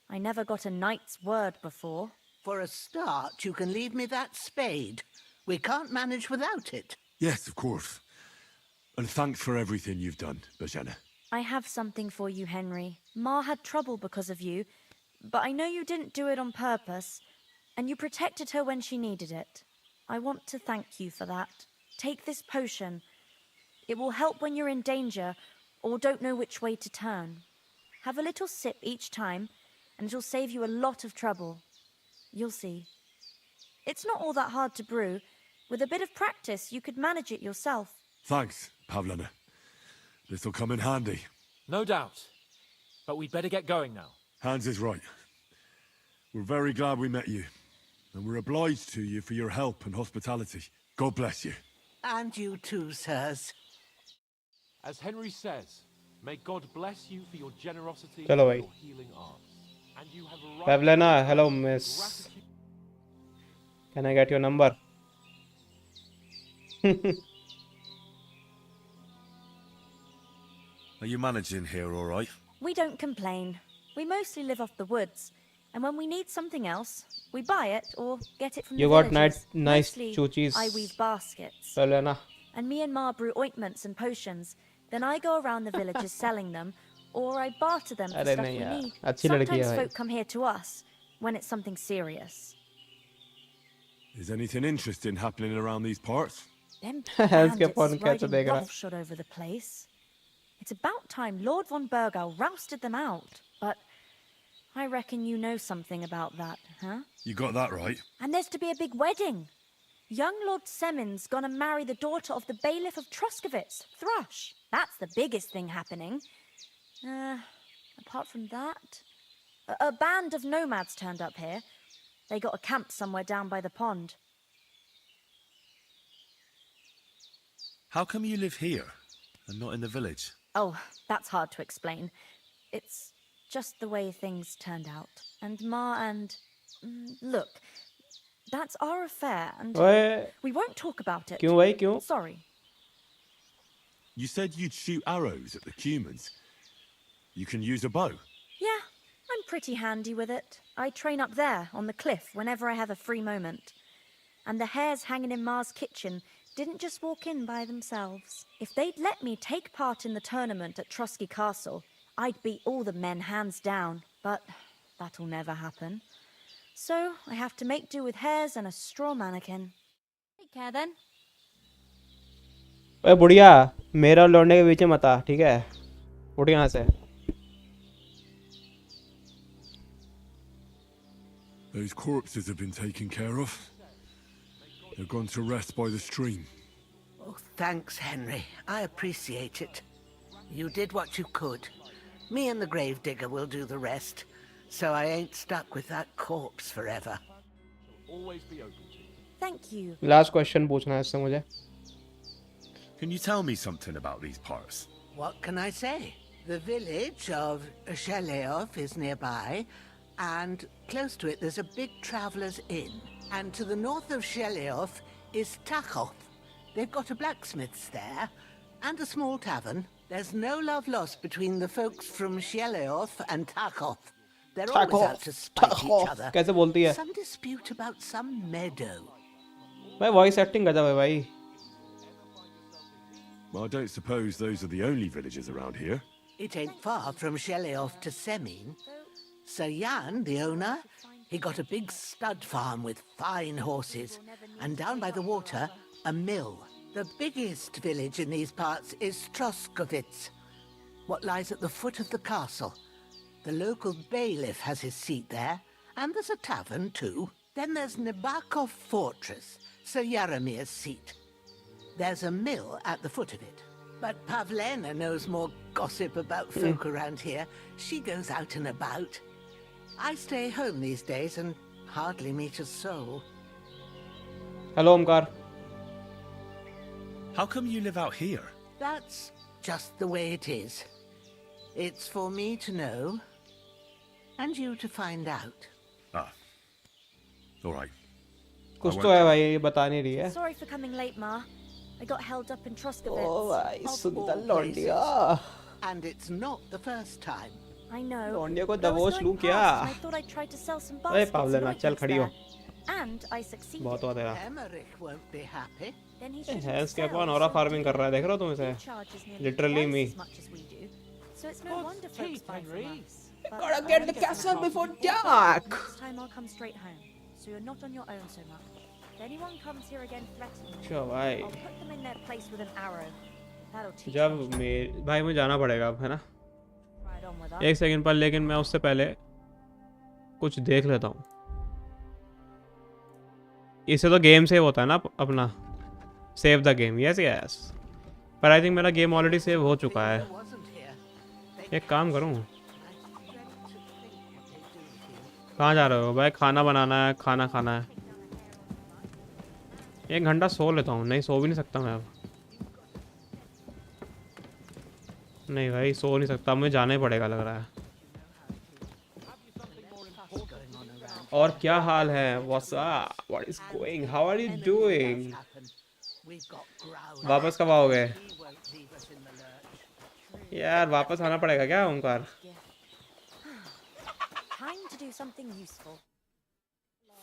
I never got a knight's word before. For a start, you can leave me that spade. We can't manage without it. Yes, of course. And thanks for everything you've done, Bajena. I have something for you, Henry. Ma had trouble because of you, but I know you didn't do it on purpose, and you protected her when she needed it. I want to thank you for that. Take this potion. It will help when you're in danger or don't know which way to turn. Have a little sip each time, and it'll save you a lot of trouble. You'll see. It's not all that hard to brew. With a bit of practice, you could manage it yourself. Thanks, Pavlana. This'll come in handy. No doubt. But we'd better get going now. Hans is right. We're very glad we met you. And we're obliged to you for your help and hospitality. God bless you. And you too, sirs. As Henry says, may God bless you for your generosity and चलो भाई your healing arms. And you have a right Pavlena, hello miss. Can I get your number? Are you managing here all right? We don't complain. We mostly live off the woods, and when we need something else, we buy it or get it from You the got villages. nice Mostly, chuchis. I weave baskets. Pavlena. And me and Ma brew ointments and potions. Then I go around the villages selling them, or I barter them for अरे stuff नहीं we यार, need. अच्छी लड़की है Sometimes भाई. folk come here to us when it's something serious. Is anything interesting happening around these parts? Them Hans के bandits phone कैसे riding देख रहा है? roughshod over the place. It's about time Lord von Burgau rousted them out. But I reckon you know something about that, huh? You got that right. And there's to be a big wedding. Young Lord Semin's gonna marry the daughter of the bailiff of Troskovitz, Thrush. That's the biggest thing happening. Apart from that, a band of nomads turned up here. They got a camp somewhere down by the pond. How come you live here and not in the village? Oh, that's hard to explain. It's just the way things turned out. And Ma and... look, that's our affair, and ओए, we won't talk about it. क्यों भाई क्यों? Sorry. You said you'd shoot arrows at the Cumans. You can use a bow. Yeah, I'm pretty handy with it. I train up there, on the cliff, whenever I have a free moment. And the hares hanging in Ma's kitchen didn't just walk in by themselves. If they'd let me take part in the tournament at Trosky Castle, I'd beat all the men hands down. But that'll never happen. So I have to make do with hares and a straw mannequin. Take care then. ओए बुढ़िया, मेरा और लौंडे के बीच में मत आ, ठीक है? उठ यहाँ से. Those corpses have been taken care of. They're gone to rest by the stream. Oh, thanks, Henry. I appreciate it. You did what you could. Me and the gravedigger will do the rest, so I ain't stuck with that corpse forever. Always be open to. Thank you. Last question पूछना है इससे मुझे. Can you tell me something about these parts? What can I say? The village of Sheleov is nearby, and close to it there's a big traveller's inn. And to the north of Sheleov is Takhov. They've got a blacksmith's there, and a small tavern. There's no love lost between the folks from Sheleov and Takhov. They're always out to spite each other. कैसे बोलती है? Some dispute about some meadow. भाई voice acting गजब है भाई. Well, I don't suppose those are the only villages around here. It ain't far from Sheleov to Semin. Sir Jan, the owner, he got a big stud farm with fine horses, and down by the water, a mill. The biggest village in these parts is Troskovitz, what lies at the foot of the castle. The local bailiff has his seat there, and there's a tavern too. Then there's Nebakov Fortress, Sir Yaramir's seat. There's a mill at the foot of it. But Pavlena knows more gossip about folk around here. She goes out and about. I stay home these days and hardly meet a soul. Hello, Omkar. How come you live out here? That's just the way it is. It's for me to know, and you to find out. Ah. All right. कुछ तो है भाई, ये बता नहीं रही है. Sorry for coming late, Ma. I got held up in Troskovitz. Oh, भाई Of सुंदर all लौंडिया. And it's not the first time. I know. लौंडिया को But I was दबोच going लूं क्या? past and I thought I'd try to sell some अरे baskets पावलेना, and चल ointments खड़ी हो. there. And I succeeded. बहुत हुआ तेरा. Emmerich won't be happy. Then he should हैंस के अपन और फार्मिंग कर रहा है, देख रहे हो तुम इसे? Literally me. So it's no wonder folks buy from us. But Gotta I get the won't castle them. before dark. Next time I'll come straight home, so you're not on your own so much. If anyone comes here again threatening me, अच्छा भाई. I'll put them in their place with an arrow. That'll teach जब them. भाई मुझे जाना पड़ेगा अब, है ना? Right on with us. एक सेकंड पर, लेकिन मैं उससे पहले कुछ देख लेता हूँ. इससे तो गेम सेव होता है ना अपना. Save the game. Yes yes. पर आई थिंक मेरा गेम ऑलरेडी सेव हो चुका है. एक काम करूँ. कहाँ जा रहे हो भाई? खाना बनाना है, खाना खाना है। 1 घंटा सो लेता हूँ। नहीं, सो भी नहीं सकता मैं अब। नहीं भाई, सो नहीं सकता, मुझे जाना ही पड़ेगा लग रहा है। और क्या हाल है? What's up? What is going? How are you doing? वापस कब आओगे? यार वापस आना पड़ेगा क्या Omkar? Time to do something useful.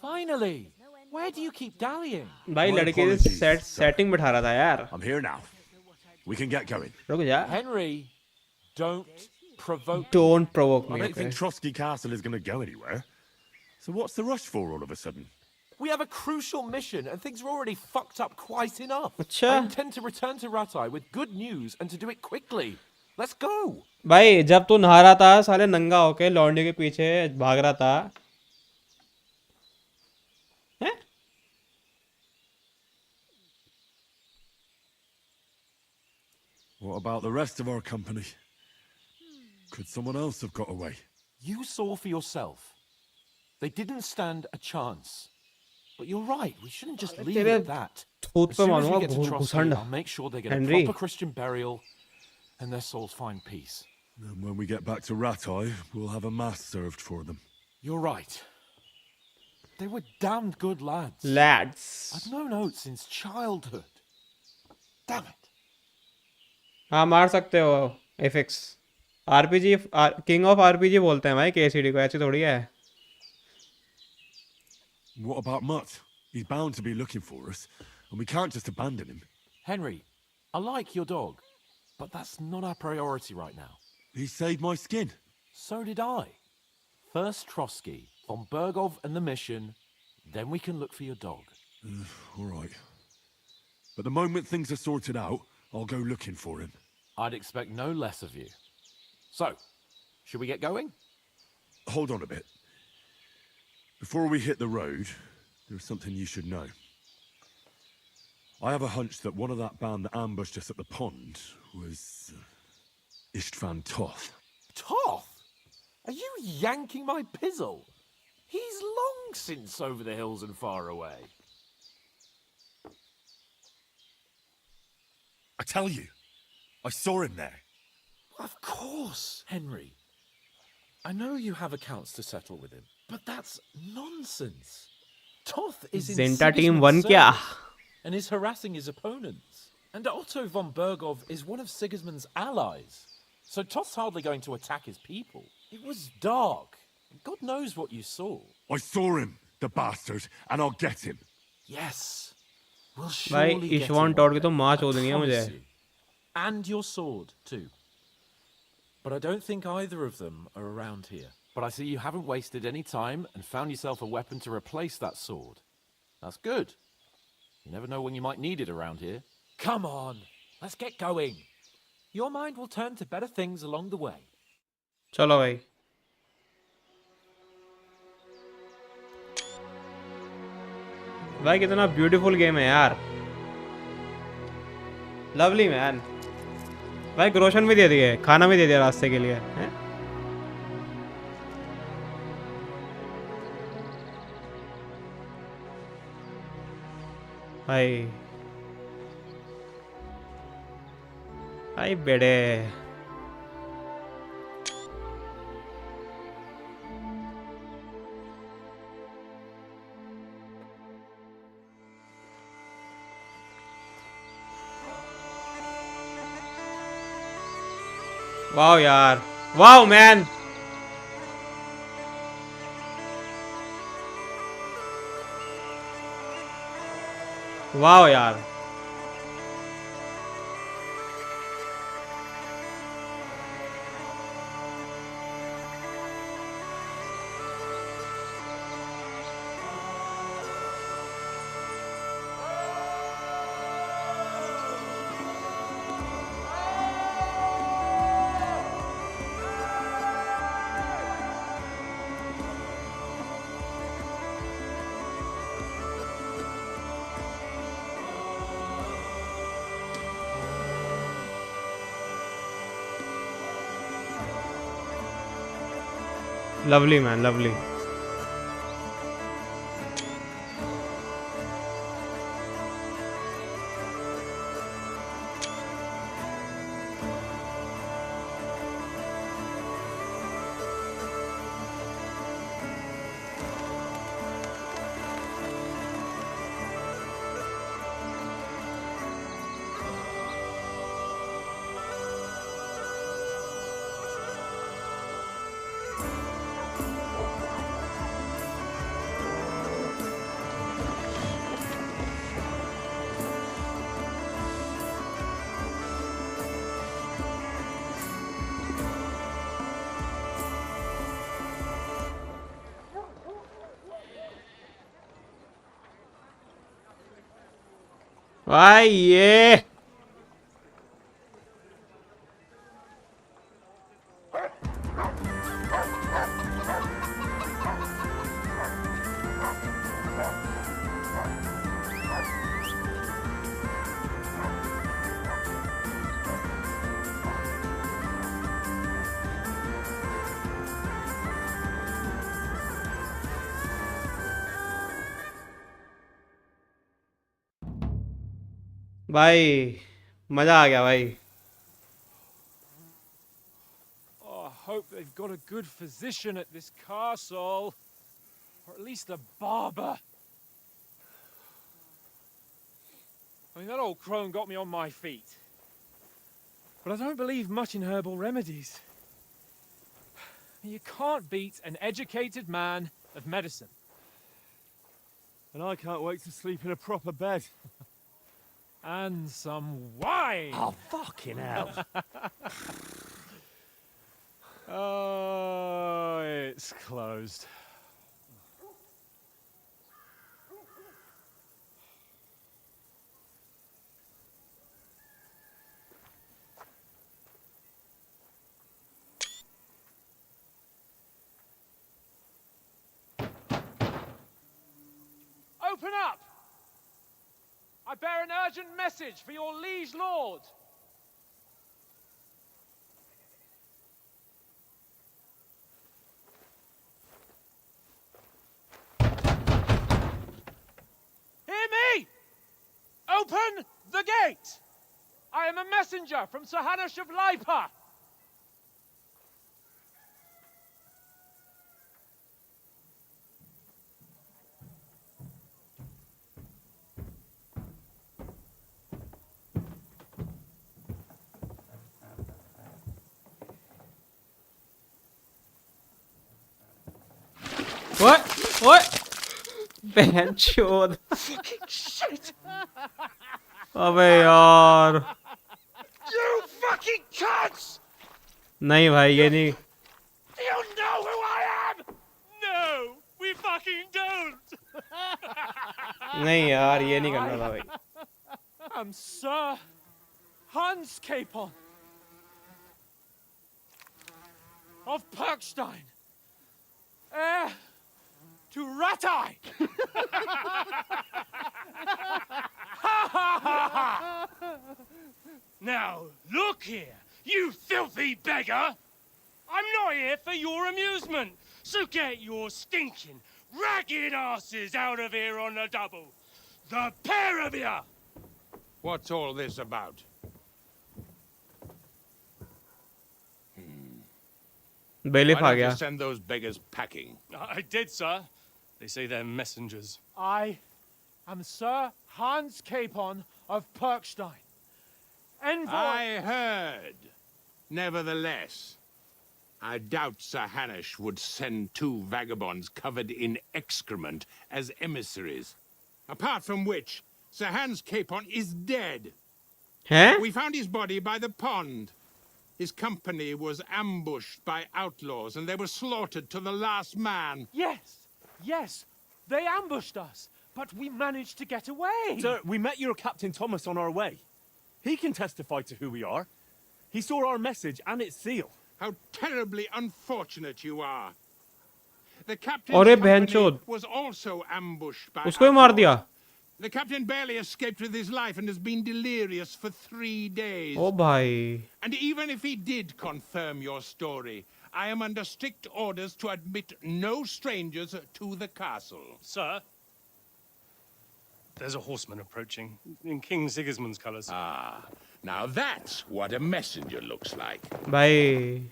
Finally! Where do you keep dallying? भाई My लड़के apologies, से sir. सेटिंग बिठा रहा था यार। I'm here now. We can get going. रुक जा। Henry, don't provoke. Don't provoke I me. don't Okay. think Trotsky Castle is going to go anywhere. So what's the rush for all of a sudden? We have a crucial mission, and things are already fucked up quite enough. अच्छा। I intend to return to Ratai with good news and to do it quickly. Let's go. भाई जब तू नहा रहा था साले नंगा होके लौंडे के पीछे भाग रहा था। हैं? What about the rest of our company? Could someone else have got away? You saw for yourself. They didn't stand a chance. But you're right, we shouldn't just leave it at that. थूत As पे soon as we मारूंगा get to Trotsky, घुसंड। I'll make sure they get a Henry। proper Christian burial and their souls find peace. And when we get back to Ratai, we'll have a mass served for them. You're right. They were damned good lads. Lads। I've known Oates since childhood. Damn it. हाँ मार सकते हो affix. RPG king of RPG बोलते हैं भाई KCD को, ऐसी थोड़ी है। What about Mutt? He's bound to be looking for us, and we can't just abandon him. Henry, I like your dog, but that's not our priority right now. He saved my skin. So did I. First Trotsky, von Bergov and the mission, then we can look for your dog. All right. But the moment things are sorted out, I'll go looking for him. I'd expect no less of you. So, should we get going? Hold on a bit. Before we hit the road, there's something you should know. I have a hunch that one of that band that ambushed us at the pond was Istvan Toth. Toth? Are you yanking my pizzle? He's long since over the hills and far away. I tell you, I saw him there. Of course, Henry. I know you have accounts to settle with him, but that's nonsense. Toth is in Zenta team Sigismund's won kya? service and is harassing his opponents. And Otto von Bergov is one of Sigismund's allies. So Toth's hardly going to attack his people. It was dark. God knows what you saw. I saw him, the bastard, and I'll get him. Yes. We'll भाई surely get ईशवान him टॉड one की तो day, माँ I चोद देनी है मुझे। promise you. And your sword, too. But I don't think either of them are around here. But I see you haven't wasted any time and found yourself a weapon to replace that sword. That's good. You never know when you might need it around here. Come on, let's get going. Your mind will turn to better things along the way. चलो भाई। भाई कितना beautiful game है यार। Lovely man. भाई ग्रोशन भी दे दिए, खाना भी दे दिया रास्ते के लिए हैं? भाई भाई बेड़े वाओ यार, वाओ मैन। वाओ यार, लवली मैन, लवली। भाई ये भाई मजा आ गया भाई. Oh, I hope they've got a good physician at this castle. Or at least a barber. I mean, that old crone got me on my feet. But I don't believe much in herbal remedies. You can't beat an educated man of medicine. And I can't wait to sleep in a proper bed. And some wine! Oh, fucking hell. Oh, it's closed. Open up! I bear an urgent message for your liege lord. Hear me! Open the gate! I am a messenger from Sir Hanush of Lipa. What? बहन चोद. Fucking shit! अबे यार. You fucking cunts! नहीं भाई ये नहीं. Do you know who I am? No, we fucking don't! नहीं यार ये नहीं करना था भाई. I'm Sir Hans Capon of Perkstein, heir to Ratai. Now, look here, you filthy beggar! I'm not here for your amusement, so get your stinking, ragged asses out of here on the double. The pair of you! What's all this about? Bailiff Why uh don't you गया. send those beggars packing? I did, sir. They say they're messengers. I am Sir Hans Capon of Perkstein, envoy. I heard. Nevertheless, I doubt Sir Hanush would send two vagabonds covered in excrement as emissaries. Apart from which, Sir Hans Capon is dead. Huh? We found his body by the pond. His company was ambushed by outlaws, and they were slaughtered to the last man. Yes, they ambushed us, but we managed to get away. Sir, we met your Captain Thomas on our way. He can testify to who we are. He saw our message and its seal. How terribly unfortunate you are. The अरे captain's बहनचोद. company was also ambushed by उसको ही मार outlaws. दिया. The captain barely escaped with his life and has been delirious for 3 days. ओ भाई. And even if he did confirm your story, I am under strict orders to admit no strangers to the castle. Sir, there's a horseman approaching in King Sigismund's colours. Ah, now that's what a messenger looks like. भाई.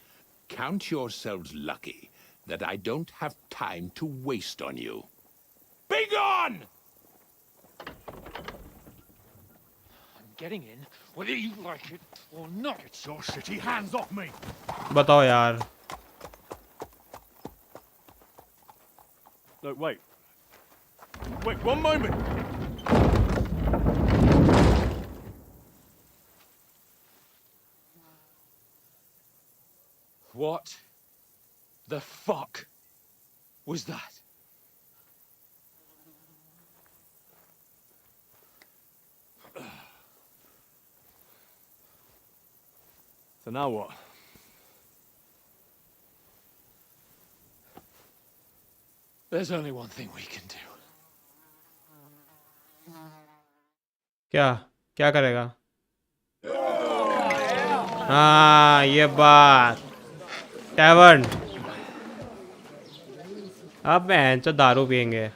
Count yourselves lucky that I don't have time to waste on you. Be gone! I'm getting in, whether you like it or not. Get your shitty hands off me! बताओ यार. No, wait. Wait, one moment! What the fuck was that? So now what? There's only one thing we can do. क्या क्या करेगा? हाँ ये बात tavern अब बहन चो दारू पियेंगे.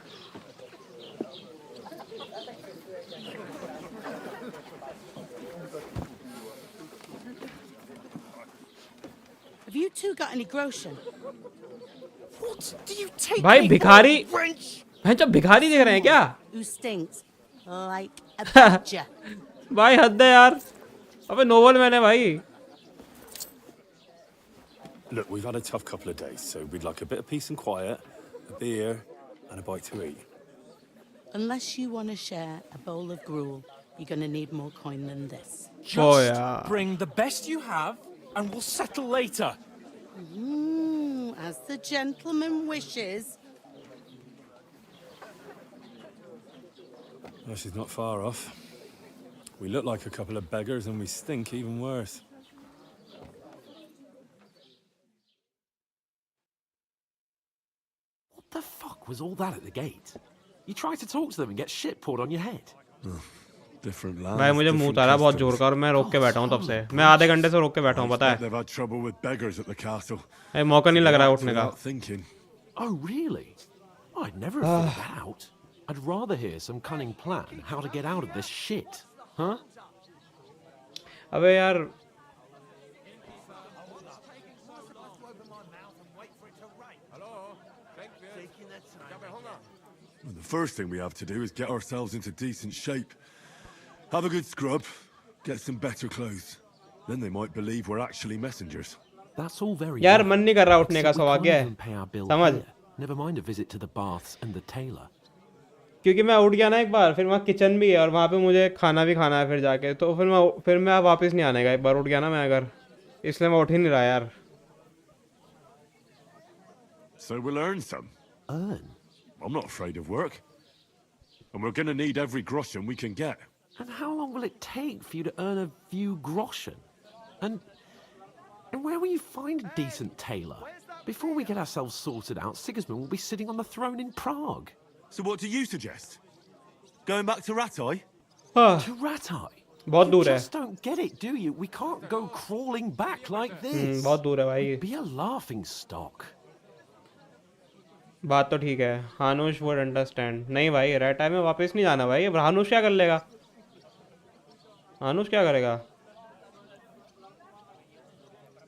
Have you two got any groschen? What do you take भाई me भिखारी for, French? बहन चो भिखारी दिख रहे हैं क्या? Who stinks like a badger? भाई हद है यार. अबे नोबल मैन है भाई. Look, we've had a tough couple of days, so we'd like a bit of peace and quiet, a beer, and a bite to eat. Unless you want to share a bowl of gruel, you're going to need more coin than this. Just bring the best you have, and we'll settle later. As the gentleman wishes. Well, she's not far off. We look like a couple of beggars, and we stink even worse. What the fuck was all that at the gate? You tried to talk to them and get shit poured on your head. Different lands, भाई मुझे मुंह तारा बहुत जोर का और मैं रोक के बैठा हूँ तब से. मैं आधे घंटे से रोक के बैठा हूँ पता है. They've had trouble with beggars at the castle. ये मौका नहीं लग रहा है उठने का. Without thinking. Oh, really? I'd never have figured that out. I'd rather hear some cunning plan how to get out of this shit. Huh? अबे यार Well, the first thing we have to do is get ourselves into decent shape. Have a good scrub, get some better clothes. Then they might believe we're actually messengers. That's all very यार well, मन नहीं कर रहा उठने का except we सवाल can't है. even pay our bill समझ. here. Never mind a visit to the baths and the tailor. क्योंकि मैं उठ गया ना एक बार, फिर वहाँ किचन भी है और वहाँ पे मुझे खाना भी खाना है फिर जाके, तो फिर मैं वापस नहीं आने का. एक बार उठ गया ना मैं अगर, इसलिए मैं उठ ही नहीं रहा यार. So we'll earn some. Earn? I'm not afraid of work. And we're gonna need every groschen we can get. And how long will it take for you to earn a few groschen? And where will you find a decent tailor? Before we get ourselves sorted out, Sigismund will be sitting on the throne in Prague. So what do you suggest? Going back to Ratai? To Ratai? बहुत You दूर है. just don't get it, do you? We can't go crawling back like this. बहुत दूर है भाई. It'd be a laughing stock. बात तो ठीक है. हानुश वुड अंडरस्टैंड. नहीं भाई राटा में वापस नहीं जाना भाई. अब हानुश क्या कर लेगा? हानुश क्या करेगा?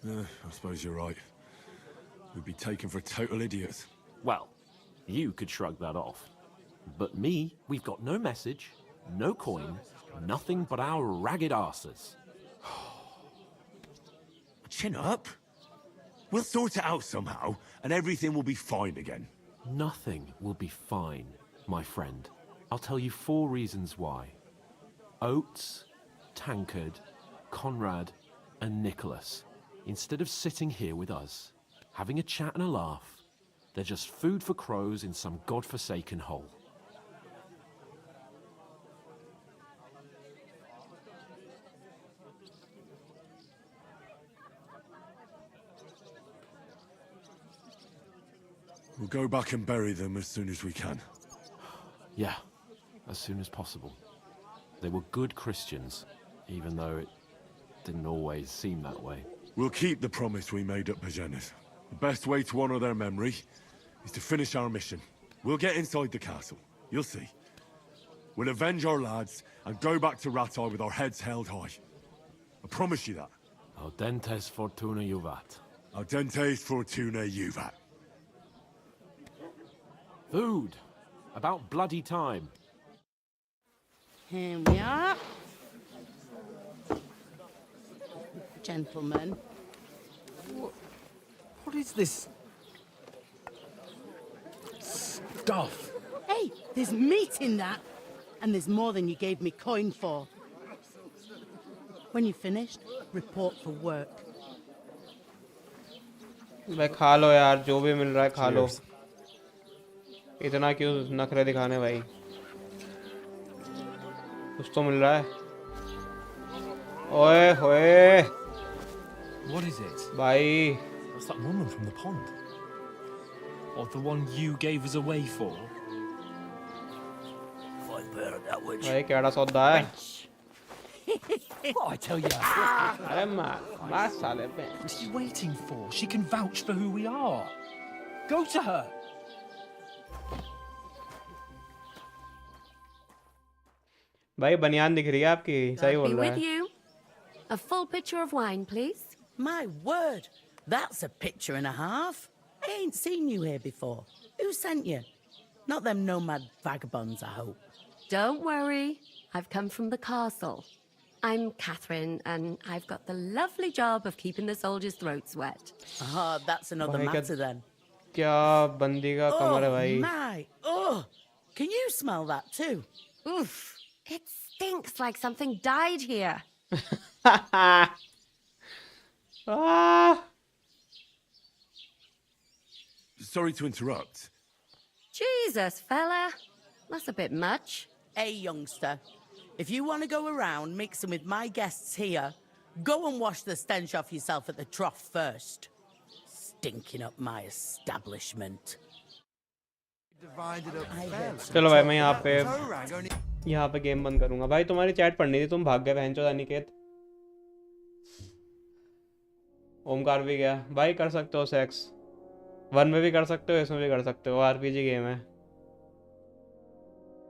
I suppose you're right. We'd be taken for total idiots. Well, you could shrug that off. But me, we've got no message, no coin, nothing but our ragged arses. Chin up. We'll sort it out somehow, and everything will be fine again. Nothing will be fine, my friend. I'll tell you 4 reasons why. Oates, Tankard, Conrad, and Nicholas, instead of sitting here with us, having a chat and a laugh, they're just food for crows in some godforsaken hole. We'll go back and bury them as soon as we can. Yeah, as soon as possible. They were good Christians, even though it didn't always seem that way. We'll keep the promise we made at Pagenes. The best way to honor their memory is to finish our mission. We'll get inside the castle. You'll see. We'll avenge our lads and go back to Ratai with our heads held high. I promise you that. Audentes fortuna juvat. Audentes fortuna juvat. Food! About bloody time. Here we are. Gentlemen. What is this stuff? Hey, there's meat in that. And there's more than you gave me coin for. When you're finished, report for work. भाई खा लो यार, जो भी मिल रहा है खा लो. इतना क्यों नखरे दिखाने भाई? कुछ तो मिल रहा है. ओए होए is it? भाई That's that woman from the pond. Or the one you gave us away for. भाई केड़ा सौदा है? What I tell you? अरे मार साले पे. What are you waiting for? She can vouch for who we are. Go to her. भाई बनियान दिख रही है आपकी, सही God बोल be रहा with है. you. A full pitcher of wine, please. My word, that's a picture and a half. I ain't seen you here before. Who sent you? Not them nomad vagabonds, I hope. Don't worry. I've come from the castle. I'm Catherine, and I've got the lovely job of keeping the soldiers' throats wet. Oh, that's another भाई matter then. क्या बंदी का कमर है Oh, भाई. my. Oh, can you smell that too? Oof. It stinks like something died here. Ah. Sorry to interrupt. Jesus, fella. That's a bit much. Hey, youngster. If you want to go around mixing with my guests here, go and wash the stench off yourself at the trough first. Stinking up my establishment. चलो भाई मैं यहाँ पे game बंद करूंगा. भाई तुम्हारी chat पढ़नी थी, तुम भाग गए बहनचोद अनिकेत. ओमकार भी गया. भाई कर सकते हो सेक्स, 1 में भी कर सकते हो, इसमें भी कर सकते हो. आरपीजी गेम है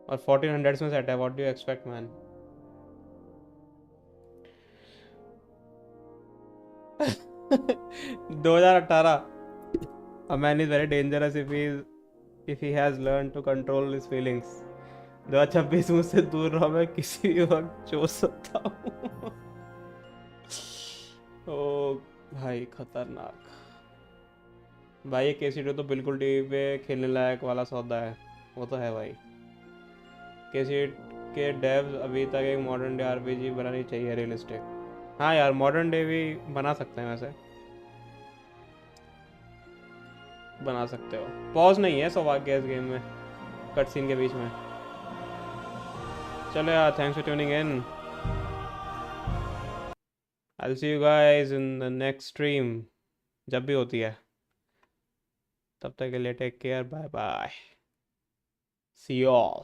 और 1400 में सेट है. What do you expect man. A man is very dangerous if he has learned to control his feelings. 2026 मुझसे दूर रहो, मैं किसी भी वक्त चोस सकता हूँ. ओ भाई खतरनाक. भाई ये केसीडी तो बिल्कुल टीवी पे खेलने लायक वाला सौदा है, वो तो है भाई. केसीडी के डेव्स अभी तक एक मॉडर्न डे आरपीजी बनानी चाहिए रियलिस्टिक. हाँ यार मॉडर्न डे भी बना सकते हैं, वैसे बना सकते हो. पॉज नहीं है सौभाग्य इस गेम में कट सीन के बीच में. चलो यार, thanks for tuning in. I will see you guys in the next stream, जब भी होती है. तब तक के लिए take care, bye bye, see you all.